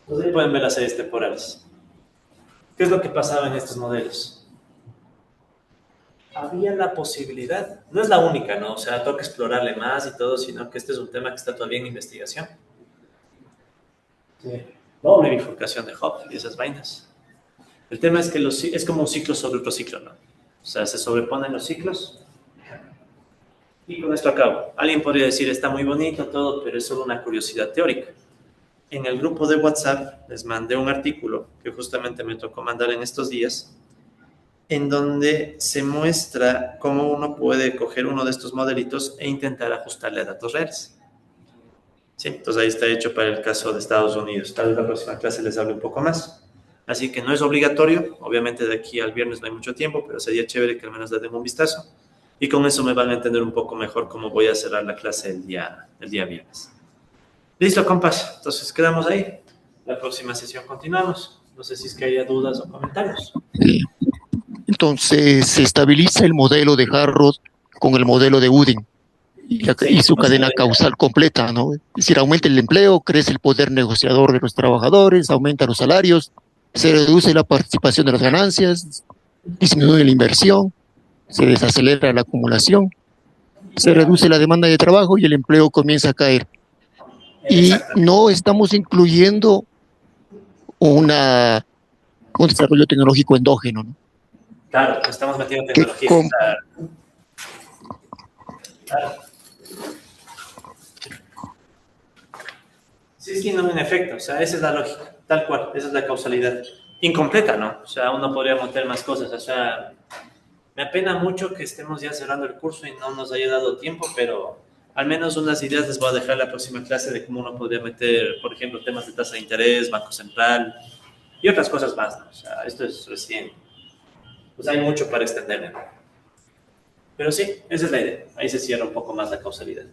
Entonces ahí pueden ver las series temporales. ¿Qué es lo que pasaba en estos modelos? Había la posibilidad, no es la única, ¿no? O sea, toca explorarle más y todo, sino que este es un tema que está todavía en investigación. Sí. Doble bifurcación de Hopf y esas vainas. El tema es que es como un ciclo sobre otro ciclo, ¿no? O sea, se sobreponen los ciclos. Y con esto acabo. Alguien podría decir, está muy bonito todo, pero es solo una curiosidad teórica. En el grupo de WhatsApp les mandé un artículo que justamente me tocó mandar en estos días, en donde se muestra cómo uno puede coger uno de estos modelitos e intentar ajustarle a datos reales. Sí, entonces ahí está hecho para el caso de Estados Unidos. Tal vez la próxima clase les hable un poco más. Así que no es obligatorio. Obviamente de aquí al viernes no hay mucho tiempo, pero sería chévere que al menos le den un vistazo. Y con eso me van a entender un poco mejor cómo voy a cerrar la clase el día viernes. Listo, compas. Entonces quedamos ahí. La próxima sesión continuamos. No sé si es que haya dudas o comentarios. Entonces se estabiliza el modelo de Harrod con el modelo de Udin y su cadena causal completa, ¿no? Es decir, aumenta el empleo, crece el poder negociador de los trabajadores, aumenta los salarios, se reduce la participación de las ganancias, disminuye la inversión, se desacelera la acumulación, se reduce la demanda de trabajo y el empleo comienza a caer. Y no estamos incluyendo un desarrollo tecnológico endógeno, ¿no? Claro, estamos metiendo tecnología. Claro. Sí, no, en efecto. O sea, esa es la lógica, tal cual. Esa es la causalidad. Incompleta, ¿no? O sea, uno podría meter más cosas. O sea, me apena mucho que estemos ya cerrando el curso y no nos haya dado tiempo, pero al menos unas ideas les voy a dejar en la próxima clase de cómo uno podría meter, por ejemplo, temas de tasa de interés, Banco Central y otras cosas más, ¿no? O sea, esto es recién. Pues hay mucho para extender, ¿no? Pero sí, esa es la idea. Ahí se cierra un poco más la causalidad.